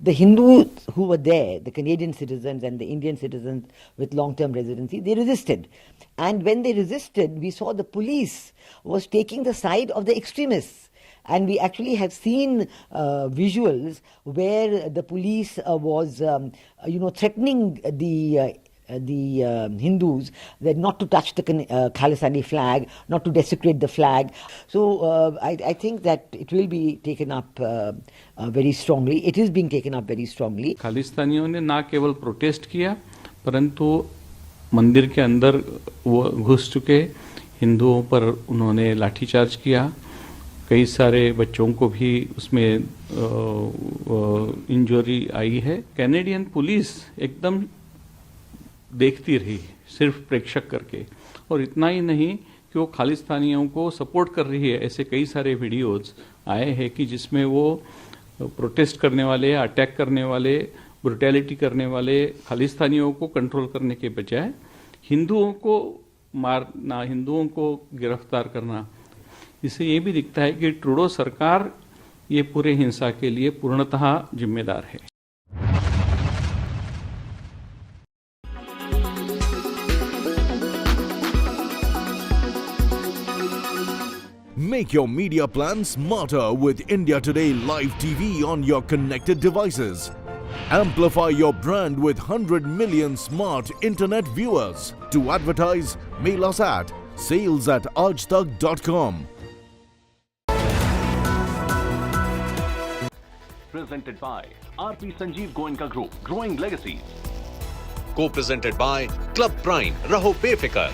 The Hindus who were there, the Canadian citizens and the Indian citizens with long-term residency, they resisted. And when they resisted, we saw the police was taking the side of the extremists. And we actually have seen visuals where the police was, threatening the Hindus that not to touch the Khalisani flag, not to desecrate the flag. So I think that it will be taken up very strongly. It is being taken up very strongly. खालिस्तानियों ने ना केवल protest किया, परंतु मंदिर के अंदर वो घुस चुके हिंदुओं पर उन्होंने लाठीचार्ज किया। कई सारे बच्चों को भी उसमें इंजरी आई है। कैनेडियन पुलिस एकदम देखती रही, सिर्फ प्रेक्षक करके, और इतना ही नहीं कि वो खालिस्तानियों को सपोर्ट कर रही है। ऐसे कई सारे वीडियोज आए हैं कि जिसमें वो प्रोटेस्ट करने वाले, अटैक करने वाले, ब्रुटैलिटी करने वाले खालिस्तानियों को कंट्रोल करने के बजाय हिंदुओं को मारना, हिंदुओं को गिरफ्तार करना। इससे ये भी दिखता है कि ट्रूडो सरकार ये पूरे हिंसा के लिए पूर्णतः जिम्मेदार है। Make your media plan smarter with India Today Live TV on your connected devices. Amplify your brand with 100 million smart internet viewers. To advertise, mail us at sales@aajtak.com. Presented by RP Sanjeev Goenka Group, Growing Legacies. Co-presented by Club Prime, Raho Befikar.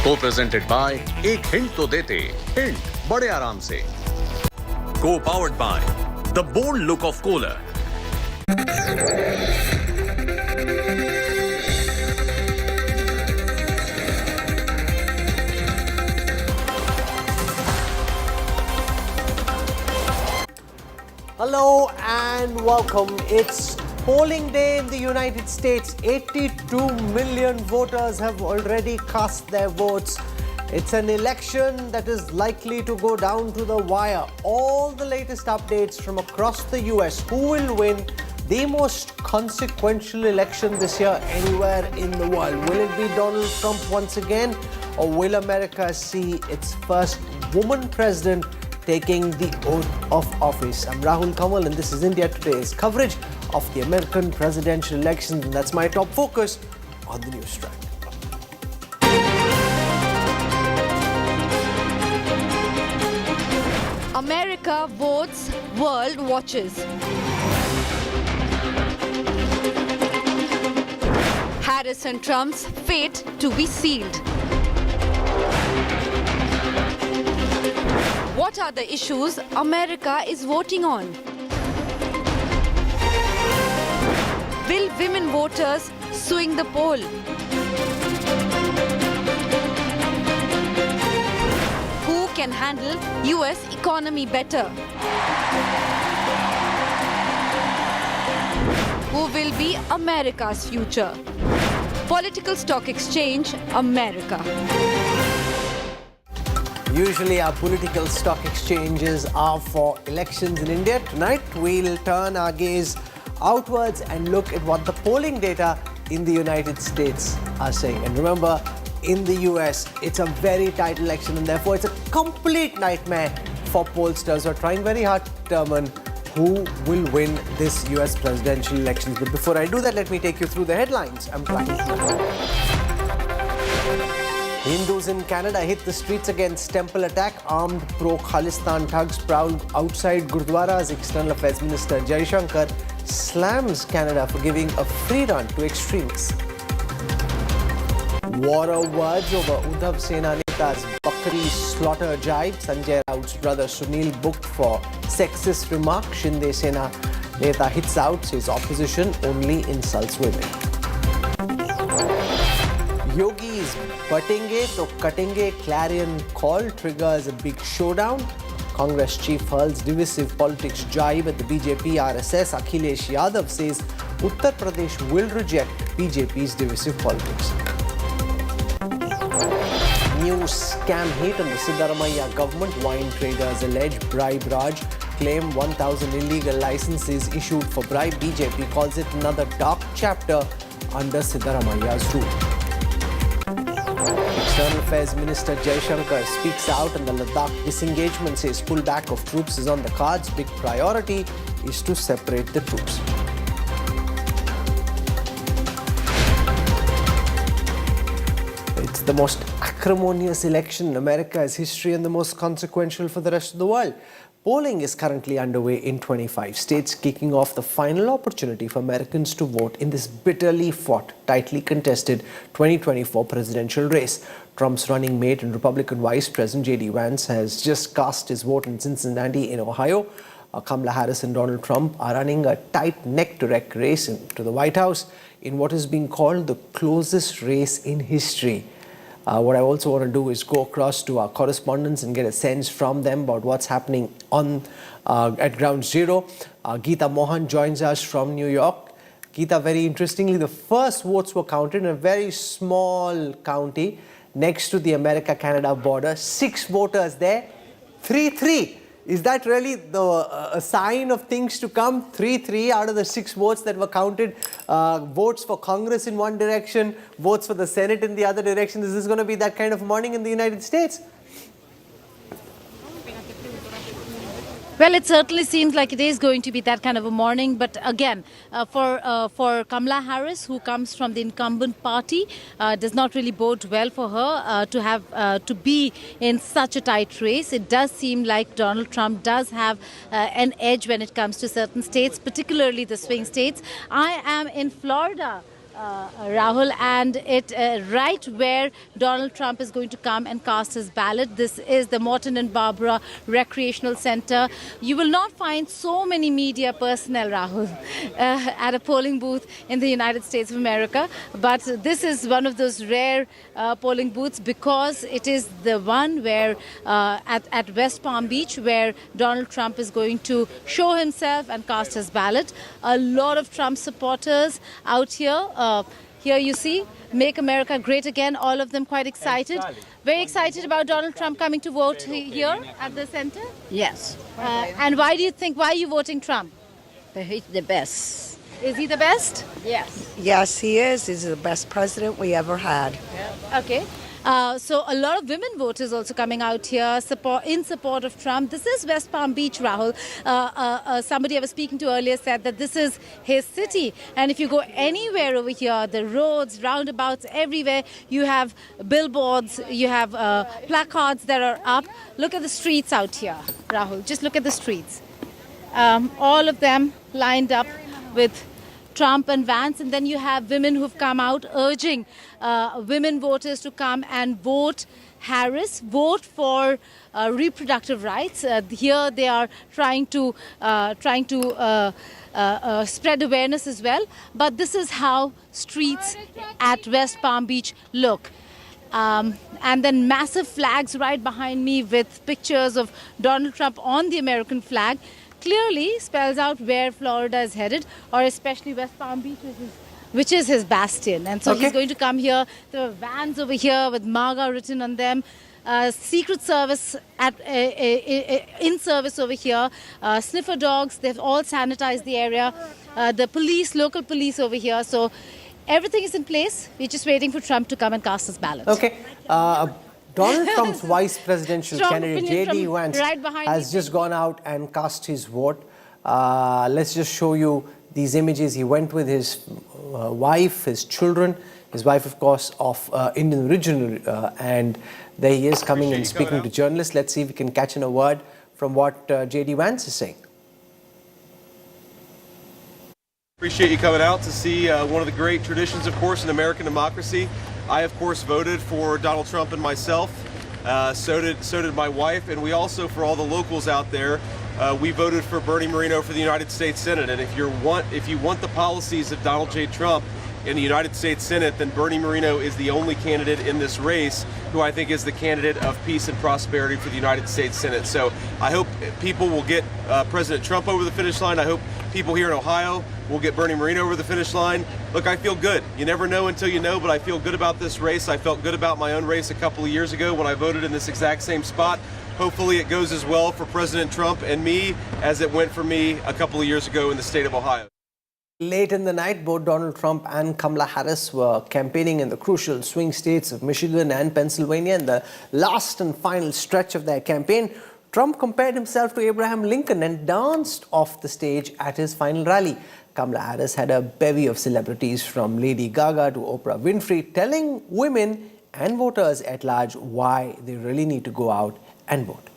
Co-presented by एक hint तो देते, hint बड़े आराम से. Co-powered by the bold look of Kohler. Hello and welcome. It's polling day in the United States. 82 million voters have already cast their votes. It's an election that is likely to go down to the wire. All the latest updates from across the US. Who will win the most consequential election this year anywhere in the world? Will it be Donald Trump once again, or will America see its first woman president taking the oath of office? I'm Rahul Kamal and this is India Today's coverage of the American presidential elections, and that's my top focus on the news track. America votes, world watches. Harris and Trump's fate to be sealed. What are the issues America is voting on? Will women voters swing the poll? Who can handle US economy better? Who will be America's future? Political Stock Exchange, America. Usually our political stock exchanges are for elections in India. Tonight we'll turn our gaze outwards and look at what the polling data in the United States are saying. And remember, in the US, it's a very tight election and therefore it's a complete nightmare for pollsters who are trying very hard to determine who will win this US presidential elections. But before I do that, let me take you through the headlines. I'm Hindus in Canada hit the streets against temple attack. Armed pro-Khalistan thugs prowl outside Gurdwaras. External Affairs Minister Jaishankar slams Canada for giving a free run to extremists. War of words over Uddhav Sena Neta's Bakri slaughter jibe. Sanjay Raut's brother Sunil booked for sexist remark. Shinde Sena Neta hits out, says opposition only insults women. Yogi is batenge to katenge. Clarion call triggers a big showdown. Congress chief hurls divisive politics jibe at the BJP RSS. Akhilesh Yadav says Uttar Pradesh will reject BJP's divisive politics. New scam hit on the Siddaramaiah government. Wine traders allege bribe Raj. Claim 1,000 illegal licenses issued for bribe. BJP calls it another dark chapter under Siddaramaiah's rule. External Affairs Minister Jaishankar speaks out on the Ladakh disengagement, says pullback of troops is on the cards. Big priority is to separate the troops. It's the most acrimonious election in America's history and the most consequential for the rest of the world. Polling is currently underway in 25 states, kicking off the final opportunity for Americans to vote in this bitterly fought, tightly contested 2024 presidential race. Trump's running mate and Republican Vice President J.D. Vance has just cast his vote in Cincinnati in Ohio. Kamala Harris and Donald Trump are running a tight neck-to-neck race to the White House in what is being called the closest race in history. What I also want to do is go across to our correspondents and get a sense from them about what's happening on at Ground Zero. Geeta Mohan joins us from New York. Geeta, very interestingly, the first votes were counted in a very small county next to the America-Canada border. 6 voters there, 3-3. Is that really a sign of things to come? 3-3 out of the 6 votes that were counted. Votes for Congress in one direction, votes for the Senate in the other direction. Is this going to be that kind of morning in the United States? Well, it certainly seems like it is going to be that kind of a morning. But again, for Kamala Harris, who comes from the incumbent party, does not really bode well for her to have to be in such a tight race. It does seem like Donald Trump does have an edge when it comes to certain states, particularly the swing states. I am in Florida. Rahul, and it right where Donald Trump is going to come and cast his ballot. This is the Morton and Barbara Recreational Center. You will not find so many media personnel, Rahul, at a polling booth in the United States of America. But this is one of those rare polling booths because it is the one where at West Palm Beach where Donald Trump is going to show himself and cast his ballot. A lot of Trump supporters out here. Here you see, Make America Great Again, all of them quite excited. Very excited about Donald Trump coming to vote here at the center? Yes. And why are you voting Trump? He's the best. Is he the best? Yes. Yes, he is. He's the best president we ever had. Okay. So a lot of women voters also coming out here in support of Trump. This is West Palm Beach, Rahul. Somebody I was speaking to earlier said that this is his city. And if you go anywhere over here, the roads, roundabouts, everywhere, you have billboards, you have placards that are up. Look at the streets out here, Rahul. Just look at the streets. All of them lined up with Trump and Vance, and then you have women who've come out urging women voters to come and vote Harris, vote for reproductive rights. Here they are trying to spread awareness as well. But this is how streets at West Palm Beach look. And then massive flags right behind me with pictures of Donald Trump on the American flag. Clearly spells out where Florida is headed, or especially West Palm Beach, which is his bastion. And so he's going to come here. There are vans over here with MAGA written on them. Secret Service in service over here. Sniffer dogs, they've all sanitized the area. The police, local police over here. So everything is in place. We're just waiting for Trump to come and cast his ballot. Okay. Donald Trump's vice presidential candidate, J.D. Vance, has just gone out and cast his vote. Let's just show you these images. He went with his wife, his children. His wife, of course, of Indian origin. And there he is coming and speaking to journalists. Let's see if we can catch in a word from what J.D. Vance is saying. Appreciate you coming out to see one of the great traditions, of course, in American democracy. I, of course, voted for Donald Trump and myself. So did my wife, and we also, for all the locals out there, we voted for Bernie Moreno for the United States Senate. And if you want the policies of Donald J. Trump in the United States Senate, then Bernie Moreno is the only candidate in this race who I think is the candidate of peace and prosperity for the United States Senate. So I hope people will get President Trump over the finish line. I hope people here in Ohio will get Bernie Moreno over the finish line. Look, I feel good. You never know until you know, but I feel good about this race. I felt good about my own race a couple of years ago when I voted in this exact same spot. Hopefully it goes as well for President Trump and me as it went for me a couple of years ago in the state of Ohio. Late in the night, both Donald Trump and Kamala Harris were campaigning in the crucial swing states of Michigan and Pennsylvania. In the last and final stretch of their campaign, Trump compared himself to Abraham Lincoln and danced off the stage at his final rally. Kamala Harris had a bevy of celebrities from Lady Gaga to Oprah Winfrey telling women and voters at large why they really need to go out and vote.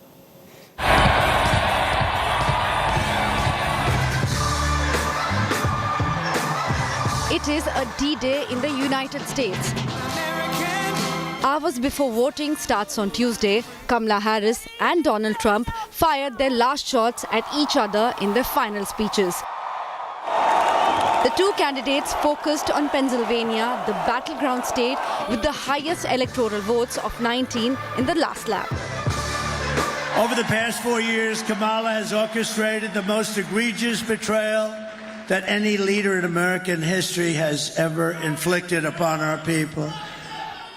It is a D-Day in the United States. Hours before voting starts on Tuesday, Kamala Harris and Donald Trump fired their last shots at each other in their final speeches. The two candidates focused on Pennsylvania, the battleground state with the highest electoral votes of 19 in the last lap. Over the past 4 years, Kamala has orchestrated the most egregious betrayal that any leader in American history has ever inflicted upon our people.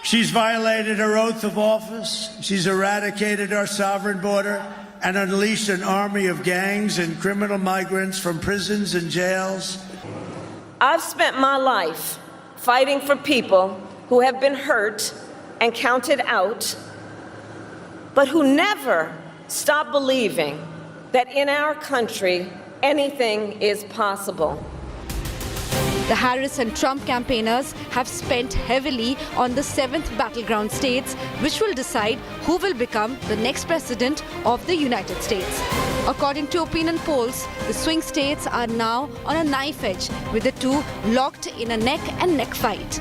She's violated her oath of office. She's eradicated our sovereign border and unleashed an army of gangs and criminal migrants from prisons and jails. I've spent my life fighting for people who have been hurt and counted out, but who never stop believing that in our country, anything is possible. The Harris and Trump campaigners have spent heavily on the 7th battleground states, which will decide who will become the next president of the United States. According to opinion polls, the swing states are now on a knife edge, with the two locked in a neck-and-neck fight.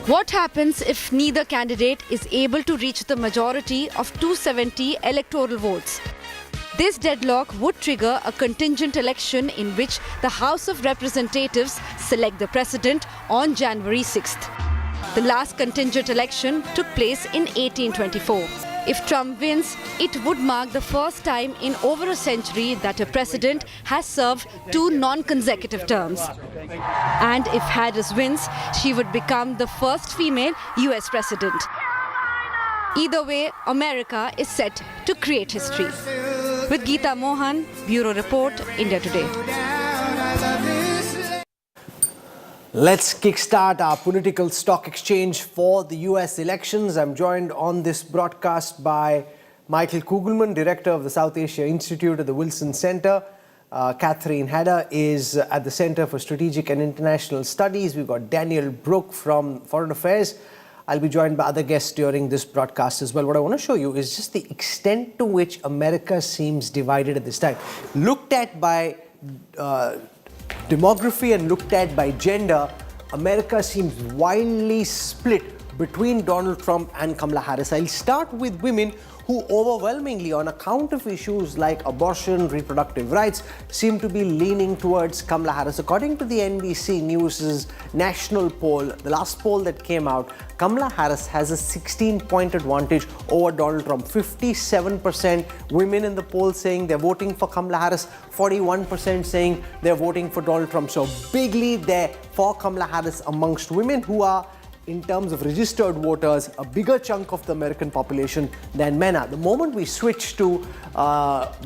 What happens if neither candidate is able to reach the majority of 270 electoral votes? This deadlock would trigger a contingent election in which the House of Representatives select the president on January 6th. The last contingent election took place in 1824. If Trump wins, it would mark the first time in over a century that a president has served 2 non-consecutive terms. And if Harris wins, she would become the first female US president. Either way, America is set to create history. With Geeta Mohan, Bureau Report, India Today. Let's kickstart our political stock exchange for the US elections. I'm joined on this broadcast by Michael Kugelman, Director of the South Asia Institute at the Wilson Center. Catherine Hadda is at the Center for Strategic and International Studies. We've got Daniel Brooke from Foreign Affairs. I'll be joined by other guests during this broadcast as well. What I want to show you is just the extent to which America seems divided at this time. Looked at by demography and looked at by gender, America seems wildly split between Donald Trump and Kamala Harris. I'll start with women who overwhelmingly, on account of issues like abortion, reproductive rights, seem to be leaning towards Kamala Harris. According to the NBC News' national poll, the last poll that came out, Kamala Harris has a 16-point advantage over Donald Trump. 57% women in the poll saying they're voting for Kamala Harris, 41% saying they're voting for Donald Trump. So big lead there for Kamala Harris amongst women who are, in terms of registered voters, a bigger chunk of the American population than men are. The moment we switch to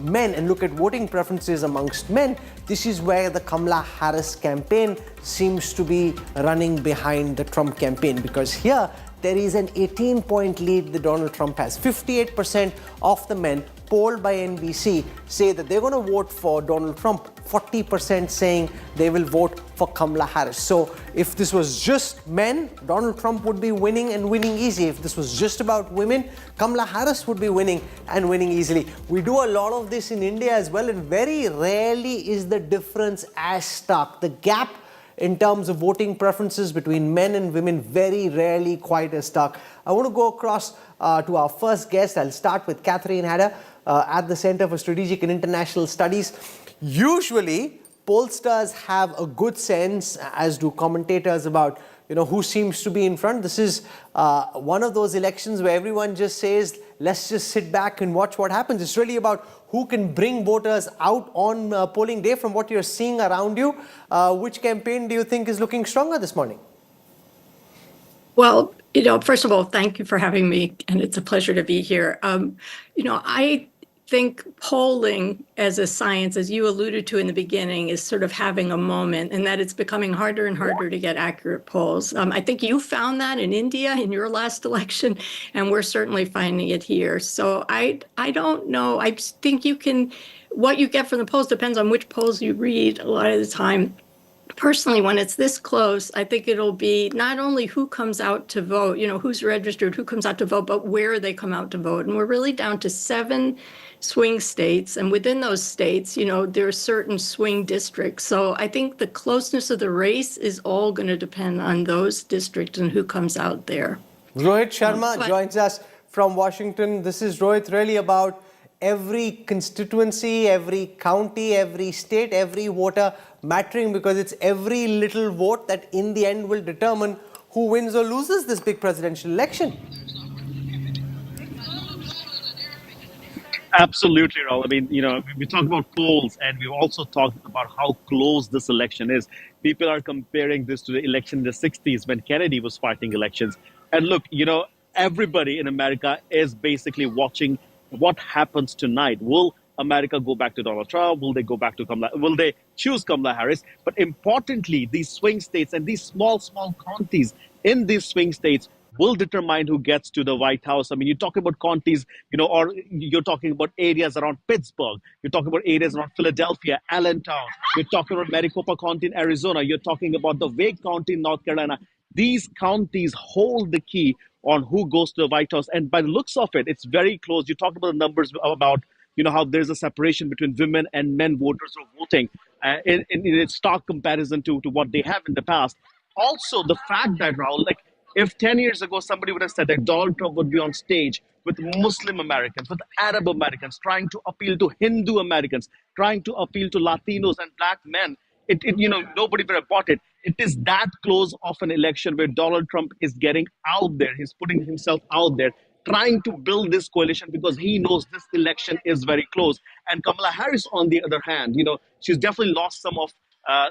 men and look at voting preferences amongst men, this is where the Kamala Harris campaign seems to be running behind the Trump campaign, because here there is an 18-point lead that Donald Trump has. 58% of the men polled by NBC say that they're going to vote for Donald Trump, 40% saying they will vote for Kamala Harris. So if this was just men, Donald Trump would be winning and winning easy. If this was just about women, Kamala Harris would be winning and winning easily. We do a lot of this in India as well, and very rarely is the difference as stark. The gap in terms of voting preferences between men and women, very rarely quite as stark. I want to go across to our first guest. I'll start with Catherine Hadda at the Center for Strategic and International Studies. Usually, pollsters have a good sense, as do commentators, about who seems to be in front. This is one of those elections where everyone just says, let's just sit back and watch what happens. It's really about who can bring voters out on polling day. From what you're seeing around you, which campaign do you think is looking stronger this morning? Well, first of all, thank you for having me, and it's a pleasure to be here. I think polling as a science, as you alluded to in the beginning, is sort of having a moment, and that it's becoming harder and harder to get accurate polls. I think you found that in India in your last election, and we're certainly finding it here. So I don't know. I think what you get from the polls depends on which polls you read a lot of the time. Personally, when it's this close, I think it'll be not only who comes out to vote, who's registered, who comes out to vote, but where they come out to vote. And we're really down to 7 swing states. And within those states, there are certain swing districts. So I think the closeness of the race is all going to depend on those districts and who comes out there. Rohit Sharma joins us from Washington. This is, Rohit, really about every constituency, every county, every state, every voter mattering, because it's every little vote that in the end will determine who wins or loses this big presidential election. Absolutely, Rahul. I mean, we talk about polls, and we've also talked about how close this election is. People are comparing this to the election in the 60s when Kennedy was fighting elections. And look, everybody in America is basically watching what happens tonight. Will America go back to Donald Trump? Will they go back to Kamala? Will they choose Kamala Harris? But importantly, these swing states and these small counties in these swing states will determine who gets to the White House. I mean, you talk about counties, or you're talking about areas around Pittsburgh. You're talking about areas around Philadelphia, Allentown. You're talking about Maricopa County in Arizona. You're talking about the Wake County in North Carolina. These counties hold the key on who goes to the White House. And by the looks of it, it's very close. You talked about the numbers about, how there's a separation between women and men voters who are voting in stark comparison to what they have in the past. Also, the fact that, Rahul, like, if 10 years ago somebody would have said that Donald Trump would be on stage with Muslim Americans, with Arab Americans, trying to appeal to Hindu Americans, trying to appeal to Latinos and black men, nobody would have bought it. It is that close of an election where Donald Trump is getting out there. He's putting himself out there, trying to build this coalition because he knows this election is very close. And Kamala Harris, on the other hand, she's definitely lost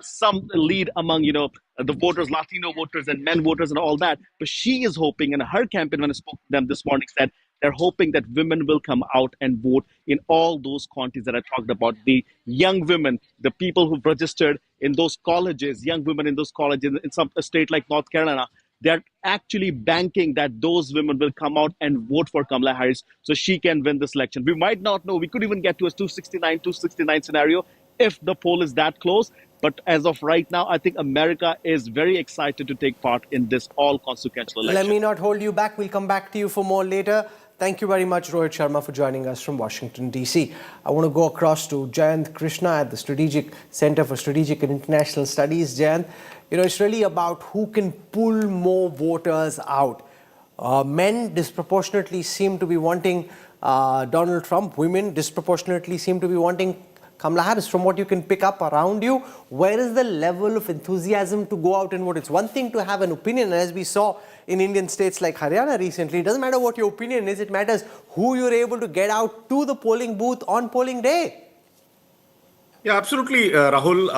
some lead among, the voters, Latino voters and men voters and all that. But she is hoping, and her campaign, when I spoke to them this morning, said they're hoping that women will come out and vote in all those counties that I talked about. The young women, the people who've registered in those colleges, young women in those colleges, in some state like North Carolina, they're actually banking that those women will come out and vote for Kamala Harris so she can win this election. We might not know. We could even get to a 269 scenario if the poll is that close. But as of right now, I think America is very excited to take part in this all-consequential election. Let me not hold you back. We'll come back to you for more later. Thank you very much, Rohit Sharma, for joining us from Washington, D.C. I want to go across to Jayant Krishna at the Strategic Center for Strategic and International Studies. Jayant, it's really about who can pull more voters out. Men disproportionately seem to be wanting Donald Trump. Women disproportionately seem to be wanting Kamala Harris. From what you can pick up around you, where is the level of enthusiasm to go out and vote? It's one thing to have an opinion, as we saw in Indian states like Haryana recently. It doesn't matter what your opinion is, it matters who you're able to get out to the polling booth on polling day. Yeah, absolutely, Rahul.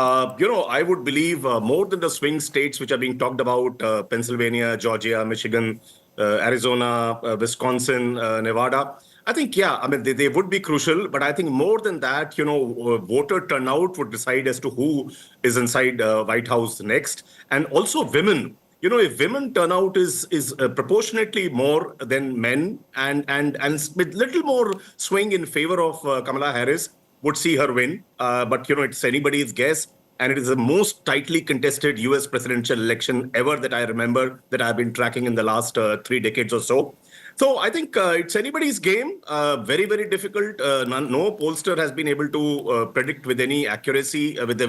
I would believe more than the swing states which are being talked about, Pennsylvania, Georgia, Michigan, Arizona, Wisconsin, Nevada. I think, they would be crucial, but I think more than that, voter turnout would decide as to who is inside White House next. And also women. If women turnout is proportionately more than men and with little more swing in favor of Kamala Harris, would see her win. But, it's anybody's guess. And it is the most tightly contested US presidential election ever that I remember that I've been tracking in the last 3 decades or so. So I think it's anybody's game. Very, very difficult. No pollster has been able to predict with any accuracy, with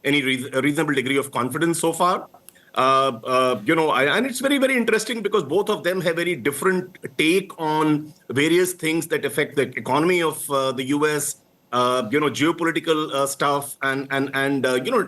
any reasonable degree of confidence so far. And it's very, very interesting because both of them have very different take on various things that affect the economy of the US, geopolitical stuff and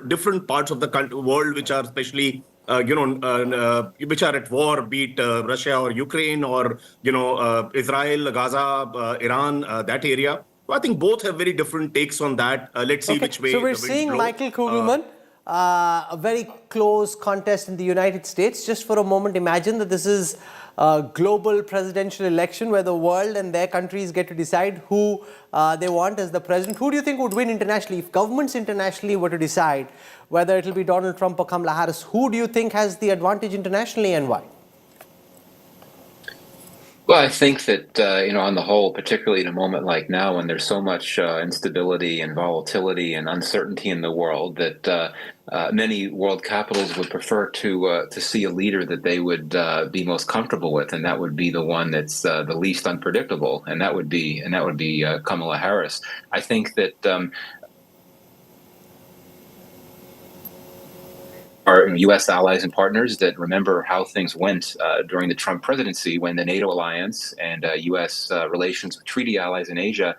different parts of the world which are especially which are at war, be it Russia or Ukraine or Israel, Gaza, Iran, that area. So I think both have very different takes on that. Let's see which way. So we're seeing Michael Kugelman, a very close contest in the United States. Just for a moment, imagine that this is a global presidential election where the world and their countries get to decide who they want as the president. Who do you think would win internationally? If governments internationally were to decide whether it will be Donald Trump or Kamala Harris, who do you think has the advantage internationally and why? Well, I think that, on the whole, particularly in a moment like now when there's so much instability and volatility and uncertainty in the world, that many world capitals would prefer to see a leader that they would be most comfortable with, and that would be the one that's the least unpredictable, and that would be Kamala Harris. I think that our U.S. allies and partners that remember how things went during the Trump presidency when the NATO alliance and U.S. relations with treaty allies in Asia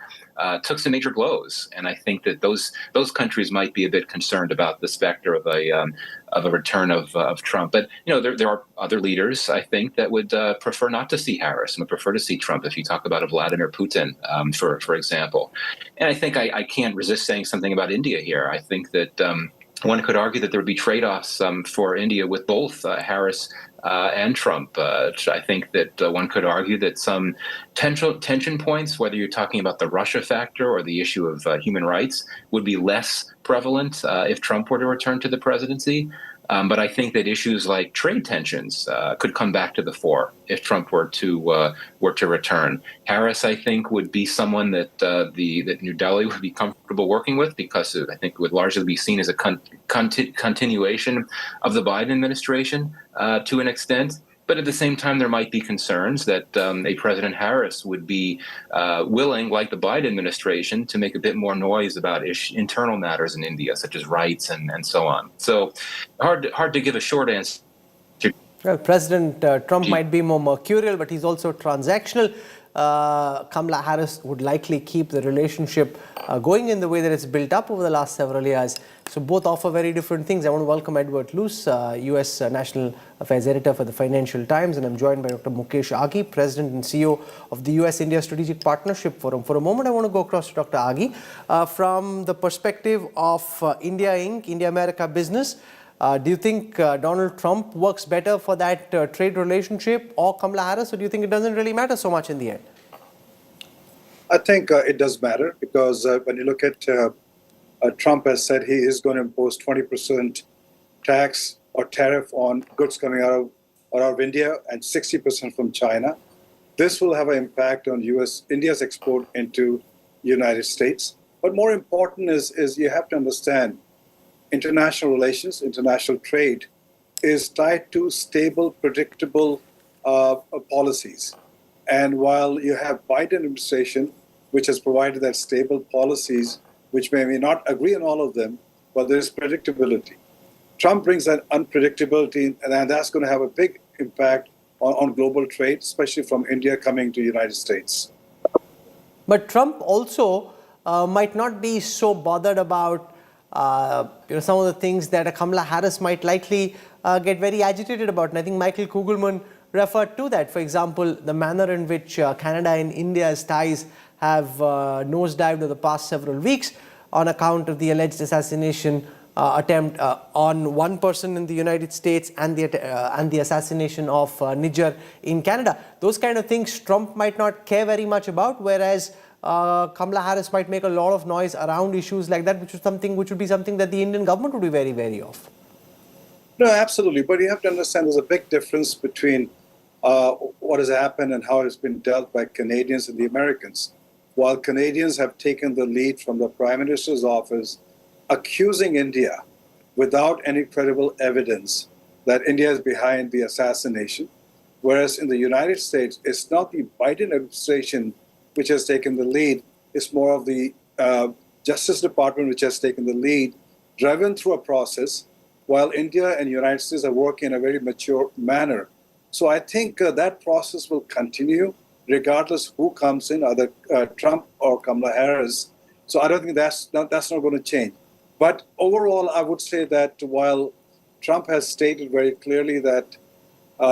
took some major blows. And I think that those countries might be a bit concerned about the specter of a return of Trump. But, there are other leaders, I think, that would prefer not to see Harris and would prefer to see Trump if you talk about a Vladimir Putin, for example. And I think I can't resist saying something about India here. I think that one could argue that there would be trade-offs for India with both Harris and Trump. I think that one could argue that some tension points, whether you're talking about the Russia factor or the issue of human rights, would be less prevalent if Trump were to return to the presidency. But I think that issues like trade tensions could come back to the fore if Trump were to return. Harris, I think, would be someone that that New Delhi would be comfortable working with, because I think it would largely be seen as a continuation of the Biden administration to an extent. But at the same time, there might be concerns that a President Harris would be willing, like the Biden administration, to make a bit more noise about internal matters in India, such as rights and so on. So hard to give a short answer. Well, President Trump might be more mercurial, but he's also transactional. Kamala Harris would likely keep the relationship going in the way that it's built up over the last several years. So both offer very different things. I want to welcome Edward Luce, U.S. National Affairs Editor for the Financial Times, and I'm joined by Dr. Mukesh Aghi, President and CEO of the U.S.-India Strategic Partnership Forum. For a moment, I want to go across to Dr. Aghi. From the perspective of India Inc., India America Business, do you think Donald Trump works better for that trade relationship, or Kamala Harris, or do you think it doesn't really matter so much in the end? I think it does matter, because when you look at Trump has said he is going to impose 20% tax or tariff on goods coming out of India and 60% from China. This will have an impact on India's export into United States. But more important is you have to understand international relations, international trade is tied to stable, predictable policies. And while you have Biden administration, which has provided that stable policies, which may not agree on all of them, but there is predictability. Trump brings that unpredictability, and that's going to have a big impact on global trade, especially from India coming to the United States. But Trump also might not be so bothered about some of the things that Kamala Harris might likely get very agitated about. And I think Michael Kugelman referred to that. For example, the manner in which Canada and India's ties have nosedived over the past several weeks on account of the alleged assassination attempt on one person in the United States and the assassination of Niger in Canada. Those kind of things Trump might not care very much about, whereas Kamala Harris might make a lot of noise around issues like that, which would be something that the Indian government would be very wary of. No, absolutely. But you have to understand there's a big difference between what has happened and how it's been dealt by Canadians and the Americans. While Canadians have taken the lead from the Prime Minister's office, accusing India without any credible evidence that India is behind the assassination, whereas in the United States, it's not the Biden administration which has taken the lead, it's more of the Justice Department which has taken the lead, driven through a process, while India and the United States are working in a very mature manner. So I think that process will continue regardless who comes in, either Trump or Kamala Harris. So I don't think that's not going to change. But overall, I would say that while Trump has stated very clearly that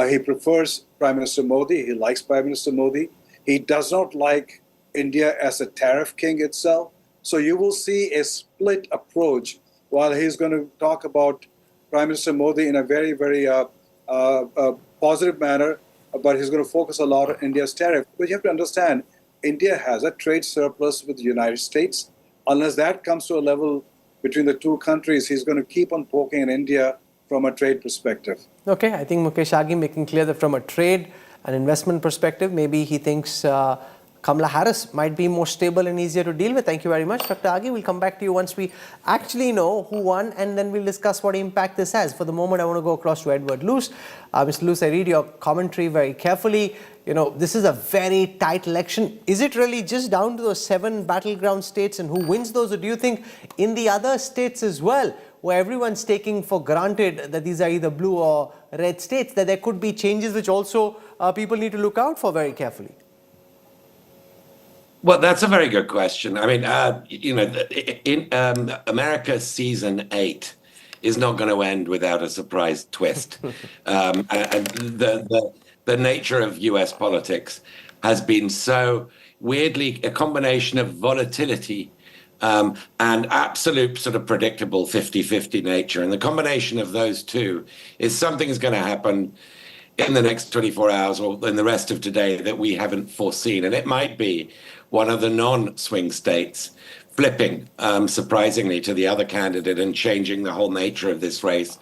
he prefers Prime Minister Modi, he likes Prime Minister Modi, he does not like India as a tariff king itself. So you will see a split approach while he's going to talk about Prime Minister Modi in a very, very positive manner, but he's going to focus a lot on India's tariff. But you have to understand, India has a trade surplus with the United States. Unless that comes to a level between the two countries, he's going to keep on poking at India from a trade perspective. Okay, I think Mukesh Aghi making clear that from a trade and investment perspective, maybe he thinks Kamala Harris might be more stable and easier to deal with. Thank you very much, Dr. Aghi. We'll come back to you once we actually know who won, and then we'll discuss what impact this has. For the moment, I want to go across to Edward Luce. Mr. Luce, I read your commentary very carefully. You know, this is a very tight election. Is it really just down to those 7 battleground states and who wins those, or do you think in the other states as well, where everyone's taking for granted that these are either blue or red states, that there could be changes which also people need to look out for very carefully? Well, that's a very good question. I mean, in America's season 8 is not going to end without a surprise twist. And the nature of US politics has been so weirdly a combination of volatility and absolute sort of predictable 50-50 nature. And the combination of those two is something is going to happen in the next 24 hours or in the rest of today that we haven't foreseen. And it might be one of the non-swing states flipping, surprisingly, to the other candidate and changing the whole nature of this race.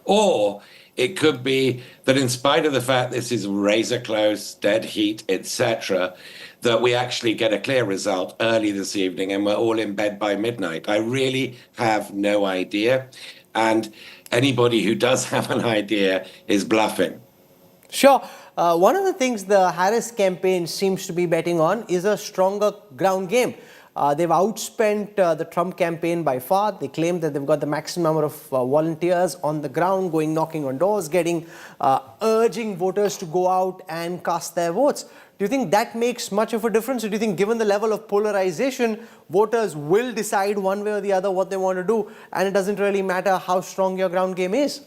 Or it could be that in spite of the fact this is razor close, dead heat, etc., that we actually get a clear result early this evening and we're all in bed by midnight. I really have no idea. And anybody who does have an idea is bluffing. Sure. One of the things the Harris campaign seems to be betting on is a stronger ground game. They've outspent the Trump campaign by far. They claim that they've got the maximum number of volunteers on the ground, going knocking on doors, urging voters to go out and cast their votes. Do you think that makes much of a difference? Or do you think given the level of polarization, voters will decide one way or the other what they want to do, and it doesn't really matter how strong your ground game is?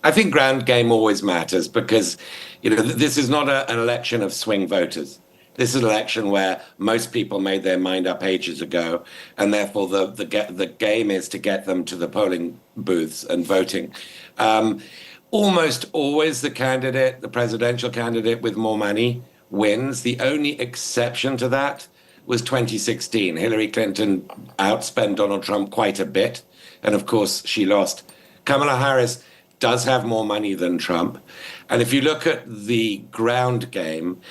I think ground game always matters because, this is not an election of swing voters. This is an election where most people made their mind up ages ago, and therefore the game is to get them to the polling booths and voting. Almost always the presidential candidate with more money wins. The only exception to that was 2016. Hillary Clinton outspent Donald Trump quite a bit, and of course she lost. Kamala Harris does have more money than Trump. And if you look at the ground game,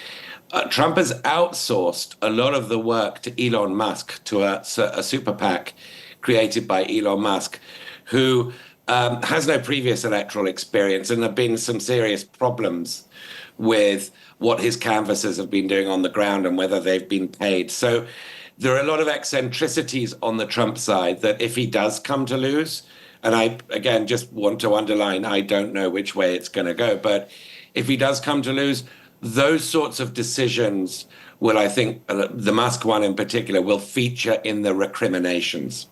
Trump has outsourced a lot of the work to Elon Musk, to a super PAC created by Elon Musk, who has no previous electoral experience, and there have been some serious problems with what his canvassers have been doing on the ground and whether they've been paid. So there are a lot of eccentricities on the Trump side that if he does come to lose, and I, again, just want to underline, I don't know which way it's going to go. But if he does come to lose, those sorts of decisions will, I think, the Musk one in particular, will feature in the recriminations.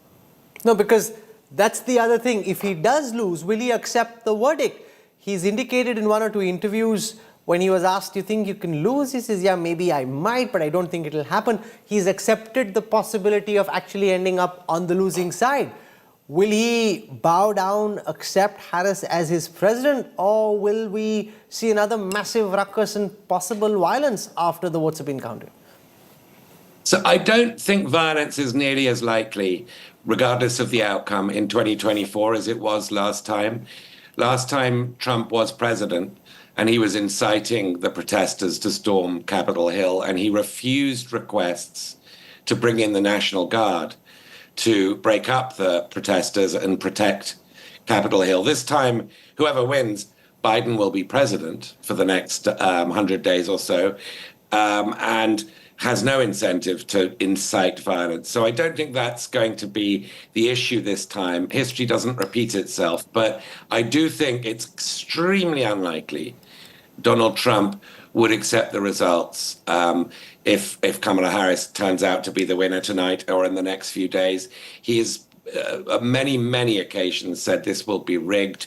No, because that's the other thing. If he does lose, will he accept the verdict? He's indicated in one or two interviews when he was asked, do you think you can lose? He says, yeah, maybe I might, but I don't think it'll happen. He's accepted the possibility of actually ending up on the losing side. Will he bow down, accept Harris as his president, or will we see another massive ruckus and possible violence after the votes have been counted? So I don't think violence is nearly as likely, regardless of the outcome, in 2024 as it was last time. Last time Trump was president, and he was inciting the protesters to storm Capitol Hill, and he refused requests to bring in the National Guard to break up the protesters and protect Capitol Hill. This time, whoever wins, Biden will be president for the next 100 days or so, and has no incentive to incite violence. So I don't think that's going to be the issue this time. History doesn't repeat itself, but I do think it's extremely unlikely Donald Trump would accept the results if Kamala Harris turns out to be the winner tonight or in the next few days. He has on many occasions said this will be rigged.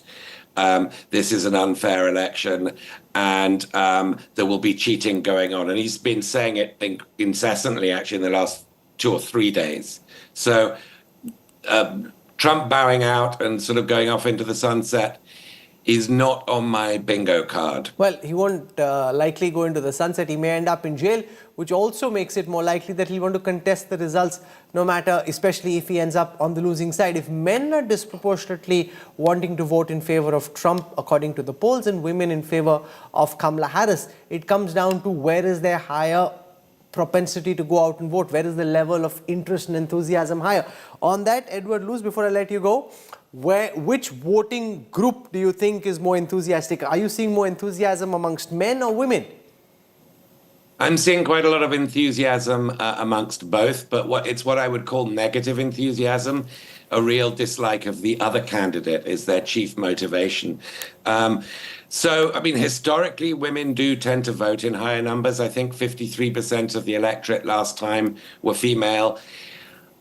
This is an unfair election, and there will be cheating going on. And he's been saying it incessantly, actually, in the last 2 or 3 days. So Trump bowing out and sort of going off into the sunset is not on my bingo card. Well, he won't likely go into the sunset. He may end up in jail, which also makes it more likely that he'll want to contest the results no matter, especially if he ends up on the losing side. If men are disproportionately wanting to vote in favor of Trump, according to the polls, and women in favor of Kamala Harris, it comes down to where is their higher propensity to go out and vote? Where is the level of interest and enthusiasm higher? On that, Edward Luce, before I let you go, which voting group do you think is more enthusiastic? Are you seeing more enthusiasm amongst men or women? I'm seeing quite a lot of enthusiasm amongst both, but it's what I would call negative enthusiasm. A real dislike of the other candidate is their chief motivation. So, I mean, historically, women do tend to vote in higher numbers. I think 53% of the electorate last time were female.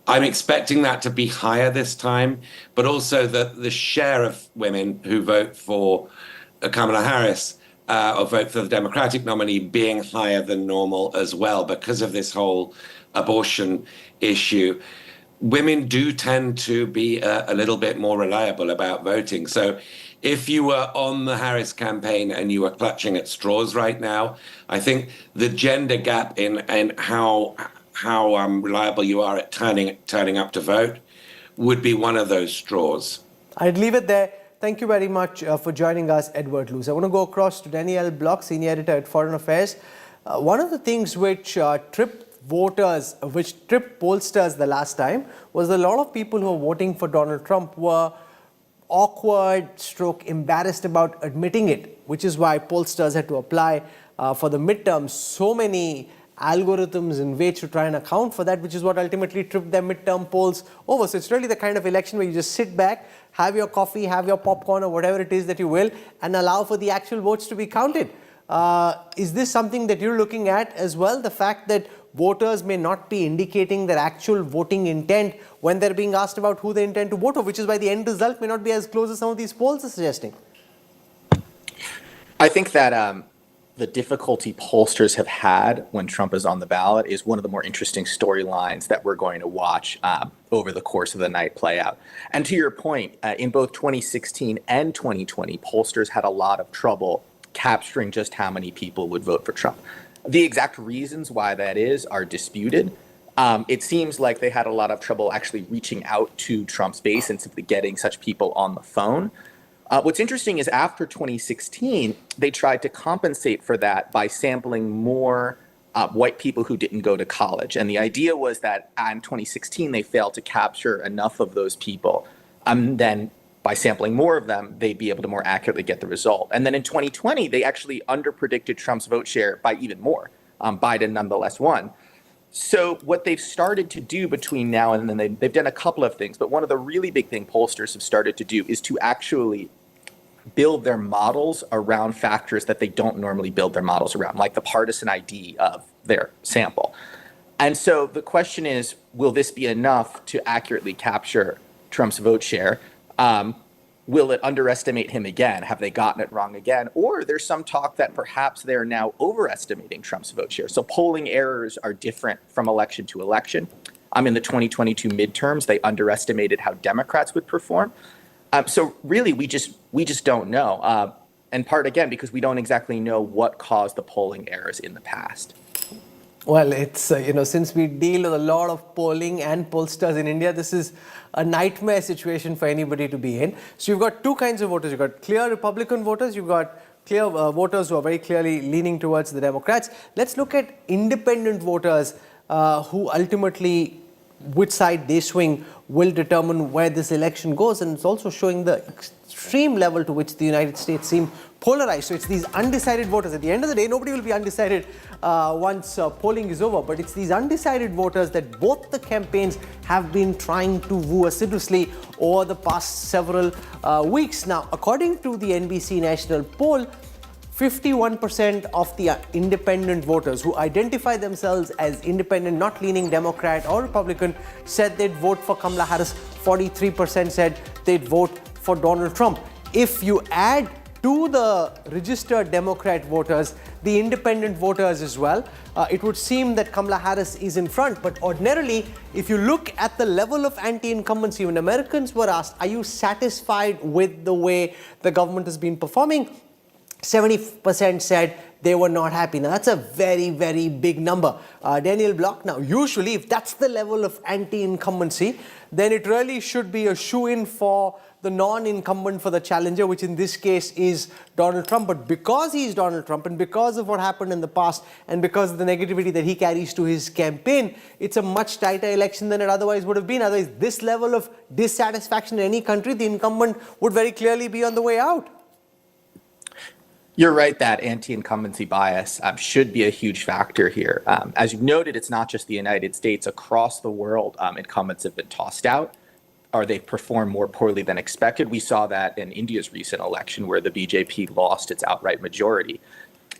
I'm expecting that to be higher this time, but also the share of women who vote for Kamala Harris or vote for the Democratic nominee being higher than normal as well because of this whole abortion issue. Women do tend to be a little bit more reliable about voting. So if you were on the Harris campaign and you were clutching at straws right now, I think the gender gap in how reliable you are at turning up to vote would be one of those straws. I'd leave it there. Thank you very much for joining us, Edward Luce. I want to go across to Danielle Block, Senior Editor at Foreign Affairs. One of the things which tripped pollsters the last time was a lot of people who were voting for Donald Trump were awkward / embarrassed about admitting it, which is why pollsters had to apply for the midterms so many algorithms and ways to try and account for that, which is what ultimately tripped their midterm polls over. So it's really the kind of election where you just sit back, have your coffee, have your popcorn or whatever it is that you will, and allow for the actual votes to be counted. Is this something that you're looking at as well? The fact that voters may not be indicating their actual voting intent when they're being asked about who they intend to vote for, which is why the end result may not be as close as some of these polls are suggesting. I think that the difficulty pollsters have had when Trump is on the ballot is one of the more interesting storylines that we're going to watch over the course of the night play out. And to your point, in both 2016 and 2020, pollsters had a lot of trouble capturing just how many people would vote for Trump. The exact reasons why that is are disputed. It seems like they had a lot of trouble actually reaching out to Trump's base and simply getting such people on the phone. What's interesting is after 2016, they tried to compensate for that by sampling more white people who didn't go to college. And the idea was that in 2016, they failed to capture enough of those people. Then by sampling more of them, they'd be able to more accurately get the result. And then in 2020, they actually underpredicted Trump's vote share by even more. Biden nonetheless won. So what they've started to do between now and then, they've done a couple of things, but one of the really big things pollsters have started to do is to actually build their models around factors that they don't normally build their models around, like the partisan ID of their sample. And so the question is, will this be enough to accurately capture Trump's vote share? Will it underestimate him again? Have they gotten it wrong again? Or there's some talk that perhaps they're now overestimating Trump's vote share. So polling errors are different from election to election. In the 2022 midterms, they underestimated how Democrats would perform. So really, we just don't know. In part, again, because we don't exactly know what caused the polling errors in the past. Well, it's, since we deal with a lot of polling and pollsters in India, this is a nightmare situation for anybody to be in. So you've got two kinds of voters. You've got clear Republican voters. You've got clear voters who are very clearly leaning towards the Democrats. Let's look at independent voters who ultimately, which side they swing will determine where this election goes. And it's also showing the extreme level to which the United States seem polarized. So it's these undecided voters. At the end of the day, nobody will be undecided once polling is over. But it's these undecided voters that both the campaigns have been trying to woo assiduously over the past several weeks. Now, according to the NBC National poll, 51% of the independent voters who identify themselves as independent, not leaning Democrat or Republican, said they'd vote for Kamala Harris. 43% said they'd vote for Donald Trump. If you add to the registered Democrat voters the independent voters as well, it would seem that Kamala Harris is in front. But ordinarily, if you look at the level of anti-incumbency, when Americans were asked, are you satisfied with the way the government has been performing, 70% said they were not happy. Now, that's a very, very big number. Daniel Block, now, usually, if that's the level of anti-incumbency, then it really should be a shoe-in for the non-incumbent for the challenger, which in this case is Donald Trump. But because he's Donald Trump and because of what happened in the past and because of the negativity that he carries to his campaign, it's a much tighter election than it otherwise would have been. Otherwise, this level of dissatisfaction in any country, the incumbent would very clearly be on the way out. You're right that anti-incumbency bias should be a huge factor here. As you've noted, it's not just the United States. Across the world, incumbents have been tossed out, or they've performed more poorly than expected. We saw that in India's recent election where the BJP lost its outright majority.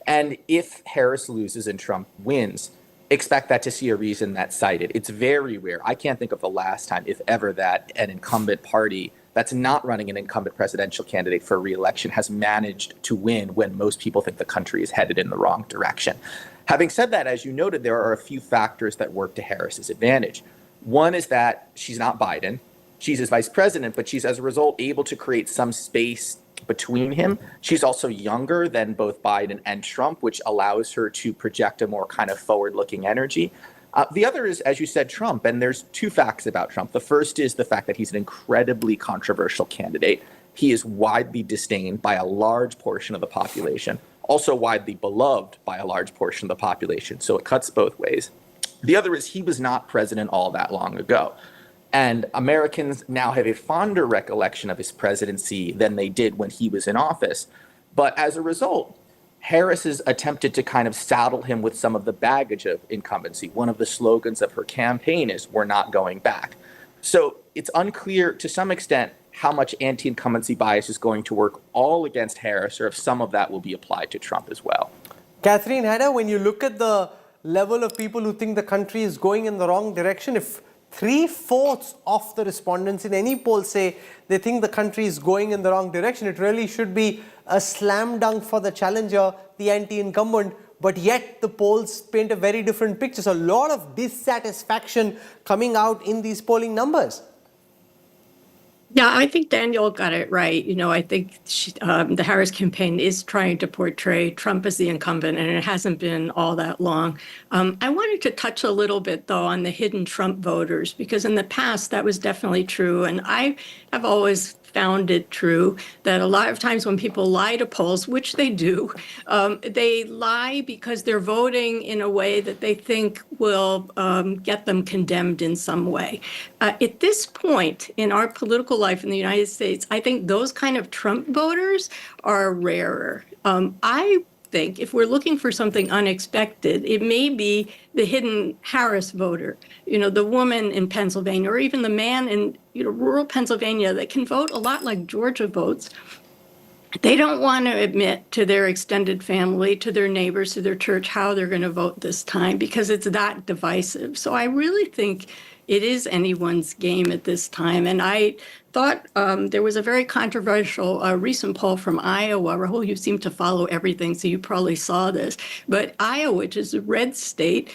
And if Harris loses and Trump wins, expect that to see a reason that's cited. It's very rare. I can't think of the last time, if ever, that an incumbent party that's not running an incumbent presidential candidate for re-election has managed to win when most people think the country is headed in the wrong direction. Having said that, as you noted, there are a few factors that work to Harris's advantage. One is that she's not Biden. She's his vice president, but she's as a result able to create some space between him. She's also younger than both Biden and Trump, which allows her to project a more kind of forward-looking energy. The other is, as you said, Trump. And there's two facts about Trump. The first is the fact that he's an incredibly controversial candidate. he is widely disdained by a large portion of the population, also widely beloved by a large portion of the population. So it cuts both ways. The other is he was not president all that long ago. And Americans now have a fonder recollection of his presidency than they did when he was in office. But as a result, Harris has attempted to kind of saddle him with some of the baggage of incumbency. One of the slogans of her campaign is, "We're not going back." So it's unclear to some extent how much anti-incumbency bias is going to work all against Harris, or if some of that will be applied to Trump as well. Catherine Hedda, when you look at the level of people who think the country is going in the wrong direction, if 3/4 of the respondents in any poll say they think the country is going in the wrong direction, it really should be a slam dunk for the challenger, the anti-incumbent, but yet the polls paint a very different picture. So a lot of dissatisfaction coming out in these polling numbers. Yeah, I think Daniel got it right. I think the Harris campaign is trying to portray Trump as the incumbent, and it hasn't been all that long. I wanted to touch a little bit, though, on the hidden Trump voters, because in the past that was definitely true. And I have always found it true that a lot of times when people lie to polls, which they do, they lie because they're voting in a way that they think will get them condemned in some way. At this point in our political life in the United States, I think those kind of Trump voters are rarer. I think if we're looking for something unexpected, it may be the hidden Harris voter, the woman in Pennsylvania, or even the man in rural Pennsylvania that can vote a lot like Georgia votes. They don't want to admit to their extended family, to their neighbors, to their church, how they're going to vote this time, because it's that divisive. So I really think it is anyone's game at this time. And I thought there was a very controversial recent poll from Iowa. Rahul, you seem to follow everything, so you probably saw this. But Iowa, which is a red state,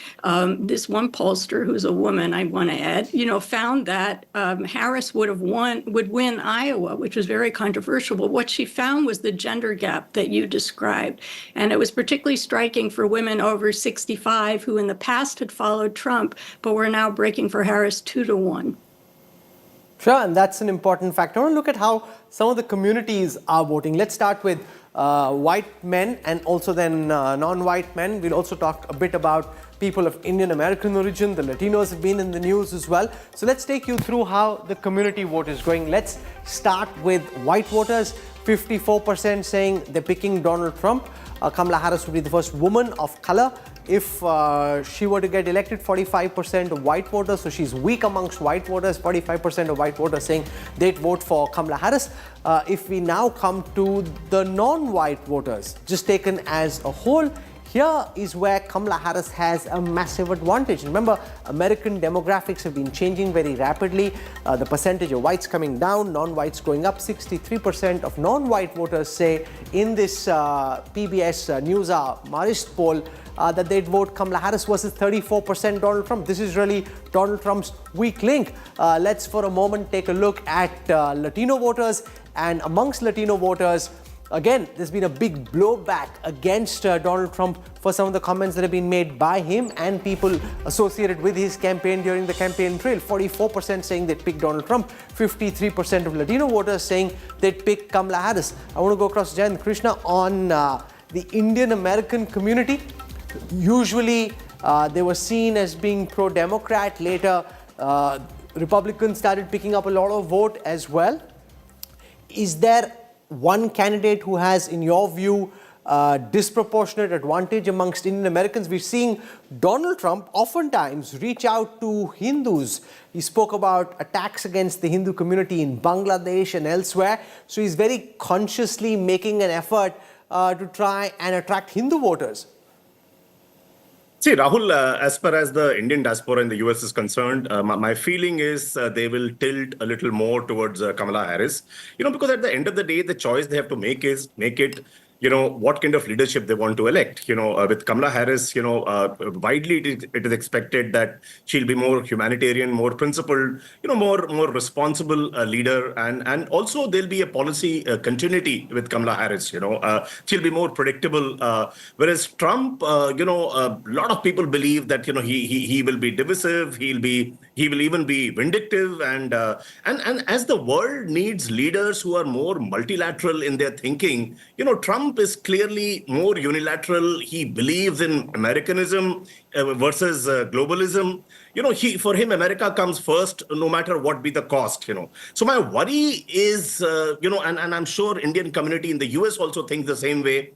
this one pollster, who's a woman, I want to add, found that Harris would win Iowa, which was very controversial. But what she found was the gender gap that you described. And it was particularly striking for women over 65 who in the past had followed Trump, but were now breaking for Harris 2-1. Sure, and that's an important factor. I want to look at how some of the communities are voting. Let's start with white men and also then non-white men. We'll also talk a bit about people of Indian American origin. The Latinos have been in the news as well. So let's take you through how the community vote is going. Let's start with white voters. 54% saying they're picking Donald Trump. Kamala Harris would be the first woman of color. If she were to get elected, 45% of white voters, so she's weak amongst white voters, 45% of white voters saying they'd vote for Kamala Harris. If we now come to the non-white voters, just taken as a whole, here is where Kamala Harris has a massive advantage. Remember, American demographics have been changing very rapidly. The percentage of whites coming down, non-whites going up. 63% of non-white voters say in this PBS NewsHour Marist poll that they'd vote Kamala Harris versus 34% Donald Trump. This is really Donald Trump's weak link. Let's for a moment take a look at Latino voters. And amongst Latino voters, again, there's been a big blowback against Donald Trump for some of the comments that have been made by him and people associated with his campaign during the campaign trail. 44% saying they'd pick Donald Trump, 53% of Latino voters saying they'd pick Kamala Harris. I want to go across Jay and Krishna on the Indian American community. Usually, they were seen as being pro-Democrat. Later, Republicans started picking up a lot of vote as well. Is there one candidate who has, in your view, disproportionate advantage amongst Indian Americans? We're seeing Donald Trump oftentimes reach out to Hindus. He spoke about attacks against the Hindu community in Bangladesh and elsewhere. So he's very consciously making an effort to try and attract Hindu voters. See, Rahul, as far as the Indian diaspora in the US is concerned, my feeling is they will tilt a little more towards Kamala Harris. Because at the end of the day, the choice they have to make is make it what kind of leadership they want to elect. With Kamala Harris, widely it is expected that she'll be more humanitarian, more principled, more responsible leader, and also there'll be a policy continuity with Kamala Harris. She'll be more predictable. Whereas Trump, a lot of people believe that he will be divisive. He will even be vindictive, and as the world needs leaders who are more multilateral in their thinking, Trump is clearly more unilateral. He believes in Americanism versus globalism. For him, America comes first, no matter what be the cost. So my worry is, and I'm sure Indian community in the US also thinks the same way.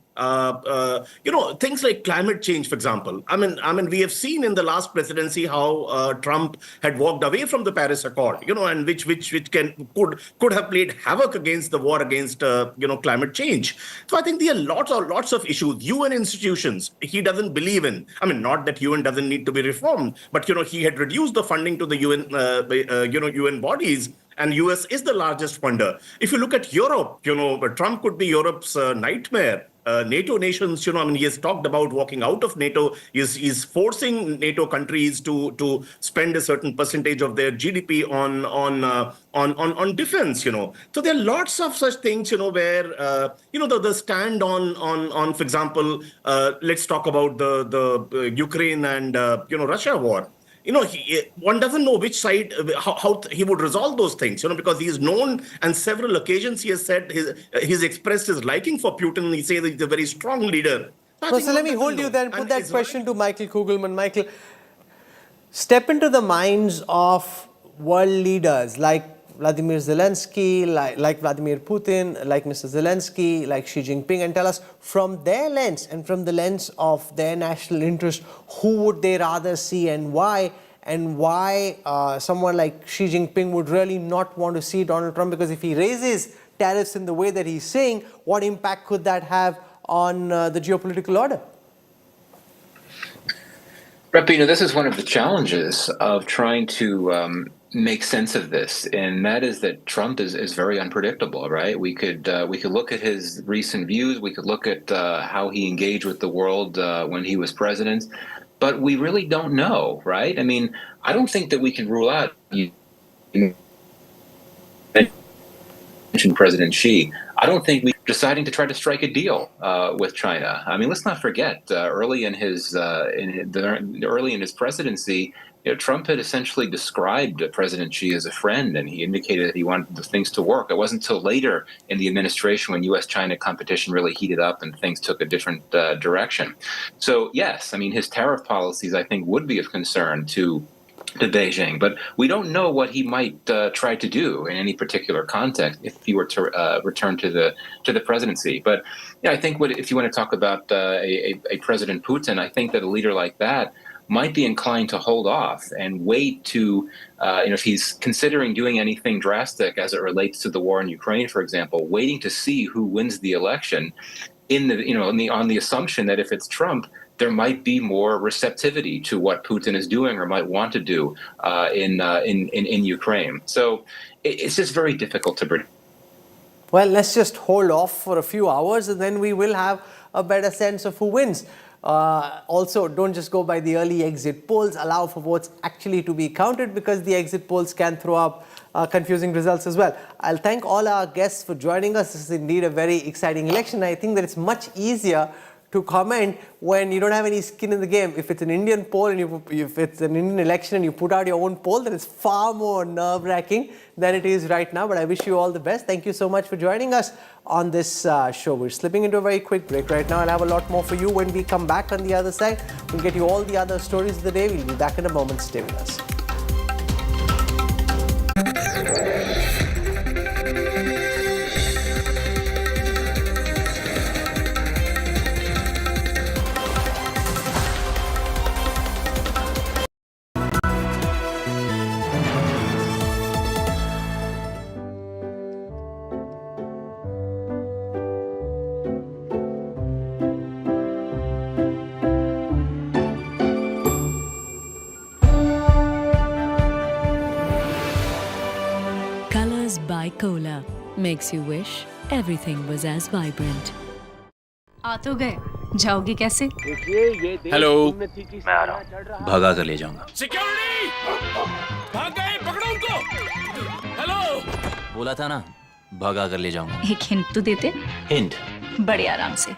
Things like climate change, for example. I mean, we have seen in the last presidency how Trump had walked away from the Paris Accord, and which could have played havoc against the war against climate change. So I think there are lots of issues. UN institutions he doesn't believe in. I mean, not that UN doesn't need to be reformed, but he had reduced the funding to the UN bodies. And US is the largest funder. If you look at Europe, Trump could be Europe's nightmare. NATO nations, he has talked about walking out of NATO. He's forcing NATO countries to spend a certain percentage of their GDP on defense. So there are lots of such things, where the stand on for example, let's talk about the Ukraine and Russia war. One doesn't know which side, how he would resolve those things, because he is known, and several occasions he has said he's expressed his liking for Putin. He says he's a very strong leader. So let me hold you there and put that question to Michael Kugelman. Michael, step into the minds of world leaders like Vladimir Zelensky, like Vladimir Putin, like Mr. Zelensky, like Xi Jinping, and tell us from their lens and from the lens of their national interest, who would they rather see and why someone like Xi Jinping would really not want to see Donald Trump, because if he raises tariffs in the way that he's saying, what impact could that have on the geopolitical order? Rep, this is one of the challenges of trying to make sense of this, and that is that Trump is very unpredictable, right? We could look at his recent views, we could look at how he engaged with the world when he was president, but we really don't know, right? I mean, I don't think that we can rule out. You mentioned President Xi. I don't think we're deciding to try to strike a deal with China. I mean, let's not forget early in his presidency, Trump had essentially described President Xi as a friend, and he indicated that he wanted the things to work. It wasn't until later in the administration when U.S.-China competition really heated up and things took a different direction. So yes, I mean, his tariff policies, I think, would be of concern to Beijing, but we don't know what he might try to do in any particular context if he were to return to the presidency. But I think if you want to talk about a President Putin, I think that a leader like that might be inclined to hold off and wait to, if he's considering doing anything drastic as it relates to the war in Ukraine, for example, waiting to see who wins the election on the assumption that if it's Trump, there might be more receptivity to what Putin is doing or might want to do in Ukraine. So it's just very difficult to predict. Well, let's just hold off for a few hours and then we will have a better sense of who wins. Also, don't just go by the early exit polls. Allow for votes actually to be counted, because the exit polls can throw up confusing results as well. I'll thank all our guests for joining us. This is indeed a very exciting election. I think that it's much easier to comment when you don't have any skin in the game. If it's an Indian poll and if it's an Indian election and you put out your own poll, then it's far more nerve-wracking than it is right now. But I wish you all the best. Thank you so much for joining us on this show. We're slipping into a very quick break right now. I'll have a lot more for you when we come back on the other side. We'll get you all the other stories of the day. We'll be back in a moment. Stay with us. Colors by Cola makes you wish everything was as vibrant. आ तो गए, जाओगे कैसे? Hello, मैं आ रहा हूँ, भगा कर ले जाऊंगा। सिक्योरिटी, भाग गए, पकड़ो उनको। हेलो, बोला था ना, भगा कर ले जाऊंगा। एक हिंट तो देते। हिंट? बड़े आराम से।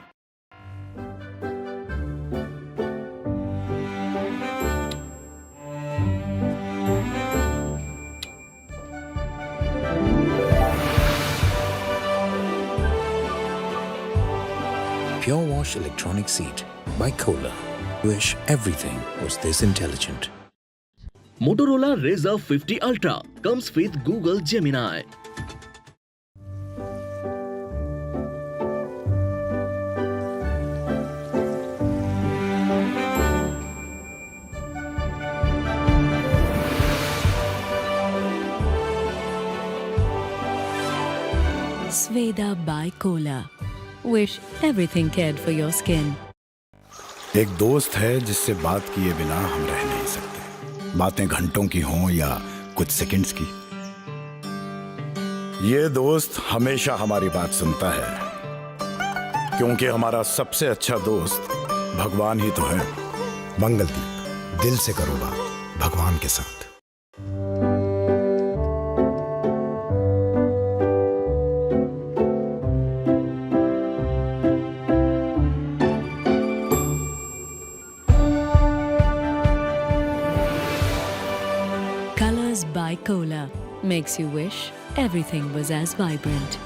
Pure Wash Electronic Seat by Kohler. Wish everything was this intelligent. Motorola Razr 50 Ultra comes with Google Gemini. Sveda by Kohler. Wish everything cared for your skin. एक दोस्त है जिससे बात किए बिना हम रह नहीं सकते, बातें घंटों की हों या कुछ सेकंड्स की। ये दोस्त हमेशा हमारी बात सुनता है, क्योंकि हमारा सबसे अच्छा दोस्त भगवान ही तो है। मंगलदीप, दिल से करो बात भगवान के साथ। Colors by Kohler makes you wish everything was as vibrant.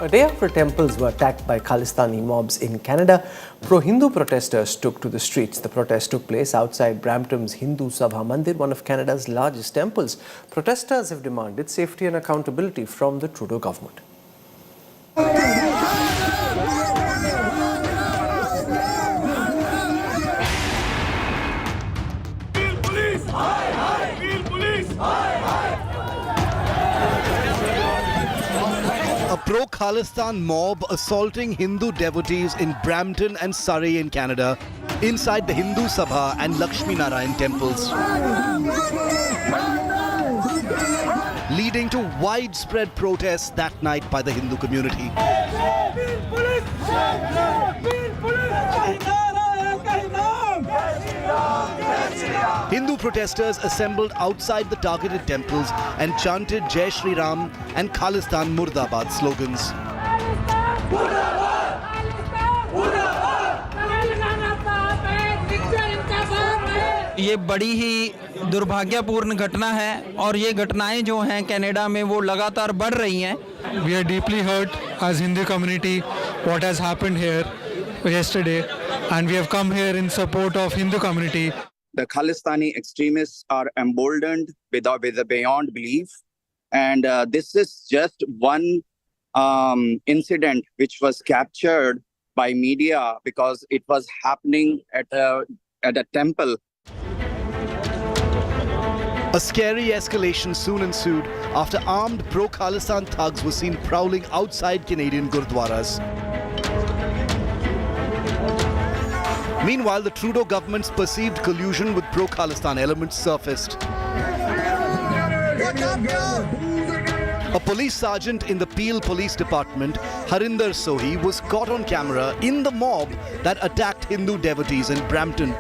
A day after temples were attacked by Khalistani mobs in Canada, pro-Hindu protesters took to the streets. The protest took place outside Brampton's Hindu Sabha Mandir, one of Canada's largest temples. Protesters have demanded safety and accountability from the Trudeau government. A pro-Khalistan mob assaulting Hindu devotees in Brampton and Surrey in Canada inside the Hindu Sabha and Lakshmi Narayan temples, leading to widespread protests that night by the Hindu community. Hindu protesters assembled outside the targeted temples and chanted Jai Shri Ram and Khalistan Murdabad slogans. ये बड़ी ही दुर्भाग्यपूर्ण घटना है और ये घटनाएं जो हैं कनाडा में वो लगातार बढ़ रही हैं. We are deeply hurt as Hindu community what has happened here yesterday, and we have come here in support of Hindu community. The Khalistani extremists are emboldened beyond belief, and this is just one incident which was captured by media because it was happening at a temple. A scary escalation soon ensued after armed pro-Khalistan thugs were seen prowling outside Canadian gurdwaras. Meanwhile, the Trudeau government's perceived collusion with pro-Khalistan elements surfaced. A police sergeant in the Peel Police Department, Harinder Sohi, was caught on camera in the mob that attacked Hindu devotees in Brampton.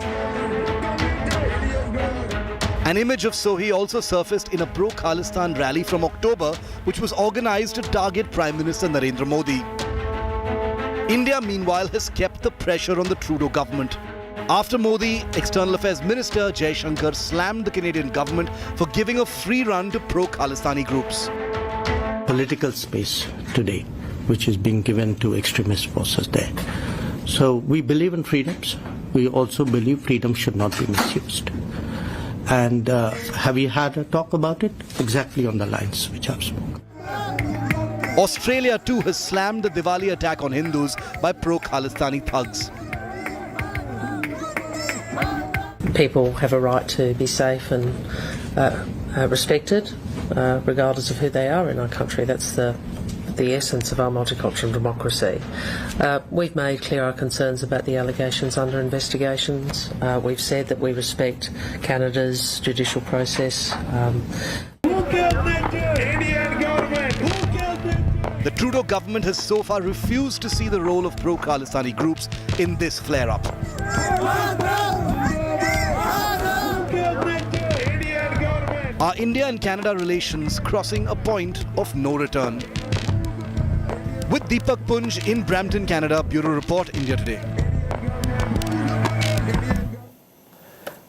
An image of Sohi also surfaced in a pro-Khalistan rally from October, which was organized to target Prime Minister Narendra Modi. India, meanwhile, has kept the pressure on the Trudeau government. After Modi, External Affairs Minister Jai Shankar slammed the Canadian government for giving a free run to pro-Khalistani groups. Political space today, which is being given to extremist forces there. So we believe in freedoms. We also believe freedom should not be misused. And have we had a talk about it? Exactly on the lines which I've spoken. Australia too has slammed the Diwali attack on Hindus by pro-Khalistani thugs. people have a right to be safe and respected, regardless of who they are in our country. That's the essence of our multicultural democracy. We've made clear our concerns about the allegations under investigations. We've said that we respect Canada's judicial process. The Trudeau government has so far refused to see the role of pro-Khalistani groups in this flare-up. Are India and Canada relations crossing a point of no return? With Deepak Punj in Brampton, Canada, Bureau Report, India Today.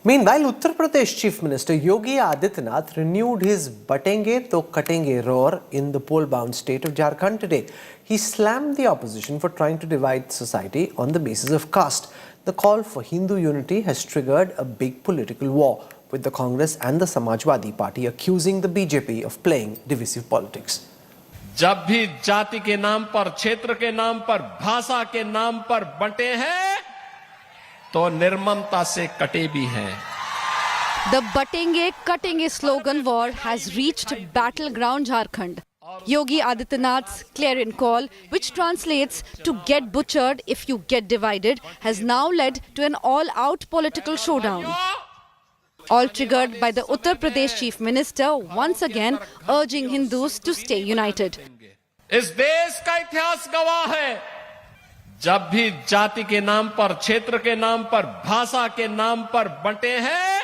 Meanwhile, Uttar Pradesh Chief Minister Yogi Adityanath renewed his "Batenge to Katenge" roar in the poll-bound state of Jharkhand today. He slammed the opposition for trying to divide society on the basis of caste. The call for Hindu unity has triggered a big political war, with the Congress and the Samajwadi Party accusing the BJP of playing divisive politics. जब भी जाति के नाम पर, क्षेत्र के नाम पर, भाषा के नाम पर बंटे हैं तो निर्ममता से कटे भी हैं. The Batenge Katenge slogan war has reached battleground Jharkhand. Yogi Adityanath's clarion call, which translates to get butchered if you get divided, has now led to an all-out political showdown. All triggered by the Uttar Pradesh Chief Minister once again urging Hindus to stay united. इस देश का इतिहास गवाह है, जब भी जाति के नाम पर, क्षेत्र के नाम पर, भाषा के नाम पर बंटे हैं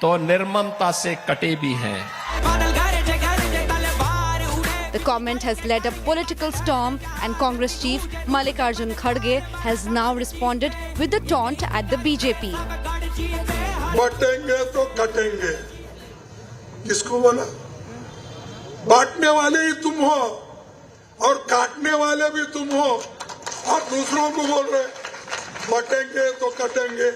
तो निर्ममता से कटे भी हैं. The comment has led a political storm, and Congress chief Mallikarjun Kharge has now responded with a taunt at the BJP. बटेंगे तो कटेंगे. किसको बोला? बांटने वाले ही तुम हो और काटने वाले भी तुम हो और दूसरों को बोल रहे बटेंगे तो कटेंगे.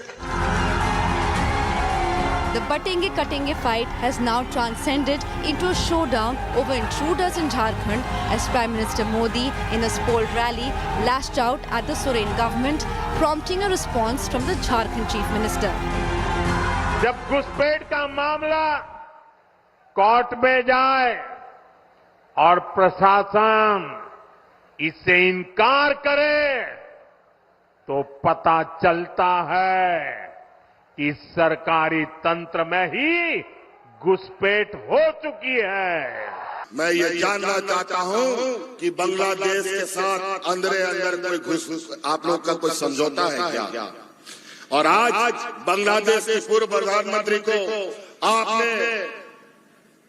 The Batenge Katenge fight has now transcended into a showdown over intruders in Jharkhand as Prime Minister Modi, in a spoiled rally, lashed out at the Soren government, prompting a response from the Jharkhand Chief Minister. जब घुसपैठ का मामला court में जाए और प्रशासन इससे इनकार करे तो पता चलता है कि सरकारी तंत्र में ही घुसपैठ हो चुकी है. मैं ये जानना चाहता हूं कि बांग्लादेश के साथ अंदर कोई घुस आप लोग का कोई समझौता है क्या? और आज बांग्लादेश के पूर्व प्रधानमंत्री को आपने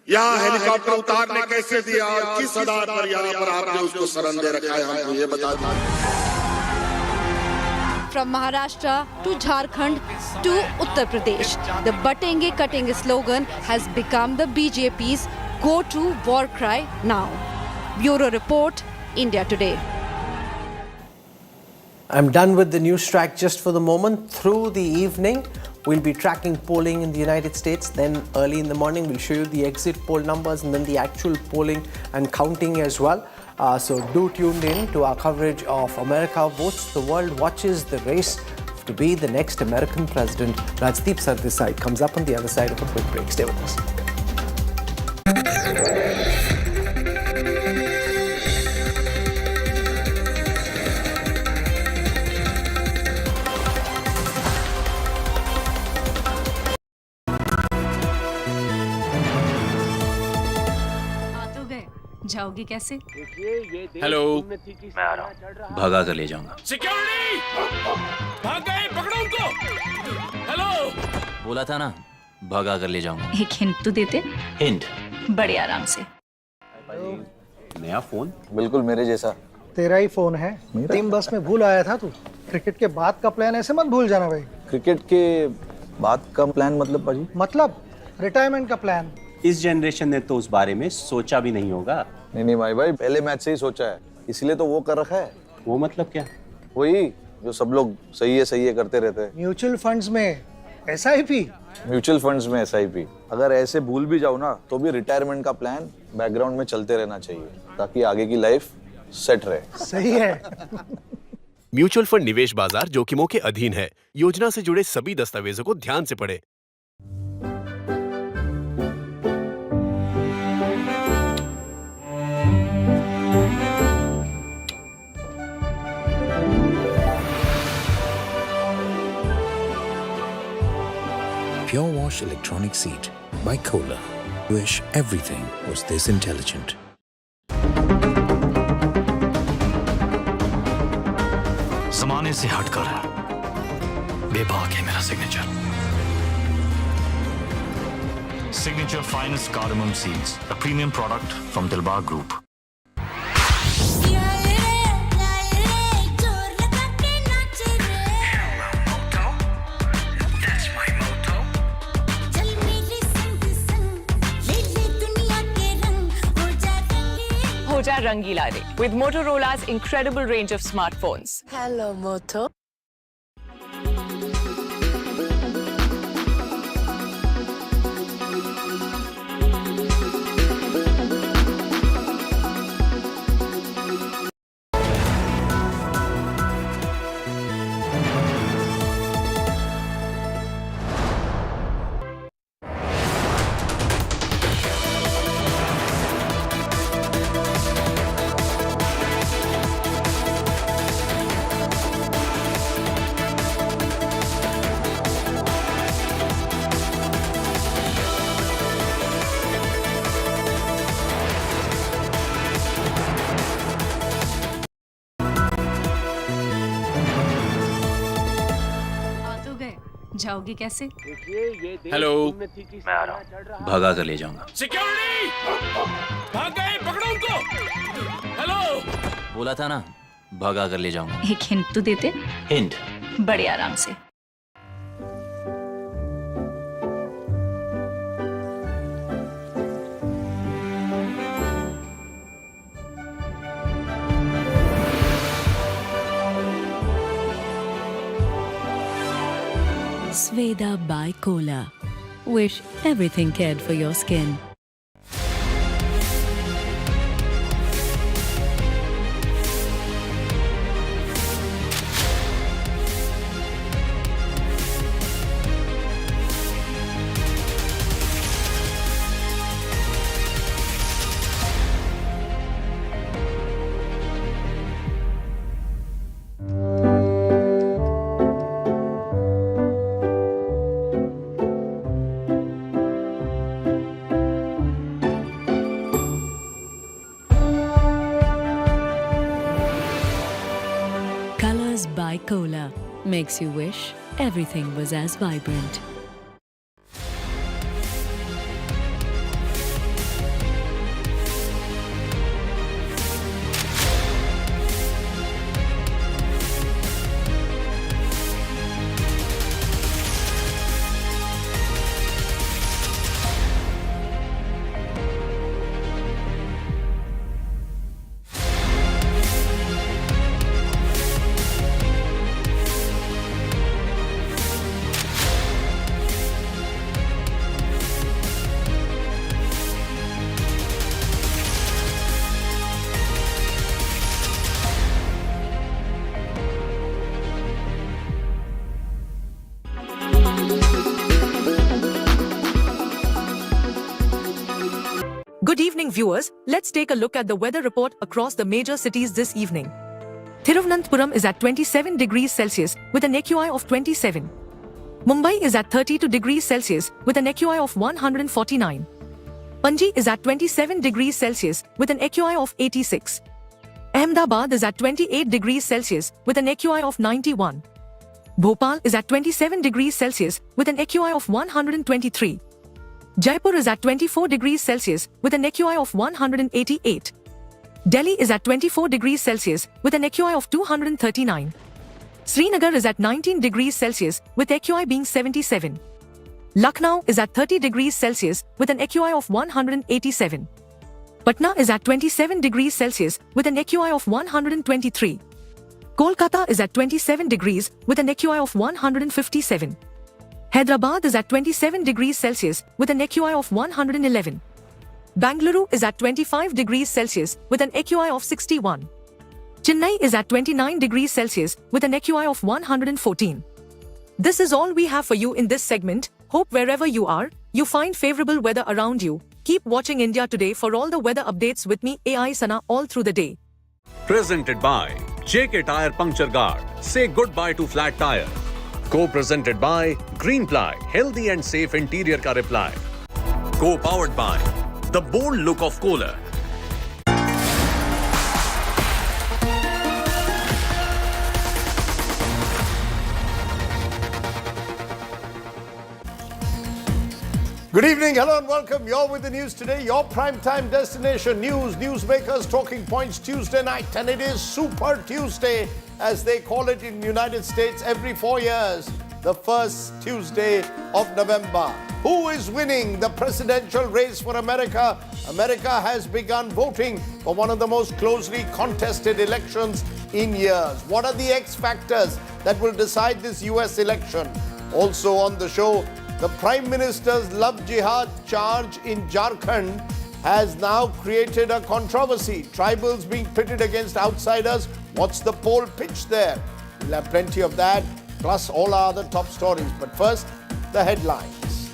यहाँ हेलीकॉप्टर उतारने कैसे दिया और किस आधार पर यहाँ पर आपने उसको शरण दे रखा है, हमको ये बता दीजिए. From Maharashtra to Jharkhand to Uttar Pradesh, the Batenge Katenge slogan has become the BJP's go-to war cry now. Bureau Report, India Today. I'm done with the news track just for the moment. Through the evening, we'll be tracking polling in the United States. Then early in the morning, we'll show you the exit poll numbers and then the actual polling and counting as well. So do tune in to our coverage of America Votes. The world watches the race to be the next American president. Rajdeep Sardesai comes up on the other side of a quick break. Stay with us. जाओगी कैसे? Hello, मैं आ रहा हूँ. भगा कर ले जाऊंगा. Security, भाग गए, पकड़ो उनको. हेलो, बोला था ना, भगा कर ले जाऊंगा. एक हिंट तो देते. हिंट? बड़े आराम से. नया फोन? बिल्कुल मेरे जैसा. तेरा ही फोन है. टीम बस में भूल आया था तू. क्रिकेट के बाद का प्लान ऐसे मत भूल जाना भाई. क्रिकेट के बाद का प्लान मतलब पाजी? मतलब रिटायरमेंट का प्लान. इस जनरेशन ने तो उस बारे में सोचा भी नहीं होगा. नहीं भाई पहले मैच से ही सोचा है, इसलिए तो वो कर रखा है. वो मतलब क्या? वही जो सब लोग सही है करते रहते हैं. म्यूचुअल फंड्स में SIP. म्यूचुअल फंड्स में SIP. अगर ऐसे भूल भी जाओ ना तो भी रिटायरमेंट का प्लान बैकग्राउंड में चलते रहना चाहिए ताकि आगे की लाइफ सेट रहे. सही है. म्यूचुअल फंड निवेश बाजार जोखिमों के अधीन है। योजना से जुड़े सभी दस्तावेजों को ध्यान से पढ़ें। Pure Wash Electronic Seat by Kohler. Wish everything was this intelligent. ज़माने से हटकर बेबाक है मेरा signature. Signature Finest Cardamom Seeds, a premium product from Dilbar Group. हो जा रंगीला रे with Motorola's incredible range of smartphones. Hello, Moto. जाओगी कैसे? हेलो, मैं आ रहा हूँ। भगा कर ले जाऊंगा। सिक्योरिटी! भाग गए, पकड़ो उनको! हेलो! बोला था ना, भगा कर ले जाऊंगा। एक हिंट तो देते? हिंट? बड़े आराम से। Sveda by Kohler. Wish everything cared for your skin. Colors by Kohler makes you wish everything was as vibrant. Good evening, viewers. Let's take a look at the weather report across the major cities this evening. Thiruvananthapuram is at 27 degrees Celsius with an AQI of 27. Mumbai is at 32 degrees Celsius with an AQI of 149. Panji is at 27 degrees Celsius with an AQI of 86. Ahmedabad is at 28 degrees Celsius with an AQI of 91. Bhopal is at 27 degrees Celsius with an AQI of 123. Jaipur is at 24 degrees Celsius with an AQI of 188. Delhi is at 24 degrees Celsius with an AQI of 239. Srinagar is at 19 degrees Celsius with AQI being 77. Lucknow is at 30 degrees Celsius with an AQI of 187. Patna is at 27 degrees Celsius with an AQI of 123. Kolkata is at 27 degrees with an AQI of 157. Hyderabad is at 27 degrees Celsius with an AQI of 111. Bangalore is at 25 degrees Celsius with an AQI of 61. Chennai is at 29 degrees Celsius with an AQI of 114. This is all we have for you in this segment. Hope wherever you are, you find favorable weather around you. Keep watching India Today for all the weather updates with me, AI Sana, all through the day. Presented by JK Tire Puncture Guard. Say goodbye to flat tire. Co-presented by Greenply, healthy and safe interior ka reply. Co-powered by the bold look of Kohler. Good evening, hello and welcome. You're with the news today, your primetime destination news, newsmakers, talking points Tuesday night. And it is Super Tuesday, as they call it in the United States every 4 years, the first Tuesday of November. Who is winning the presidential race for America? America has begun voting for one of the most closely contested elections in years. What are the X factors that will decide this US election? Also on the show, the Prime Minister's love jihad charge in Jharkhand has now created a controversy. Tribals being pitted against outsiders. What's the poll pitch there? We'll have plenty of that, plus all our other top stories. But first, the headlines.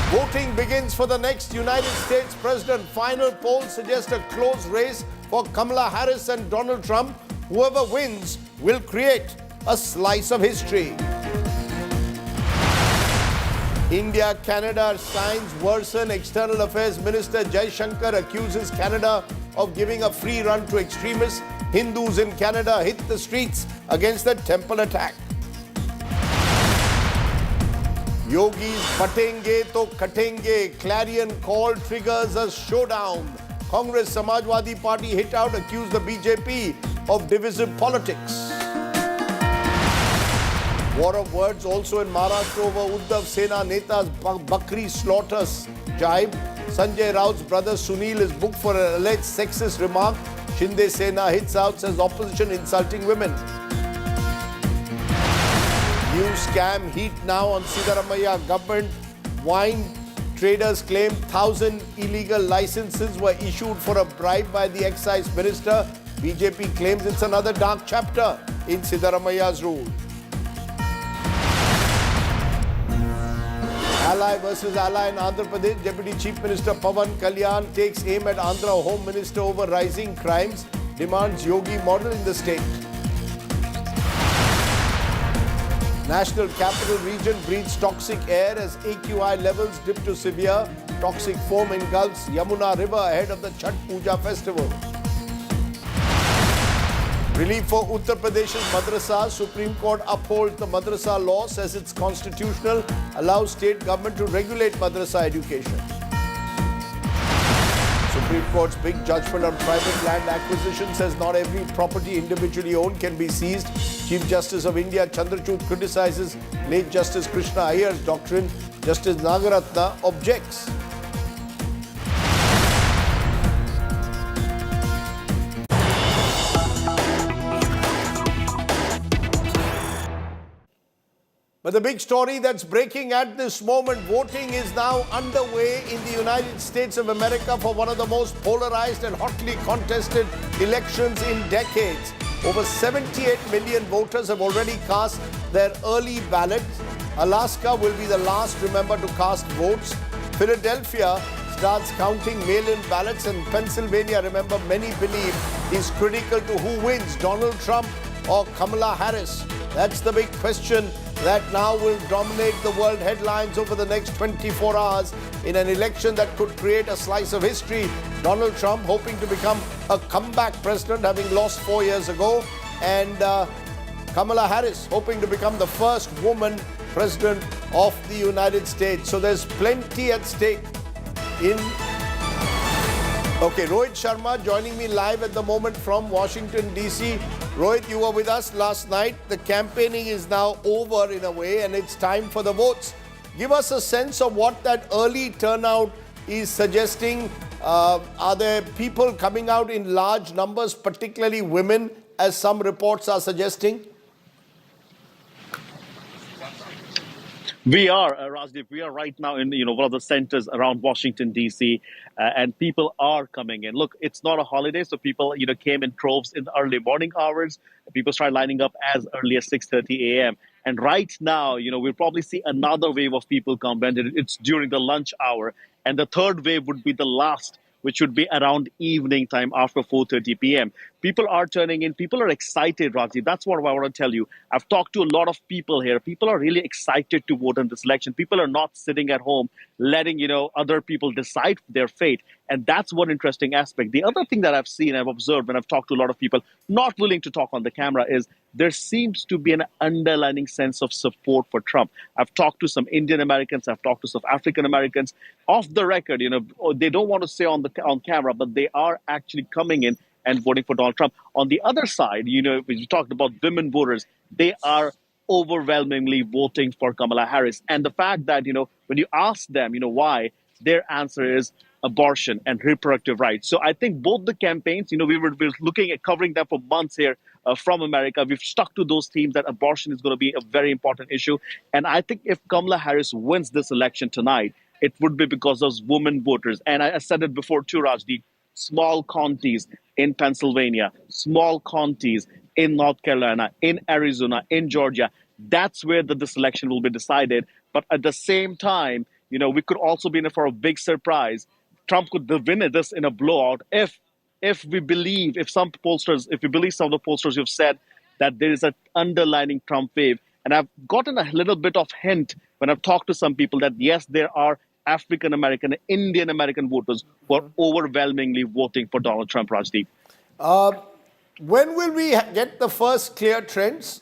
Voting begins for the next United States president. Final polls suggest a close race for Kamala Harris and Donald Trump. Whoever wins will create a slice of history. India-Canada signs worsen. External Affairs Minister Jai Shankar accuses Canada of giving a free run to extremists. Hindus in Canada hit the streets against the temple attack. Yogi's batenge to katenge. Clarion call triggers a showdown. Congress Samajwadi Party hit out, accused the BJP of divisive politics. War of words also in Maharashtra over Uddhav Sena Neta's Bakri slaughters jibe. Sanjay Raut's brother Sunil is booked for an alleged sexist remark. Shinde Sena hits out, says opposition insulting women. New scam heat now on Siddaramaiah government. Wine traders claim 1,000 illegal licenses were issued for a bribe by the excise minister. BJP claims it's another dark chapter in Siddaramaiah's rule. Ally versus ally in Andhra Pradesh. Deputy Chief Minister Pawan Kalyan takes aim at Andhra Home Minister over rising crimes. Demands Yogi model in the state. National Capital Region breathes toxic air as AQI levels dip to severe. Toxic foam engulfs Yamuna River ahead of the Chhath Puja festival. Relief for Uttar Pradesh's madrasa. Supreme Court upholds the madrasa law, says it's constitutional, allows state government to regulate madrasa education. Supreme Court's big judgment on private land acquisition says not every property individually owned can be seized. Chief Justice of India Chandrachud criticizes late Justice Krishna Iyer's doctrine. Justice Nagaratna objects. But the big story that's breaking at this moment, voting is now underway in the United States of America for one of the most polarized and hotly contested elections in decades. Over 78 million voters have already cast their early ballots. Alaska will be the last, remember, to cast votes. Philadelphia starts counting mail-in ballots, and Pennsylvania, remember, many believe is critical to who wins, Donald Trump or Kamala Harris. That's the big question that now will dominate the world headlines over the next 24 hours in an election that could create a slice of history. Donald Trump hoping to become a comeback president, having lost 4 years ago, and Kamala Harris hoping to become the first woman president of the United States. So there's plenty at stake in... Okay, Rohit Sharma joining me live at the moment from Washington, DC. Rohit, you were with us last night. The campaigning is now over in a way, and it's time for the votes. Give us a sense of what that early turnout is suggesting. Are there people coming out in large numbers, particularly women, as some reports are suggesting? We are, Rajdeep. We are right now in one of the centers around Washington D.C. And people are coming in. Look, it's not a holiday, so people came in troves in the early morning hours. People started lining up as early as 6:30 a.m. And right now, we'll probably see another wave of people come, and it's during the lunch hour. And the third wave would be the last, which would be around evening time after 4:30 p.m. People are turning in. People are excited, Raji. That's what I want to tell you. I've talked to a lot of people here. People are really excited to vote in this election. People are not sitting at home letting, other people decide their fate. And that's one interesting aspect. The other thing that I've seen, I've observed when I've talked to a lot of people not willing to talk on the camera is there seems to be an underlying sense of support for Trump. I've talked to some Indian Americans. I've talked to some African Americans. Off the record, they don't want to say on camera, but they are actually coming in and voting for Donald Trump. On the other side, when you talked about women voters, they are overwhelmingly voting for Kamala Harris. And the fact that, when you ask them, why, their answer is abortion and reproductive rights. So I think both the campaigns, we were looking at covering them for months here from America. We've stuck to those themes that abortion is going to be a very important issue. And I think if Kamala Harris wins this election tonight, it would be because of women voters. And I said it before too, Rajdeep, small counties in Pennsylvania, small counties in North Carolina, in Arizona, in Georgia. That's where this election will be decided. But at the same time, we could also be in for a big surprise. Trump could win this in a blowout if we believe, if we believe some of the pollsters who've said that there is an underlying Trump wave. And I've gotten a little bit of hint when I've talked to some people that yes, there are African American, Indian American voters who are overwhelmingly voting for Donald Trump, Rajdeep. When will we get the first clear trends?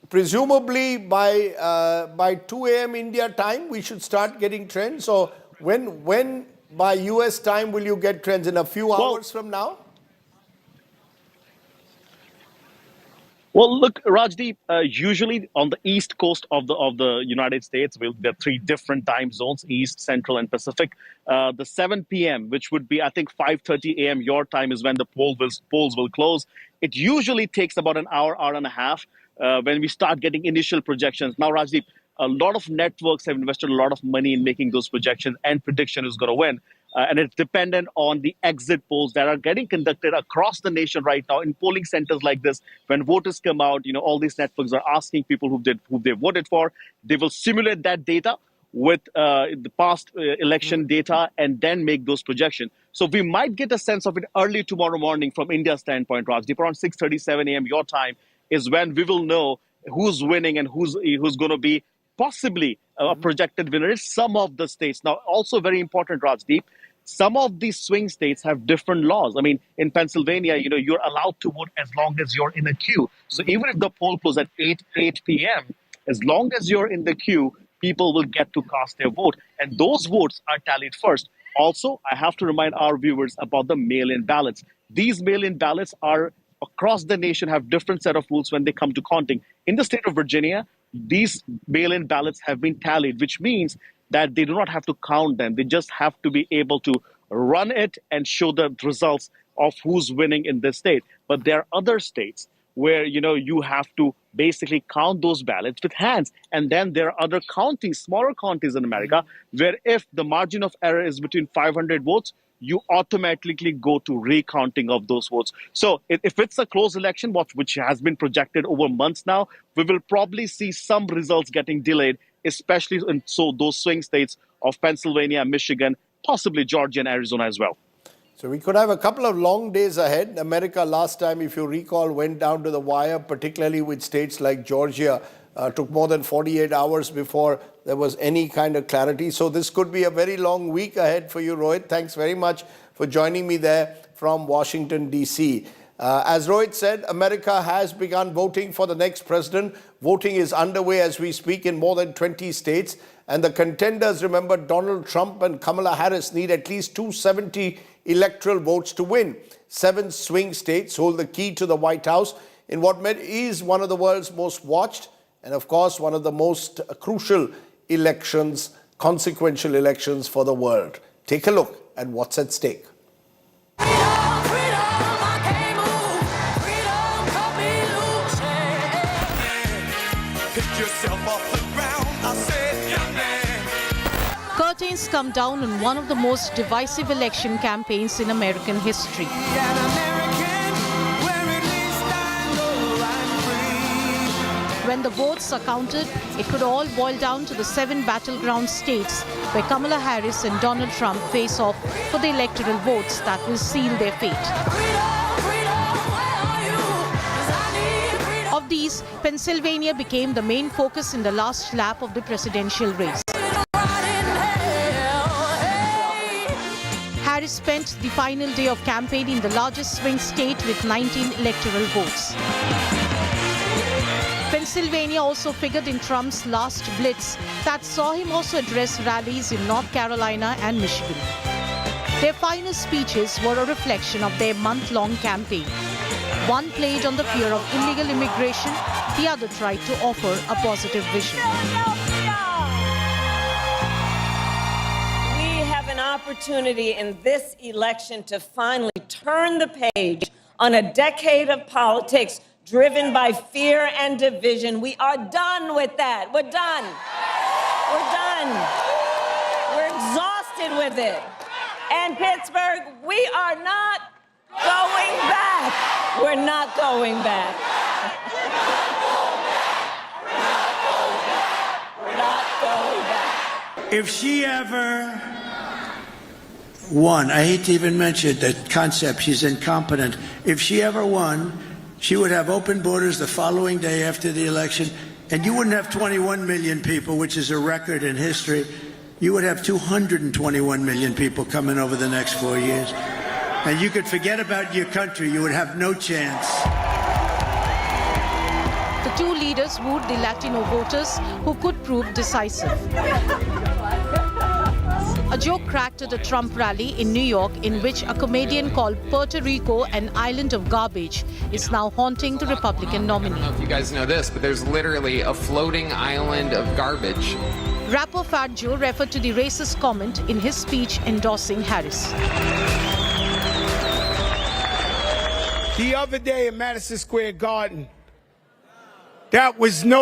Presumably by 2 a.m. India time, we should start getting trends. Or when by US time will you get trends? In a few hours from now? Well, look, Rajdeep, usually on the east coast of the United States, there are three different time zones, East, Central, and Pacific. The 7 p.m., which would be, I think, 5:30 a.m. your time is when the polls will close. It usually takes about an hour and a half when we start getting initial projections. Now, Rajdeep, a lot of networks have invested a lot of money in making those projections and prediction who's going to win. And it's dependent on the exit polls that are getting conducted across the nation right now in polling centers like this. When voters come out, all these networks are asking people who they voted for. They will simulate that data with the past election data and then make those projections. So we might get a sense of it early tomorrow morning from India's standpoint, Rajdeep. Around 6:37 a.m. your time is when we will know who's winning and who's going to be possibly a projected winner in some of the states. Now, also very important, Rajdeep, some of these swing states have different laws. I mean, in Pennsylvania, you're allowed to vote as long as you're in a queue. So even if the poll closes at 8 p.m., as long as you're in the queue, people will get to cast their vote. And those votes are tallied first. Also, I have to remind our viewers about the mail-in ballots. These mail-in ballots are across the nation have different set of rules when they come to counting. In the state of Virginia, these mail-in ballots have been tallied, which means that they do not have to count them. They just have to be able to run it and show the results of who's winning in this state. But there are other states where, you have to basically count those ballots with hands. And then there are other counties, smaller counties in America, where if the margin of error is between 500 votes, you automatically go to recounting of those votes. So if it's a close election, which has been projected over months now, we will probably see some results getting delayed, especially in those swing states of Pennsylvania, Michigan, possibly Georgia and Arizona as well. So we could have a couple of long days ahead. America last time, if you recall, went down to the wire, particularly with states like Georgia. Took more than 48 hours before there was any kind of clarity. So this could be a very long week ahead for you, Rohit. Thanks very much for joining me there from Washington, D.C. As Rohit said, America has begun voting for the next president. Voting is underway as we speak in more than 20 states. And the contenders, remember, Donald Trump and Kamala Harris need at least 270 electoral votes to win. 7 swing states hold the key to the White House in what is one of the world's most watched and, of course, one of the most crucial elections, consequential elections for the world. Take a look at what's at stake. Pick yourself off the ground. come down in one of the most divisive election campaigns in American history. When the votes are counted, it could all boil down to the 7 battleground states where Kamala Harris and Donald Trump face off for the electoral votes that will seal their fate. Of these, Pennsylvania became the main focus in the last lap of the presidential race. Harris spent the final day of campaign in the largest swing state with 19 electoral votes. Pennsylvania also figured in Trump's last blitz that saw him also address rallies in North Carolina and Michigan. Their final speeches were a reflection of their month-long campaign. One played on the fear of illegal immigration, the other tried to offer a positive vision. We have an opportunity in this election to finally turn the page on a decade of politics driven by fear and division. We are done with that. We're done. We're done. We're exhausted with it. And Pittsburgh, we are not going back. We're not going back. We're not going back. If she ever won, I hate to even mention that concept, she's incompetent. If she ever won, she would have open borders the following day after the election, and you wouldn't have 21 million people, which is a record in history. You would have 221 million people coming over the next 4 years. And you could forget about your country. You would have no chance. The two leaders wooed the Latino voters who could prove decisive. A joke cracked at a Trump rally in New York in which a comedian called Puerto Rico an island of garbage is now haunting the Republican nominee. I don't know if you guys know this, but there's literally a floating island of garbage. Rapper Fat Joe referred to the racist comment in his speech endorsing Harris. The other day in Madison Square Garden, that was no